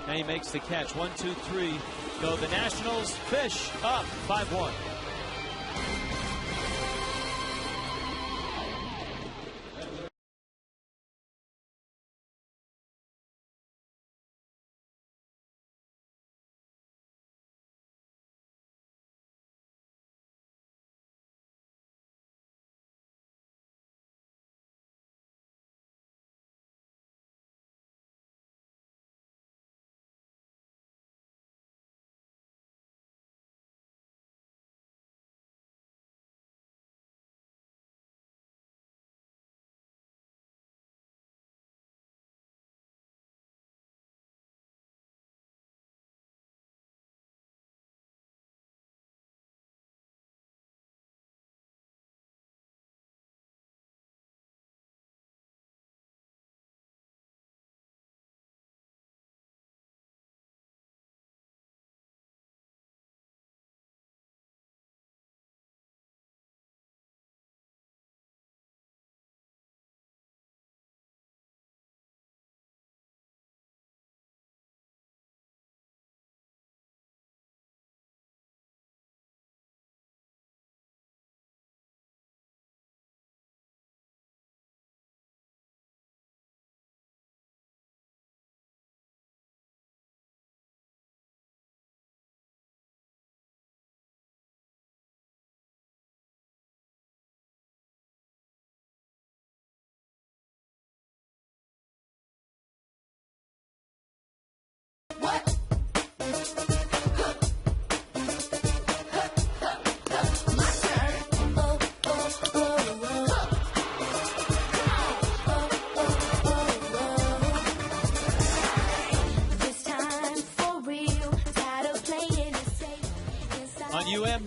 A: and he makes the catch. 1, 2, 3. Go the Nationals. Fish up 5-1.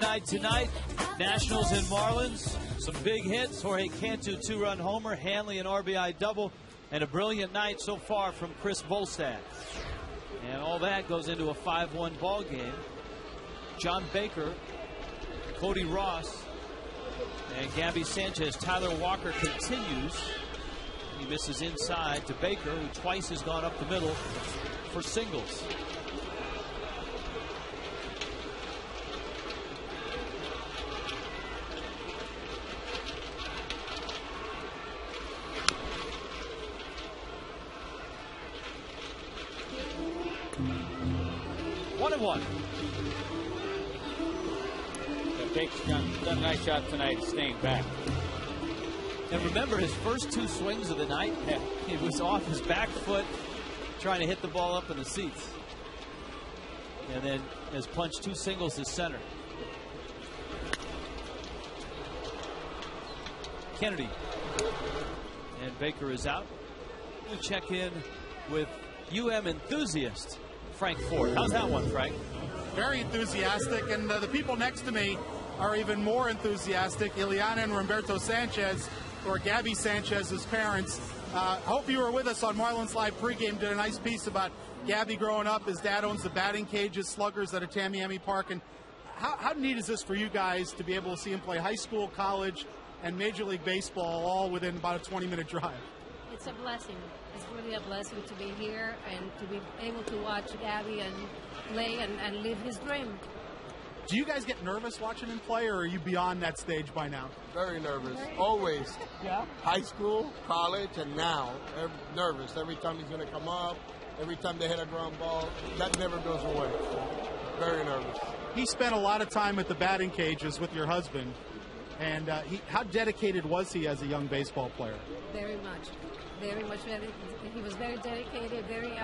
A: Night tonight, Nationals and Marlins. Some big hits. Jorge Cantu 2-run homer, Hanley an RBI double, and a brilliant night so far from Chris Volstad. And all that goes into a 5-1 ball game. John Baker, Cody Ross, and Gabby Sanchez. Tyler Walker continues. He misses inside to Baker, who twice has gone up the middle for singles. One.
B: Baker's done a nice job tonight staying back.
A: And remember, his first 2 swings of the night, he was off his back foot trying to hit the ball up in the seats. And then has punched 2 singles to center. Kennedy. And Baker is out. We'll check in with UM enthusiast Frank Ford. How's that one, Frank?
C: Very enthusiastic, and the people next to me are even more enthusiastic. Ileana and Roberto Sanchez, or Gabby Sanchez's parents. Hope you were with us on Marlins Live pregame. Did a nice piece about Gabby growing up. His dad owns the batting cages, Sluggers at a Tamiami Park. And how neat is this for you guys to be able to see him play high school, college, and Major League Baseball all within about a 20-minute drive?
L: It's a blessing. It's really a blessing to be here and to be able to watch Gabby and play and live his dream.
C: Do you guys get nervous watching him play, or are you beyond that stage by now?
M: Very nervous. Always.
C: Yeah?
M: High school, college, and now. Nervous. Every time he's going to come up, every time they hit a ground ball, that never goes away. Very nervous.
C: He spent a lot of time at the batting cages with your husband. And how dedicated was he as a young baseball player?
L: Very much. Very much. He was very dedicated, very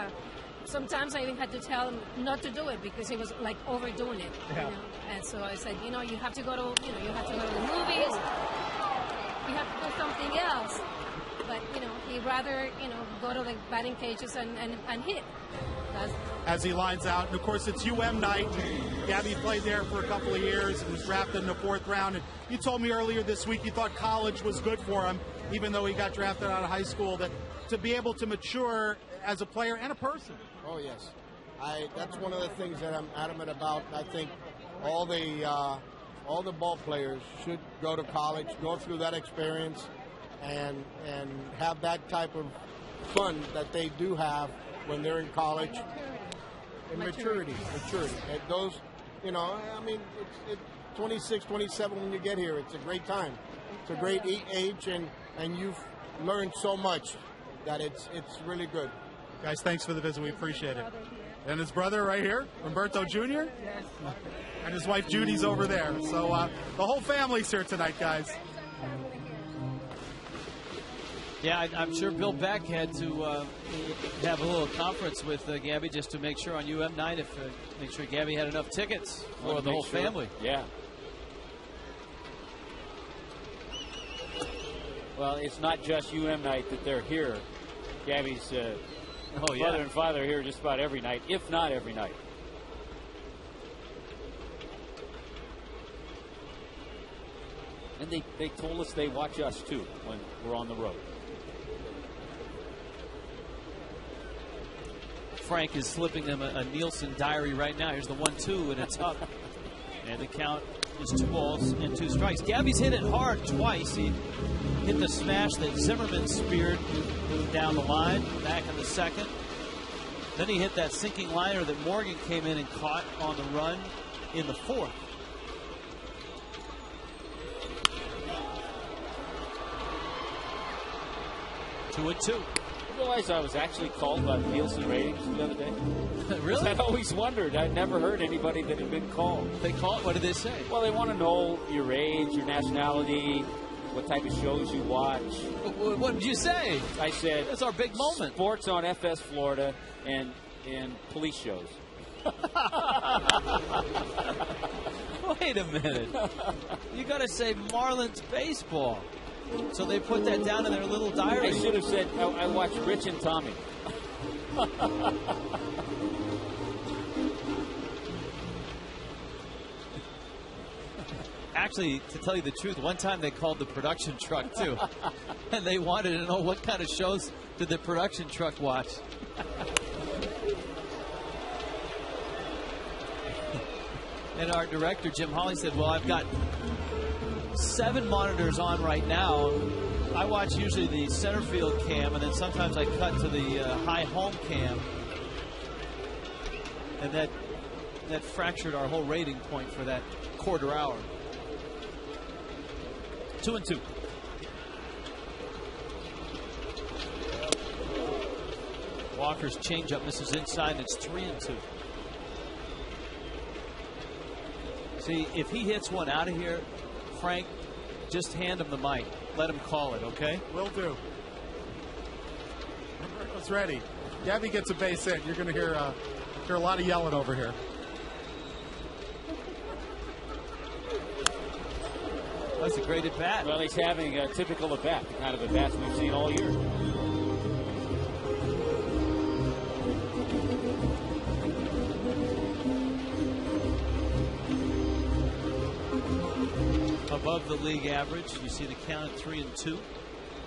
L: sometimes I even had to tell him not to do it because he was like overdoing it.
A: Yeah.
L: You know? And so I said, you have to go to, you have to go to the movies. You have to do something else. But, he'd rather, go to the batting cages and hit.
C: As he lines out, and of course it's night. Gabby played there for a couple of years and was drafted in the 4th round. And you told me earlier this week you thought college was good for him, even though he got drafted out of high school, that to be able to mature as a player and a person.
M: Oh, yes. That's one of the things that I'm adamant about. I think all the ball players should go to college, go through that experience, and have that type of fun that they do have when they're in college. And maturity. And those, it's 26, 27 when you get here. It's a great time. It's a great age, and you've learned so much that it's really good.
C: Guys, thanks for the visit. We appreciate it. And his brother right here, Roberto Jr.
L: Yes.
C: And his wife Judy's over there. So the whole family's here tonight, guys.
A: Yeah, I'm sure Bill Beck had to have a little conference with Gabby just to make sure on night make sure Gabby had enough tickets for the whole family.
B: Yeah. Well, it's not just night that they're here. Gabby's mother and father are here just about every night, if not every night. And they told us they watch us too when we're on the road.
A: Frank is slipping them a Nielsen diary right now. Here's the 1-2, and it's up. And the count is 2 balls and 2 strikes. Gabby's hit it hard twice. He hit the smash that Zimmerman speared down the line back in the 2nd. Then he hit that sinking liner that Morgan came in and caught on the run in the 4th. Two and two.
B: I realized I was actually called by Nielsen ratings the other day.
A: Really?
B: I always wondered. I'd never heard anybody that had been called.
A: They called? What did they say?
B: Well, they want to know your age, your nationality, what type of shows you watch.
A: What did you say?
B: I said,
A: that's our big moment.
B: Sports on FS Florida and police shows.
A: Wait a minute. You got to say Marlins baseball. So they put that down in their little diary.
B: I should have said, I watched Rich and Tommy.
A: Actually, to tell you the truth, one time they called the production truck, too. And they wanted to know what kind of shows did the production truck watch. And our director, Jim Hawley, said, well, I've got 7 monitors on right now. I watch usually the center field cam, and then sometimes I cut to the high home cam. And that fractured our whole rating point for that quarter hour. 2 and 2. Walker's changeup misses inside, and it's 3 and 2. See, if he hits one out of here, Frank, just hand him the mic. Let him call it, okay?
C: Will do. Roberto's ready. Gabby gets a base hit. You're going to hear a lot of yelling over here.
A: That's a great at-bat.
B: Well, he's having a typical at-bat, the kind of at-bats we've seen all year.
A: Above the league average. You see the count at 3 and 2.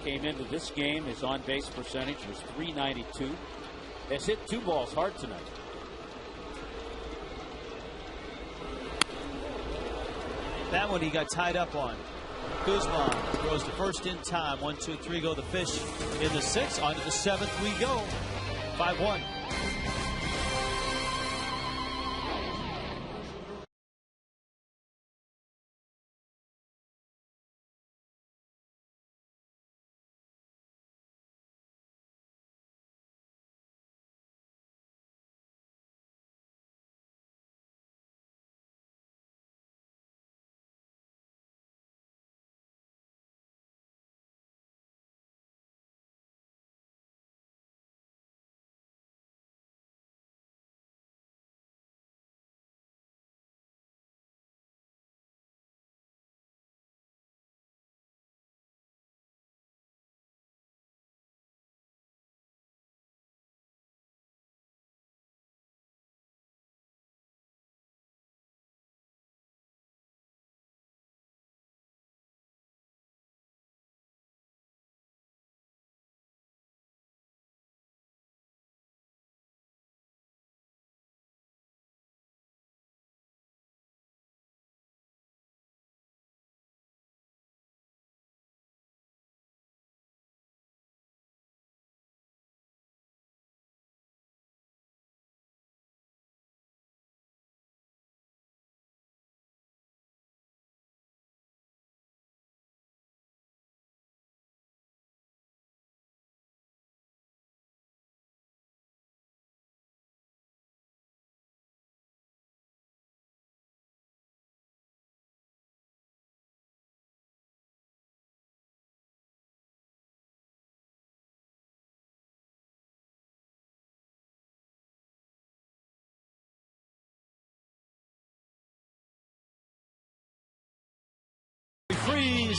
B: Came into this game, his on-base percentage was .392. Has hit 2 balls hard tonight.
A: That one he got tied up on. Guzman throws to first in time. 1, 2, 3 go the fish in the 6th. On to the 7th we go. 5-1.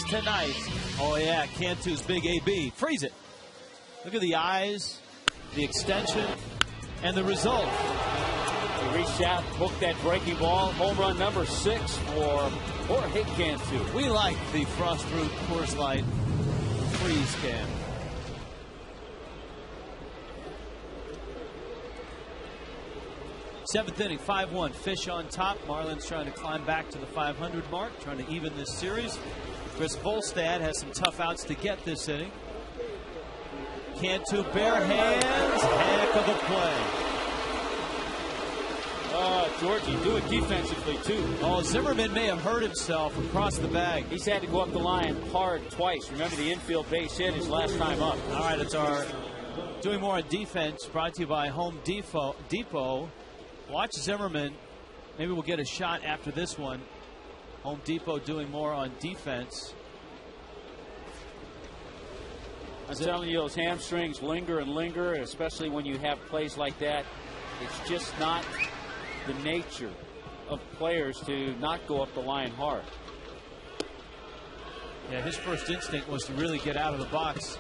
A: tonight. Oh, yeah, Cantu's big AB. Freeze it. Look at the eyes, the extension, and the result.
B: He reached out, hooked that breaking ball. Home run number 6 for Jorge Cantu.
A: We like the Frostproof Coors Light freeze can. Seventh inning, 5-1. Fish on top. Marlins trying to climb back to the 500 mark, trying to even this series. Chris Volstad has some tough outs to get this inning. Cantu bare hands. Heck of a play.
B: George, you do it defensively, too.
A: Oh, Zimmerman may have hurt himself across the bag.
B: He's had to go up the line hard twice. Remember, the infield base hit his last time up.
A: All right, it's our Doing More on Defense, brought to you by Home Depot. Watch Zimmerman. Maybe we'll get a shot after this one. Home Depot doing more on defense.
B: I'm telling you, those hamstrings linger and linger, especially when you have plays like that. It's just not the nature of players to not go up the line hard.
A: Yeah, his first instinct was to really get out of the box.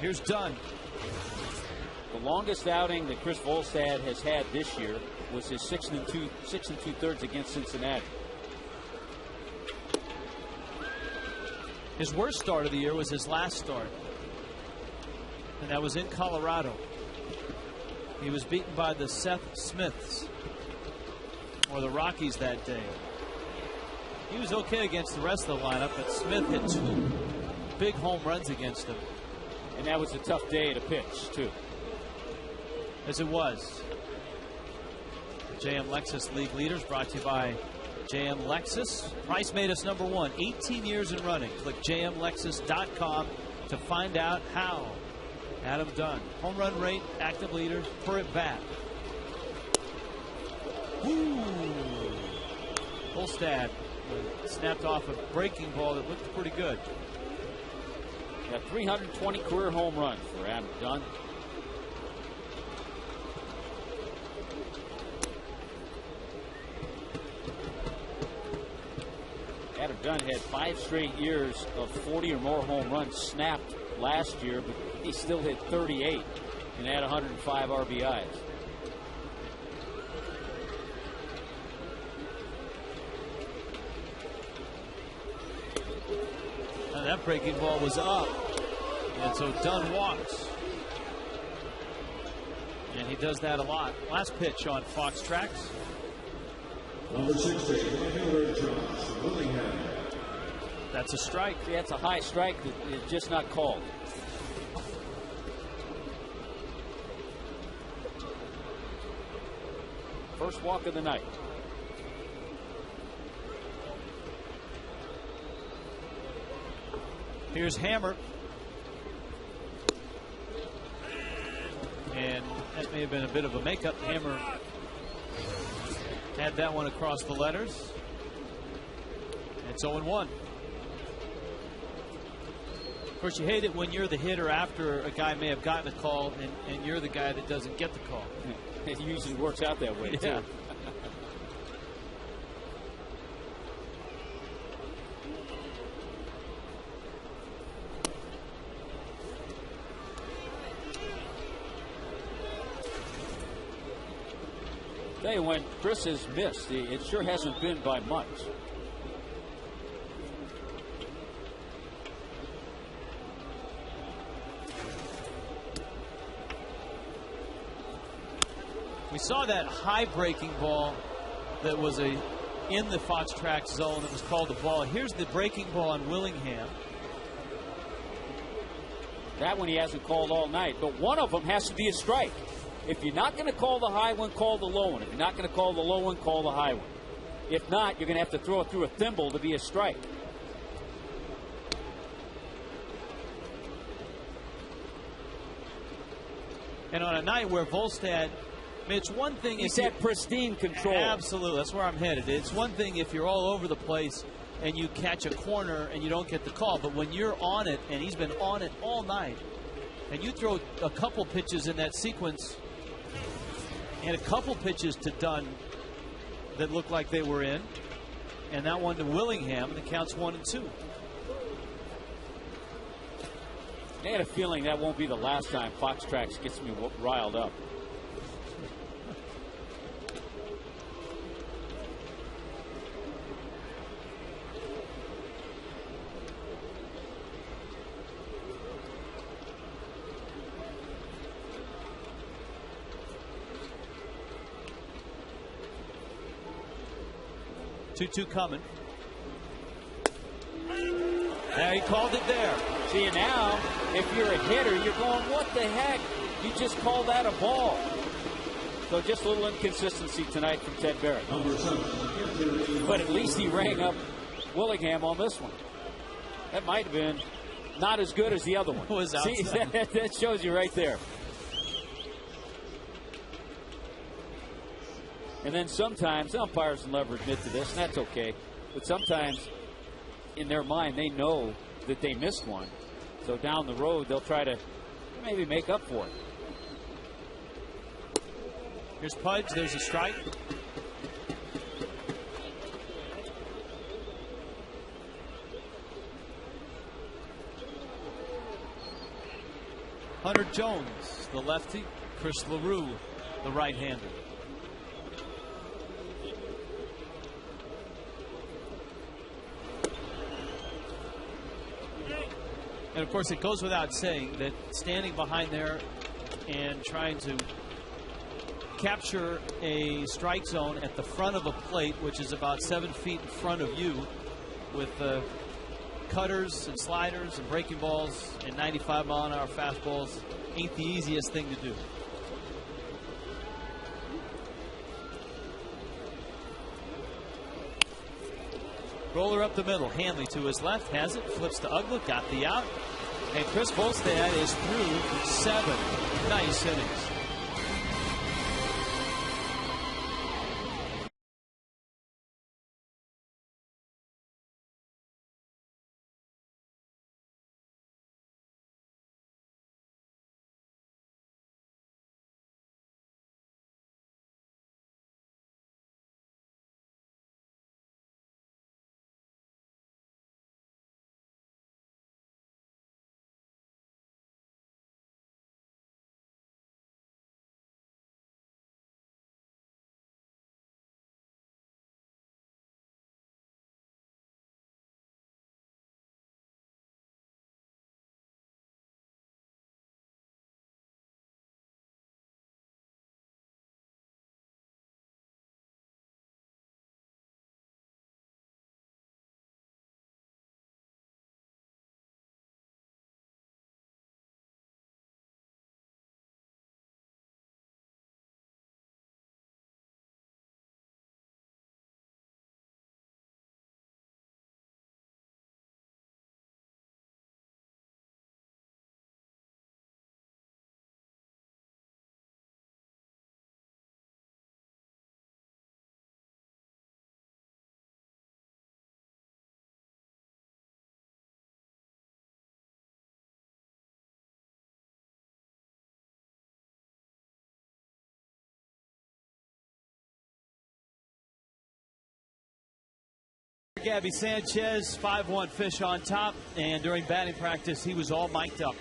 A: Here's Dunn.
B: The longest outing that Chris Volstad has had this year was his 6 2/3 against Cincinnati.
A: His worst start of the year was his last start, and that was in Colorado. He was beaten by the Seth Smiths, or the Rockies, that day. He was okay against the rest of the lineup, but Smith hit 2 big home runs against him.
B: And that was a tough day to pitch, too.
A: As it was. JM Lexus League Leaders, brought to you by JM Lexus. Price made us #1, 18 years in running. Click jmlexus.com to find out how. Adam Dunn, home run rate, active leader per at bat. Woo! Volstad snapped off a breaking ball that looked pretty good.
B: Got 320 career home runs for Adam Dunn. Adam Dunn had 5 straight years of 40 or more home runs snapped last year, but he still hit 38 and had 105 RBIs.
A: And that breaking ball was up, and so Dunn walks. And he does that a lot. Last pitch on Fox Tracks.
N: Number 16, Josh Willingham.
A: That's a strike.
B: Yeah, it's a high strike that is just not called. First walk of the night.
A: Here's Hammer. And that may have been a bit of a makeup. Hammer had that one across the letters. It's 0-1. Of course, you hate it when you're the hitter after a guy may have gotten a call and you're the guy that doesn't get the call.
B: It usually works out that way, too. Tell you, when Chris has missed, it sure hasn't been by much.
A: We saw that high breaking ball that was in the Fox Tracks zone that was called the ball. Here's the breaking ball on Willingham.
B: That one he hasn't called all night, but one of them has to be a strike. If you're not going to call the high one, call the low one. If you're not going to call the low one, call the high one. If not, you're going to have to throw it through a thimble to be a strike.
A: And on a night where Volstad, I mean, it's one thing.
B: He's had pristine control.
A: Absolutely. That's where I'm headed. It's one thing if you're all over the place and you catch a corner and you don't get the call. But when you're on it, and he's been on it all night, and you throw a couple pitches in that sequence and a couple pitches to Dunn that looked like they were in, and that one to Willingham, and it counts 1-2.
B: I had a feeling that won't be the last time Fox Tracks gets me riled up.
A: Two coming. Now he called it there.
B: See, now, if you're a hitter, you're going, what the heck? You just called that a ball. So just a little inconsistency tonight from Ted Barrett. But at least he rang up Willingham on this one. That might have been not as good as the other one.
A: Was
B: See, that shows you right there. And then sometimes, umpires will never admit to this, and that's okay. But sometimes, in their mind, they know that they missed one. So down the road, they'll try to maybe make up for it.
A: Here's Pudge. There's a strike. Hunter Jones, the lefty. Chris LaRue, the right-hander. And of course, it goes without saying that standing behind there and trying to capture a strike zone at the front of a plate, which is about 7 feet in front of you, with cutters and sliders and breaking balls and 95-mile-an-hour fastballs, ain't the easiest thing to do. Roller up the middle. Hanley to his left, has it, flips to Uggla, got the out. And Chris Volstad is through 7 nice innings. Gabby Sanchez, 5-1 fish on top, and during batting practice, he was all mic'd up.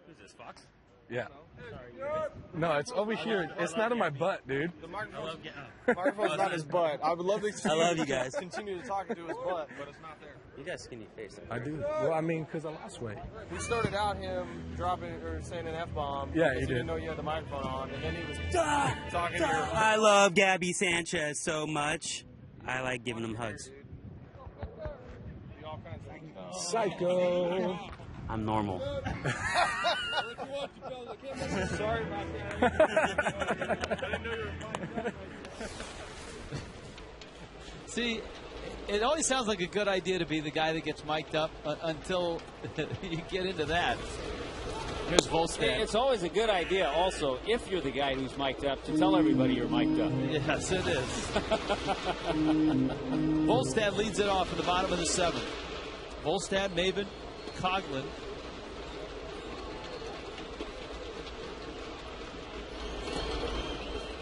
E: Who's this, Fox? Yeah. No, it's over here. It's not in my butt, dude.
H: The microphone's not his butt. I would love to
O: I love you guys.
H: continue to talk into his butt, but it's not there.
O: You got a skinny face.
E: I do. Well, I mean, because I lost weight.
H: We started out him dropping or saying an F-bomb.
E: Yeah, he
H: didn't
E: did.
H: know you had the microphone on, and then he was talking to your...
O: I love Gabby Sanchez so much. I like giving him hugs.
E: Psycho.
O: I'm normal.
H: Sorry about that. I didn't know you were...
A: See, it always sounds like a good idea to be the guy that gets mic'd up until you get into that. Here's Volstad.
B: It's always a good idea also, if you're the guy who's mic'd up, to tell everybody you're mic'd up.
A: Yes, it is. Volstad leads it off in the bottom of the 7th. Volstad, Maven, Coughlin.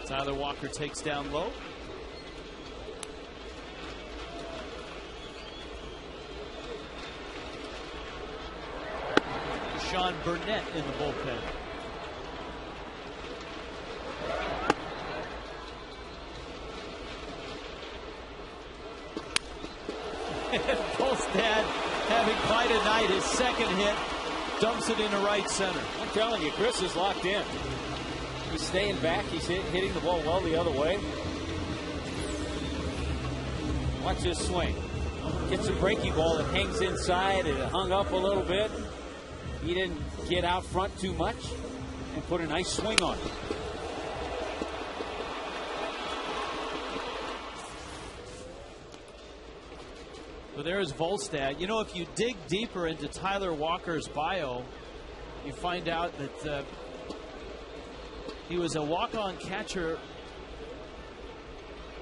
A: Tyler Walker takes down low. Sean Burnett in the bullpen. Volstad having quite a night. His second hit dumps it into right center.
B: I'm telling you, Chris is locked in. He's staying back. He's hitting the ball well the other way. Watch this swing. Gets a breaking ball that hangs inside. It hung up a little bit. He didn't get out front too much and put a nice swing on it.
A: So there's Volstad. You know, if you dig deeper into Tyler Walker's bio, you find out that he was a walk-on catcher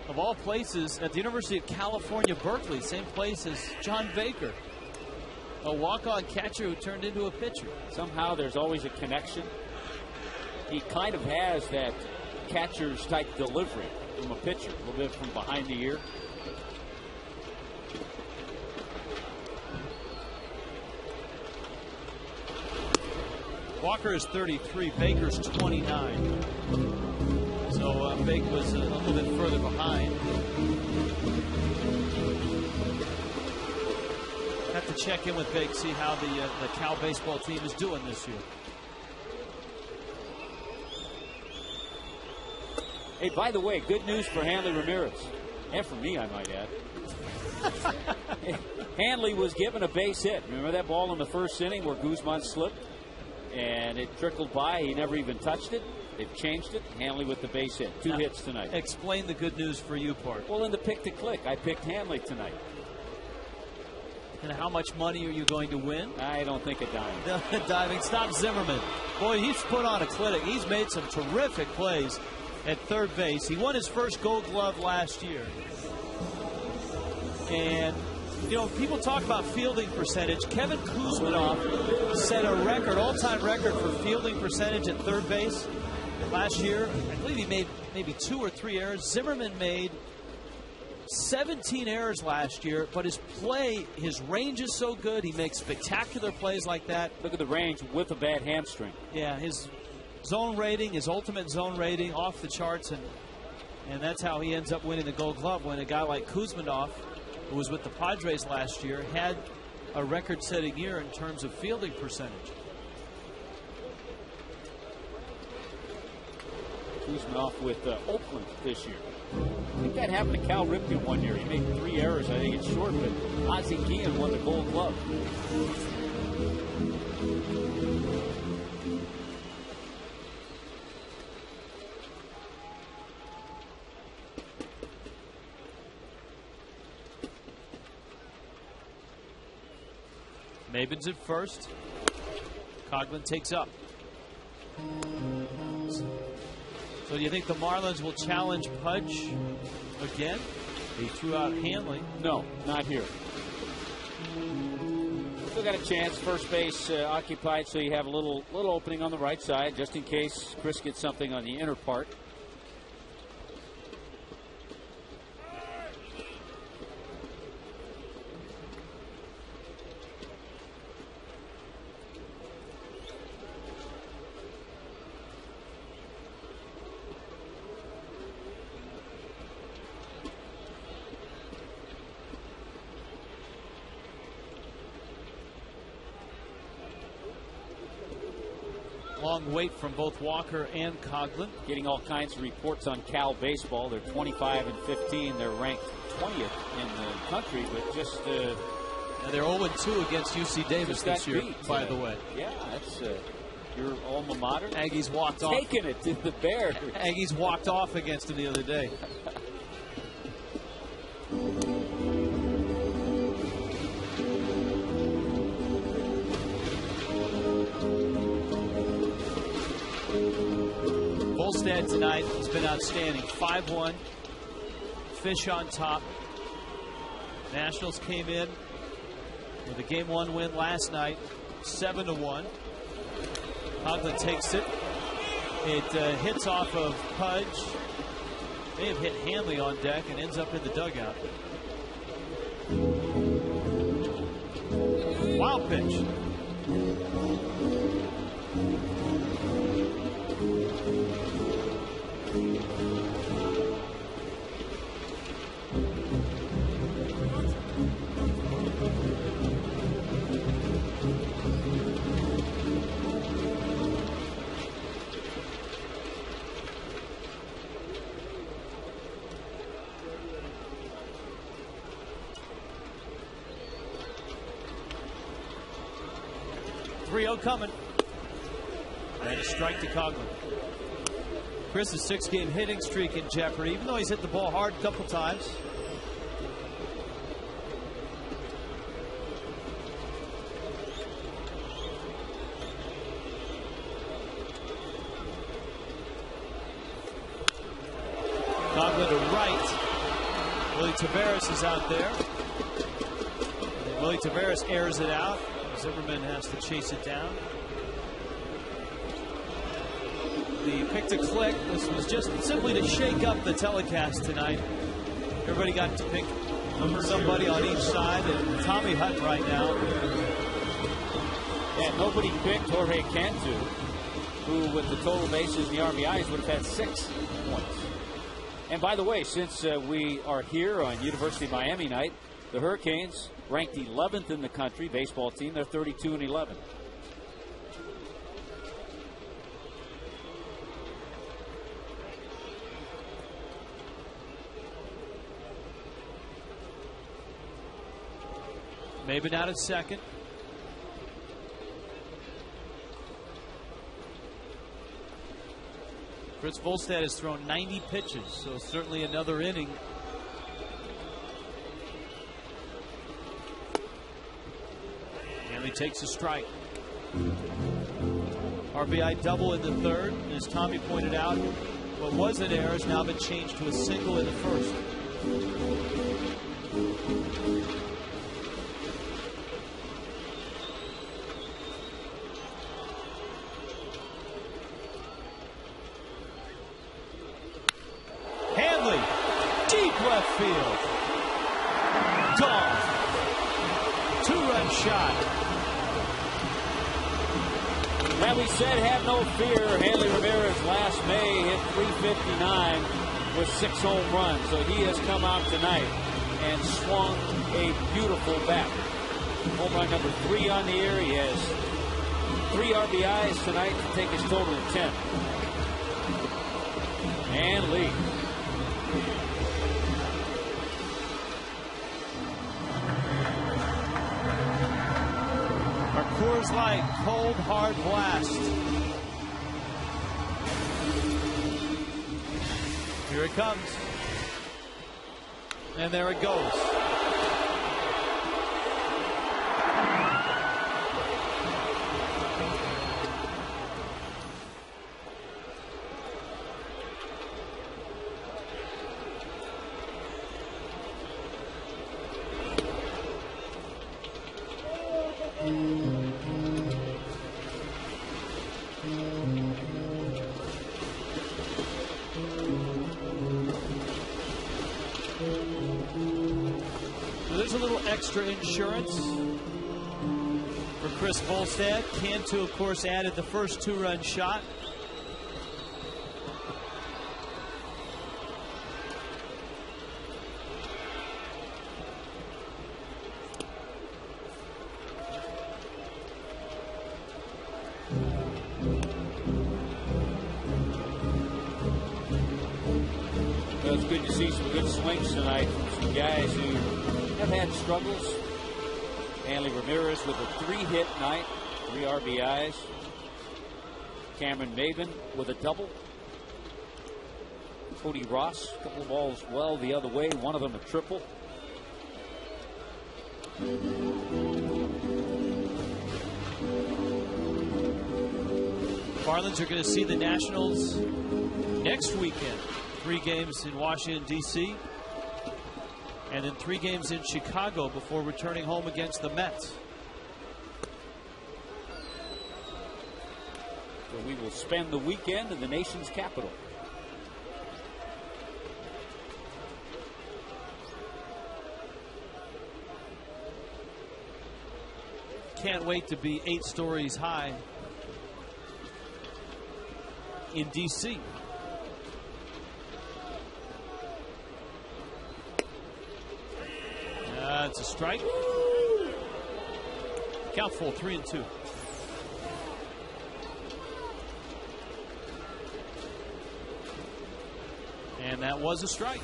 A: of all places at the University of California, Berkeley, same place as John Baker. A walk-on catcher who turned into a pitcher.
B: Somehow there's always a connection. He kind of has that catcher's type delivery from a pitcher, a little bit from behind the ear.
A: Walker is 33, Baker's 29. So Baker was a little bit further behind. Have to check in with Baker, see how the Cal baseball team is doing this year.
B: Hey, by the way, good news for Hanley Ramirez. And for me, I might add. Hanley was given a base hit. Remember that ball in the first inning where Guzman slipped? And it trickled by. He never even touched it. They've changed it. Hanley with the base hit. Two hits tonight.
A: Explain the good news for you part.
B: Well, in the pick to click, I picked Hanley tonight.
A: And how much money are you going to win?
B: I don't think a dime.
A: Diving. Stop Zimmerman. Boy, he's put on a clinic. He's made some terrific plays at third base. He won his first Gold Glove last year. And you know, people talk about fielding percentage. Kevin Kuzminoff set a record, all-time record for fielding percentage at third base last year. I believe he made maybe 2 or 3 errors. Zimmerman made 17 errors last year, but his play, his range is so good. He makes spectacular plays like that.
B: Look at the range with a bad hamstring.
A: Yeah, his zone rating, his ultimate zone rating, off the charts, and that's how he ends up winning the Gold Glove, when a guy like Kuzminoff, who was with the Padres last year, had a record-setting year in terms of fielding percentage.
B: Kuzminoff with Oakland this year. I think that happened to Cal Ripken one year. He made 3 errors. I think it's short, but Ozzie Guillen won the Gold Glove.
A: Maben's at first. Coghlan takes up. So do you think the Marlins will challenge Pudge again? He threw out Hanley.
B: No, not here. Still got a chance. First base occupied, so you have a little opening on the right side, just in case Chris gets something on the inner part.
A: Long wait from both Walker and Coghlan.
B: Getting all kinds of reports on Cal baseball. They're 25 and 15. They're ranked 20th in the country, but just
A: they're 0-2 against UC Davis this year, by the way.
B: Yeah, that's your alma mater.
A: Aggies walked off.
B: Taking it to the Bears.
A: Aggies walked off against him the other day. Volstad tonight has been outstanding. 5-1. Fish on top. Nationals came in with a Game 1 win last night, 7-1. Coghlan takes it. It hits off of Pudge. May have hit Hanley on deck and ends up in the dugout. Wild pitch. Coming. And a strike to Coughlin. Chris's 6-game hitting streak in jeopardy, even though he's hit the ball hard a couple times. Coughlin to right. Willie Taveras is out there. Willie Taveras airs it out. Zimmerman has to chase it down. The pick to click. This was just simply to shake up the telecast tonight. Everybody got to pick somebody on each side, and Tommy Hutt right now.
B: Yeah, nobody picked Jorge Cantu, who with the total bases and the RBIs would have had 6 points. And by the way, since we are here on University of Miami night, the Hurricanes ranked 11th in the country baseball team. They're 32-11.
A: Maybe not at second. Fritz Volstad has thrown 90 pitches, so certainly another inning. Hanley takes a strike. RBI double in the third. As Tommy pointed out, what was an error has now been changed to a single in the first. Hanley, deep left field. Gone. 2-run shot.
B: Well, we said have no fear. Hanley Ramirez last May hit .359 with 6 home runs. So he has come out tonight and swung a beautiful bat. Home run number 3 on the year. He has 3 RBIs tonight to take his total to 10. And Lee.
A: Coors Light cold hard blast. Here it comes. And there it goes. Extra insurance for Chris Volstad. Cantu, of course, added the first 2-run shot.
B: Well, it's good to see some good swings tonight from some guys who have had struggles. Hanley Ramirez with a 3-hit night, 3 RBIs. Cameron Maven with a double. Cody Ross, a couple of balls well the other way, one of them a triple.
A: Marlins are going to see the Nationals next weekend. 3 games in Washington, D.C., and then 3 games in Chicago before returning home against the Mets.
B: So we will spend the weekend in the nation's capital.
A: can't wait to be 8 stories high in D.C. It's a strike. Count full, 3-2. And that was a strike.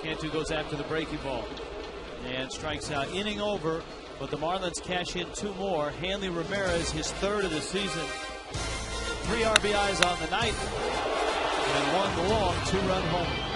A: Cantu goes after the breaking ball and strikes out. Inning over, but the Marlins cash in 2 more. Hanley Ramirez, his 3rd of the season. 3 RBIs on the night and 1 long 2-run homer.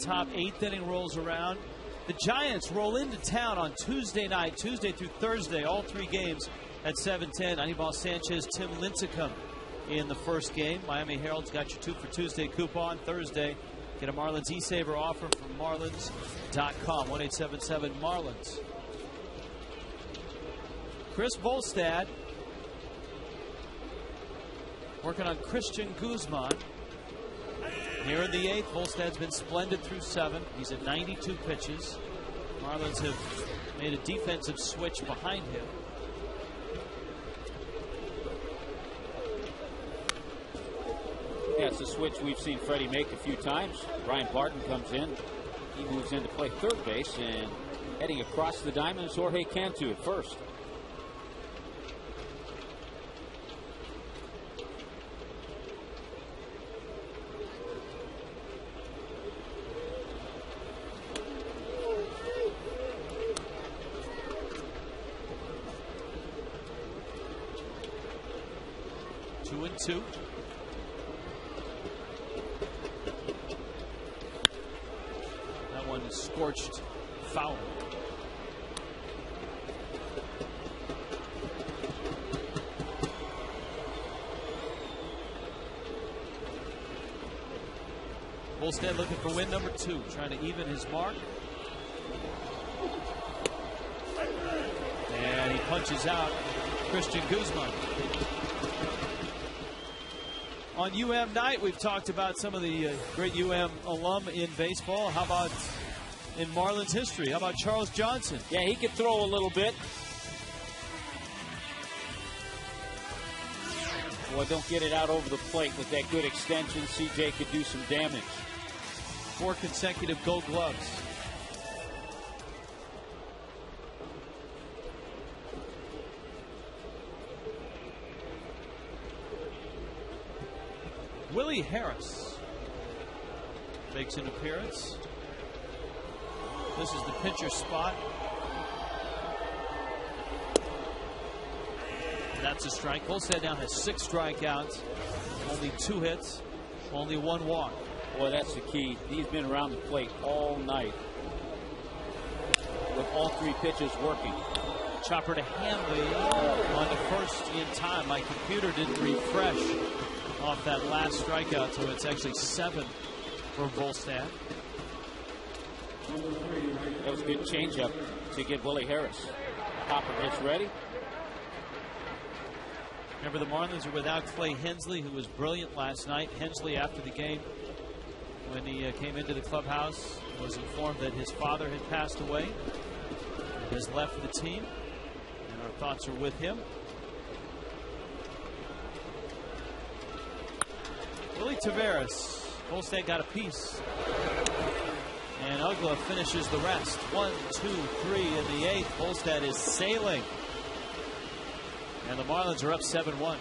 A: Top 8th inning rolls around. The Giants roll into town on Tuesday night, Tuesday through Thursday, all 3 games at 7:10. Anibal Sanchez, Tim Lincecum in the first game. Miami Herald's got your 2 for Tuesday coupon. Thursday, get a Marlins eSaver offer from Marlins.com. 1-877-MARLINS. Chris Volstad working on Christian Guzman. Here in the 8th, Volstad's been splendid through 7. He's at 92 pitches. Marlins have made a defensive switch behind him.
B: Yeah, it's a switch we've seen Freddie make a few times. Brian Barton comes in. He moves in to play 3rd base, and heading across the diamond is Jorge Cantu at first.
A: Two. That one is scorched foul. Volstad looking for win number 2, trying to even his mark. And he punches out Christian Guzman. On UM night, we've talked about some of the great UM alum in baseball. How about in Marlins history? How about Charles Johnson?
B: Yeah, he could throw a little bit. Boy, don't get it out over the plate with that good extension. CJ could do some damage.
A: 4 consecutive Gold Gloves. Willie Harris makes an appearance. This is the pitcher spot. That's a strike. Volstad now has 6 strikeouts, only 2 hits, only 1 walk.
B: Boy, that's the key. He's been around the plate all night with all 3 pitches working.
A: Chopper to Hanley on the first in time. My computer didn't refresh off that last strikeout, so it's actually 7 for Volstad.
B: That was a good changeup to get Willie Harris. Hopper gets ready.
A: Remember, the Marlins are without Clay Hensley, who was brilliant last night. Hensley, after the game, when he came into the clubhouse, was informed that his father had passed away and has left the team. And our thoughts are with him. Willie Taveras. Volstad got a piece. And Ugla finishes the rest. 1, 2, 3 in the 8th. Volstad is sailing. And the Marlins are up 7-1.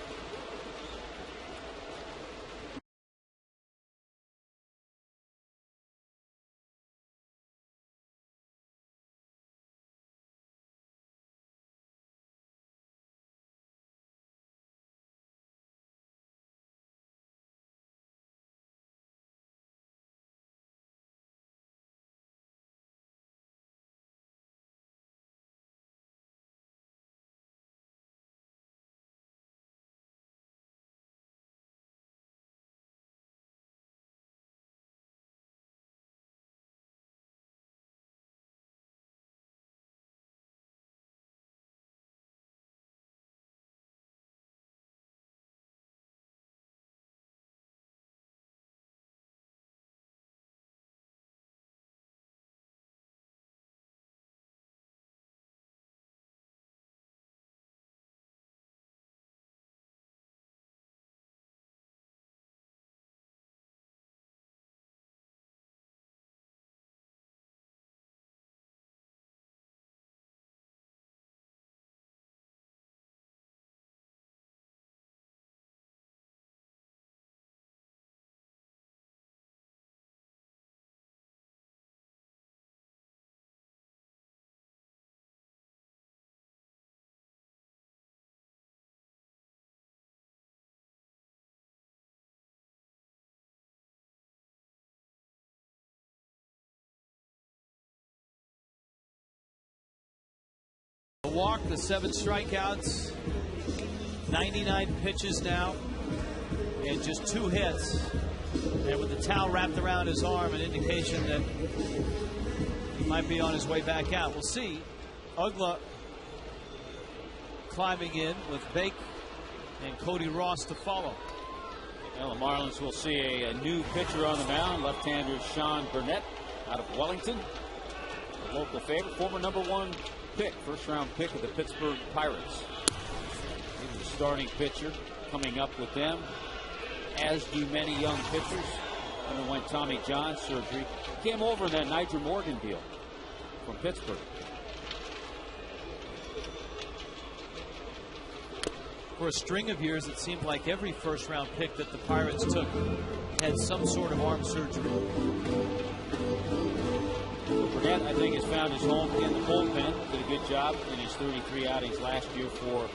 A: A walk, the 7 strikeouts, 99 pitches now, and just 2 hits. And with the towel wrapped around his arm, an indication that he might be on his way back out. We'll see. Ugla climbing in with Bake and Cody Ross to follow.
B: Well, the Marlins will see a new pitcher on the mound, left-hander Sean Burnett out of Wellington. A local favorite, former #1 pick, first-round pick of the Pittsburgh Pirates. He was a starting pitcher coming up with them, as do many young pitchers. Underwent Tommy John surgery. Came over in that Nigel Morgan deal from Pittsburgh.
A: For a string of years, it seemed like every first-round pick that the Pirates took had some sort of arm surgery.
B: Burnett, I think, has found his home in the bullpen. Did a good job in his 33 outings last year for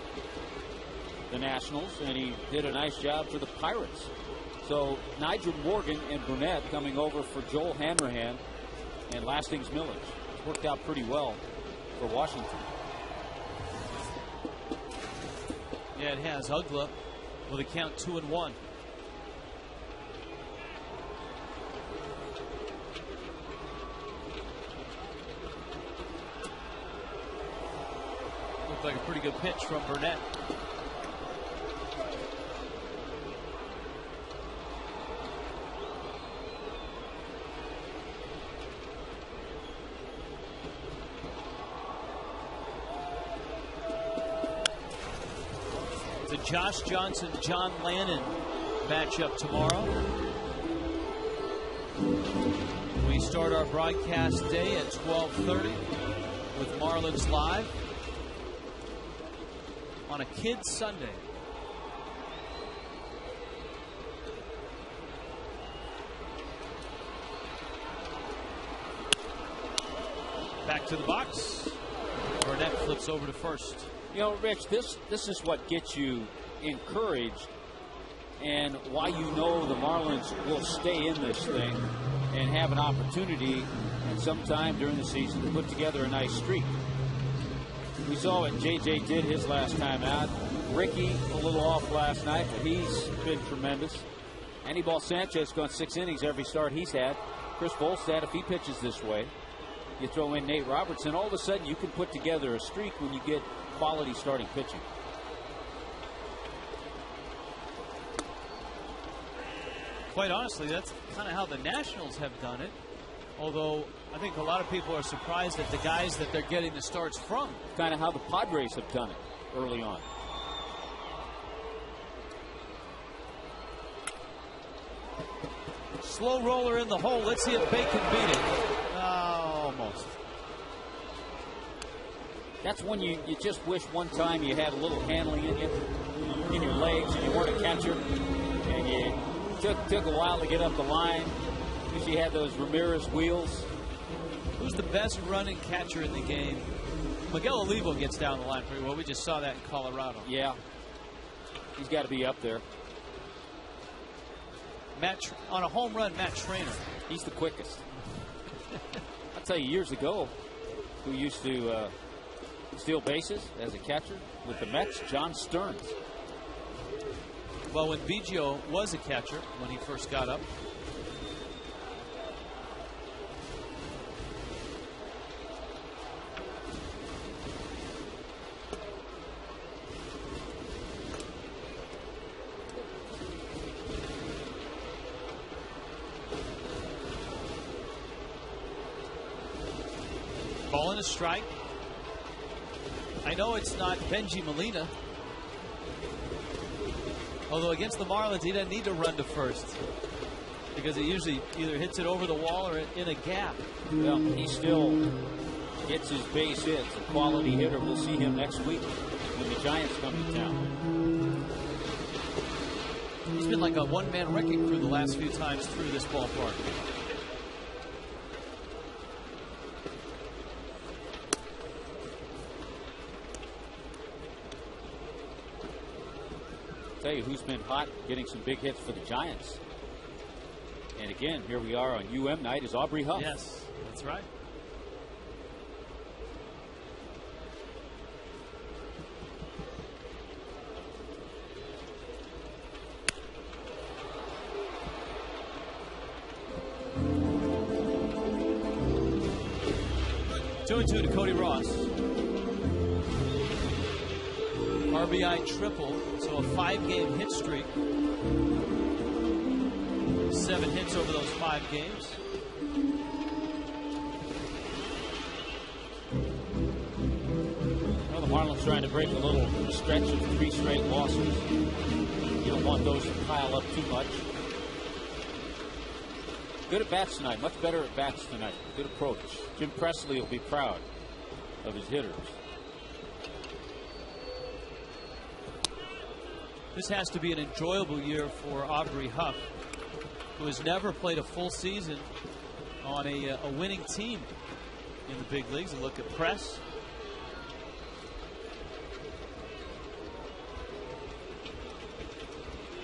B: the Nationals, and he did a nice job for the Pirates. So Nigel Morgan and Burnett coming over for Joel Hanrahan and Lastings Millers. It's worked out pretty well for Washington.
A: Yeah, it has. Ugla with a count 2-1. Looked like a pretty good pitch from Burnett. The Josh Johnson-John Lannon matchup tomorrow. We start our broadcast day at 12:30 with Marlins Live on a Kids Sunday. to the box. Burnett flips over to first.
B: You know, Rich, this is what gets you encouraged and why you know the Marlins will stay in this thing and have an opportunity and sometime during the season to put together a nice streak. We saw what JJ did his last time out. Ricky a little off last night, but he's been tremendous. Anibal Sanchez gone 6 innings every start he's had. Chris Volstad, if he pitches this way, you throw in Nate Robertson, all of a sudden you can put together a streak when you get quality starting pitching.
A: Quite honestly, that's kind of how the Nationals have done it. Although I think a lot of people are surprised at the guys that they're getting the starts from.
B: Kind of how the Padres have done it early on.
A: Slow roller in the hole. Let's see if Bacon beat it. Almost.
B: That's when you just wish one time you had a little Hanley in your legs, and you weren't a catcher, and you took a while to get up the line because you had those Ramirez wheels.
A: Who's the best running catcher in the game? Miguel Olivo gets down the line pretty well. We just saw that in Colorado.
B: Yeah, he's got to be up there.
A: On a home run, Matt Trainer.
B: He's the quickest. I'll tell you, years ago, who used to steal bases as a catcher with the Mets, John Stearns.
A: Well, when Biggio was a catcher when he first got up. Calling a strike. I know it's not Benji Molina. Although against the Marlins, he doesn't need to run to first because he usually either hits it over the wall or in a gap.
B: Well, he still gets his base hits. A quality hitter. We'll see him next week when the Giants come to town.
A: He's been like a one-man wrecking crew the last few times through this ballpark.
B: Tell you who's been hot, getting some big hits for the Giants. And again, here we are on UM night is Aubrey Huff.
A: Yes, that's right. Two and two to Cody Ross. RBI triple, so a 5-game hit streak. 7 hits over those 5 games.
B: Well, the Marlins trying to break a little stretch of 3 straight losses. You don't want those to pile up too much. Good at bats tonight, much better at bats tonight. Good approach. Jim Presley will be proud of his hitters.
A: This has to be an enjoyable year for Aubrey Huff, who has never played a full season on a winning team in the big leagues. And look at Press.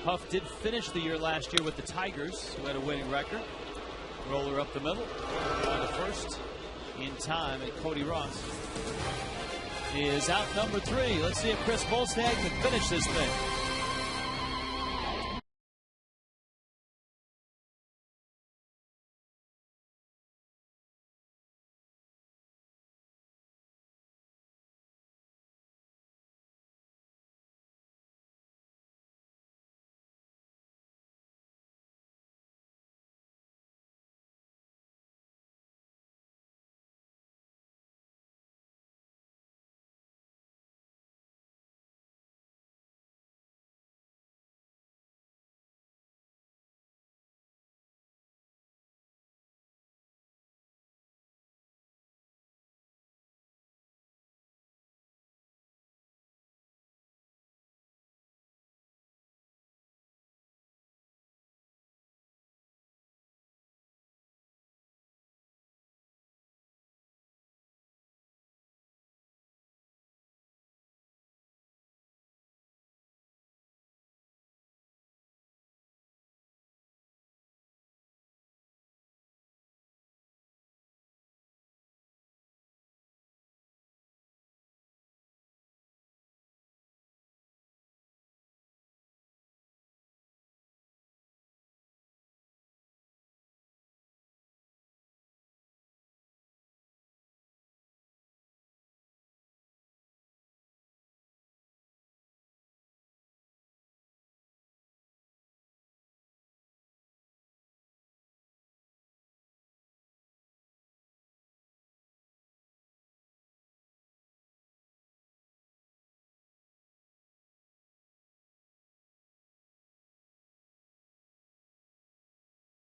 A: Huff did finish the year last year with the Tigers, who had a winning record. Roller up the middle, on to first in time, and Cody Ross is out number 3. Let's see if Chris Volstad can finish this thing.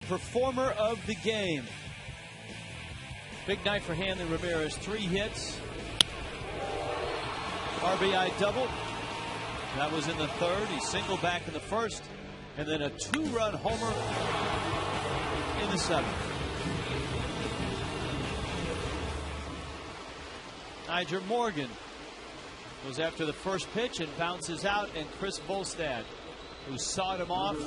A: performer of the game. Big night for Hanley Ramirez. 3 hits. RBI double. That was in the 3rd. He singled back in the 1st. And then a 2-run homer in the 7th. Niger Morgan goes after the first pitch and bounces out, and Chris Volstad, who sawed him off,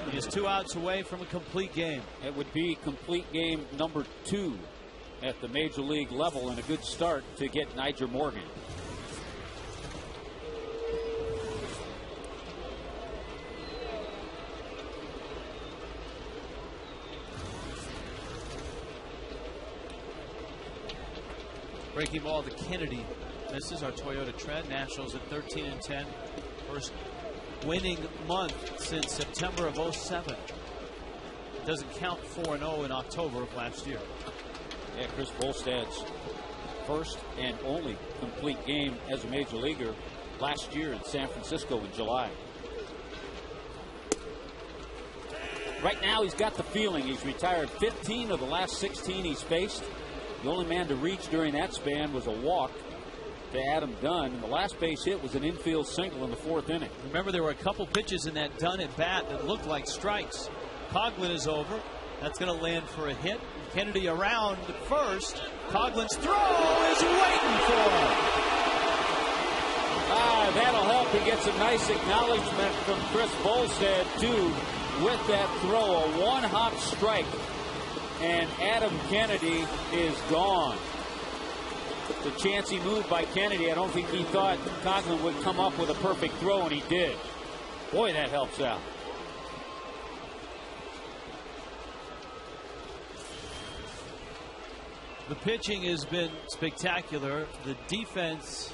A: he is 2 outs away from a complete game.
B: It would be complete game number 2 at the major league level, and a good start to get Niger Morgan.
A: Breaking ball to Kennedy. Misses. Our Toyota Trend. Nationals at 13-10. First winning month since September of 07. It doesn't count 4-0 in October of last year.
B: Yeah, Chris Volstad's first and only complete game as a major leaguer last year in San Francisco in July. Right now he's got the feeling. He's retired 15 of the last 16 he's faced. The only man to reach during that span was a walk to Adam Dunn, and the last base hit was an infield single in the 4th inning.
A: Remember, there were a couple pitches in that Dunn at bat that looked like strikes. Coughlin is over. That's going to land for a hit. Kennedy around first. Coughlin's throw is waiting for him.
B: That'll help. He gets a nice acknowledgement from Chris Volstad, too, with that throw. A 1-hop strike. And Adam Kennedy is gone. The chancy move by Kennedy. I don't think he thought Coughlin would come up with a perfect throw, and he did. Boy, that helps out.
A: The pitching has been spectacular. The defense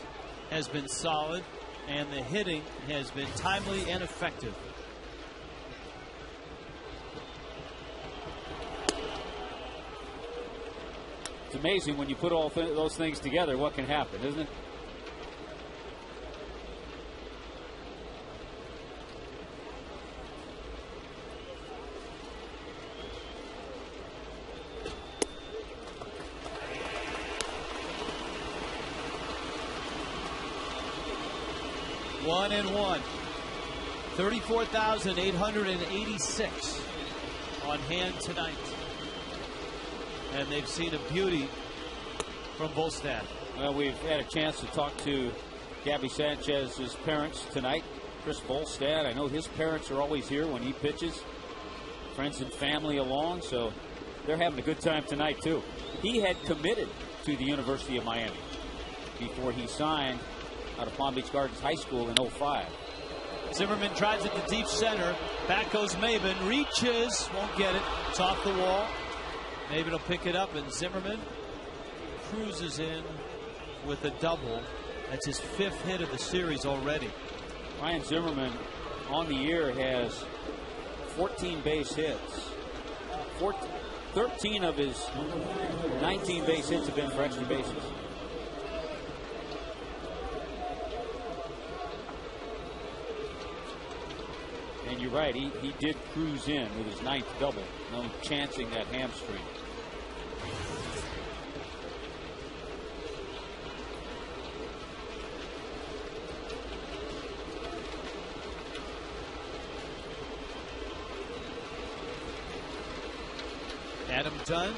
A: has been solid, and the hitting has been timely and effective.
B: It's amazing when you put all those things together what can happen, isn't it?
A: One and one. 34,886 on hand tonight. And they've seen a beauty from Volstad.
B: Well, we've had a chance to talk to Gabby Sanchez's parents tonight. Chris Volstad, I know his parents are always here when he pitches. Friends and family along, so they're having a good time tonight, too. He had committed to the University of Miami before he signed out of Palm Beach Gardens High School in 05.
A: Zimmerman drives it to deep center. Back goes Maben. Reaches. Won't get it. It's off the wall. Maben will pick it up, and Zimmerman cruises in with a double. That's his 5th hit of the series already.
B: Ryan Zimmerman on the year has 14 base hits. 13 of his 19 base hits have been for extra bases. And you're right, he did cruise in with his 9th double, no chancing that hamstring.
A: Adam Dunn.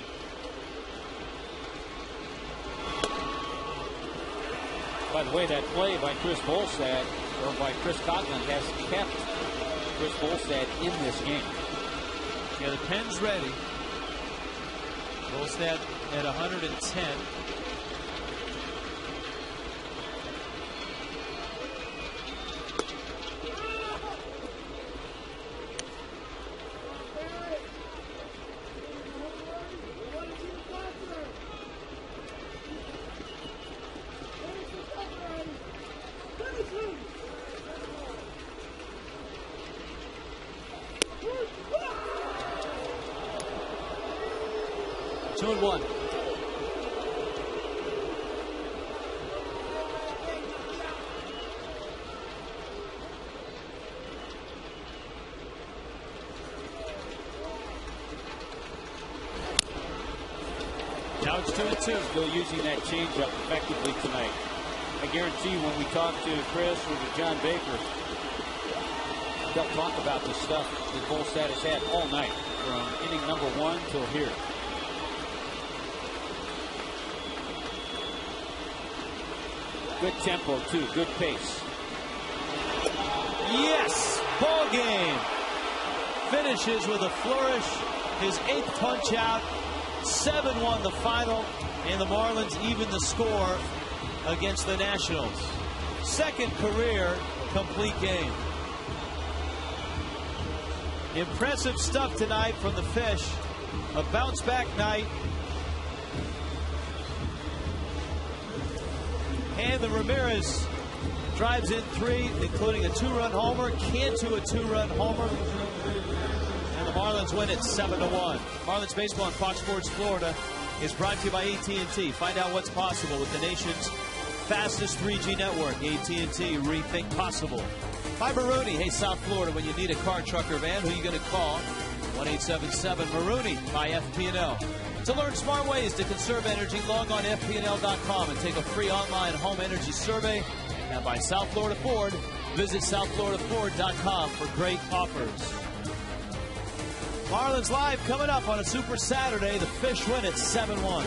B: By the way, that play by Chris Volstad, or by Chris Coughlin, has kept Chris Volstad in this game.
A: Yeah, the pen's ready. Volstad at 110. Two and one. It's 2-2.
B: Still using that changeup effectively tonight. I guarantee when we talk to Chris or to John Baker, they'll talk about the stuff that Volstad has had all night, from inning number 1 till here. Good tempo, too. Good pace.
A: Yes! Ball game. Finishes with a flourish. His 8th punch out. 7-1 the final. And the Marlins even the score against the Nationals. Second career complete game. Impressive stuff tonight from the Fish. A bounce back night. And the Ramirez drives in 3, including a 2-run homer. Cantu a 2-run homer. And the Marlins win it 7-1. Marlins baseball on Fox Sports Florida is brought to you by AT&T. Find out what's possible with the nation's fastest 3G network. AT&T, rethink possible. By Marooney. Hey, South Florida, when you need a car, truck, or van, who are you going to call? 1-877-MAROONEY by FP&L. To learn smart ways to conserve energy, log on FPNL.com and take a free online home energy survey. And by South Florida Ford, visit SouthFloridaFord.com for great offers. Marlins Live coming up on a Super Saturday. The Fish win it 7-1.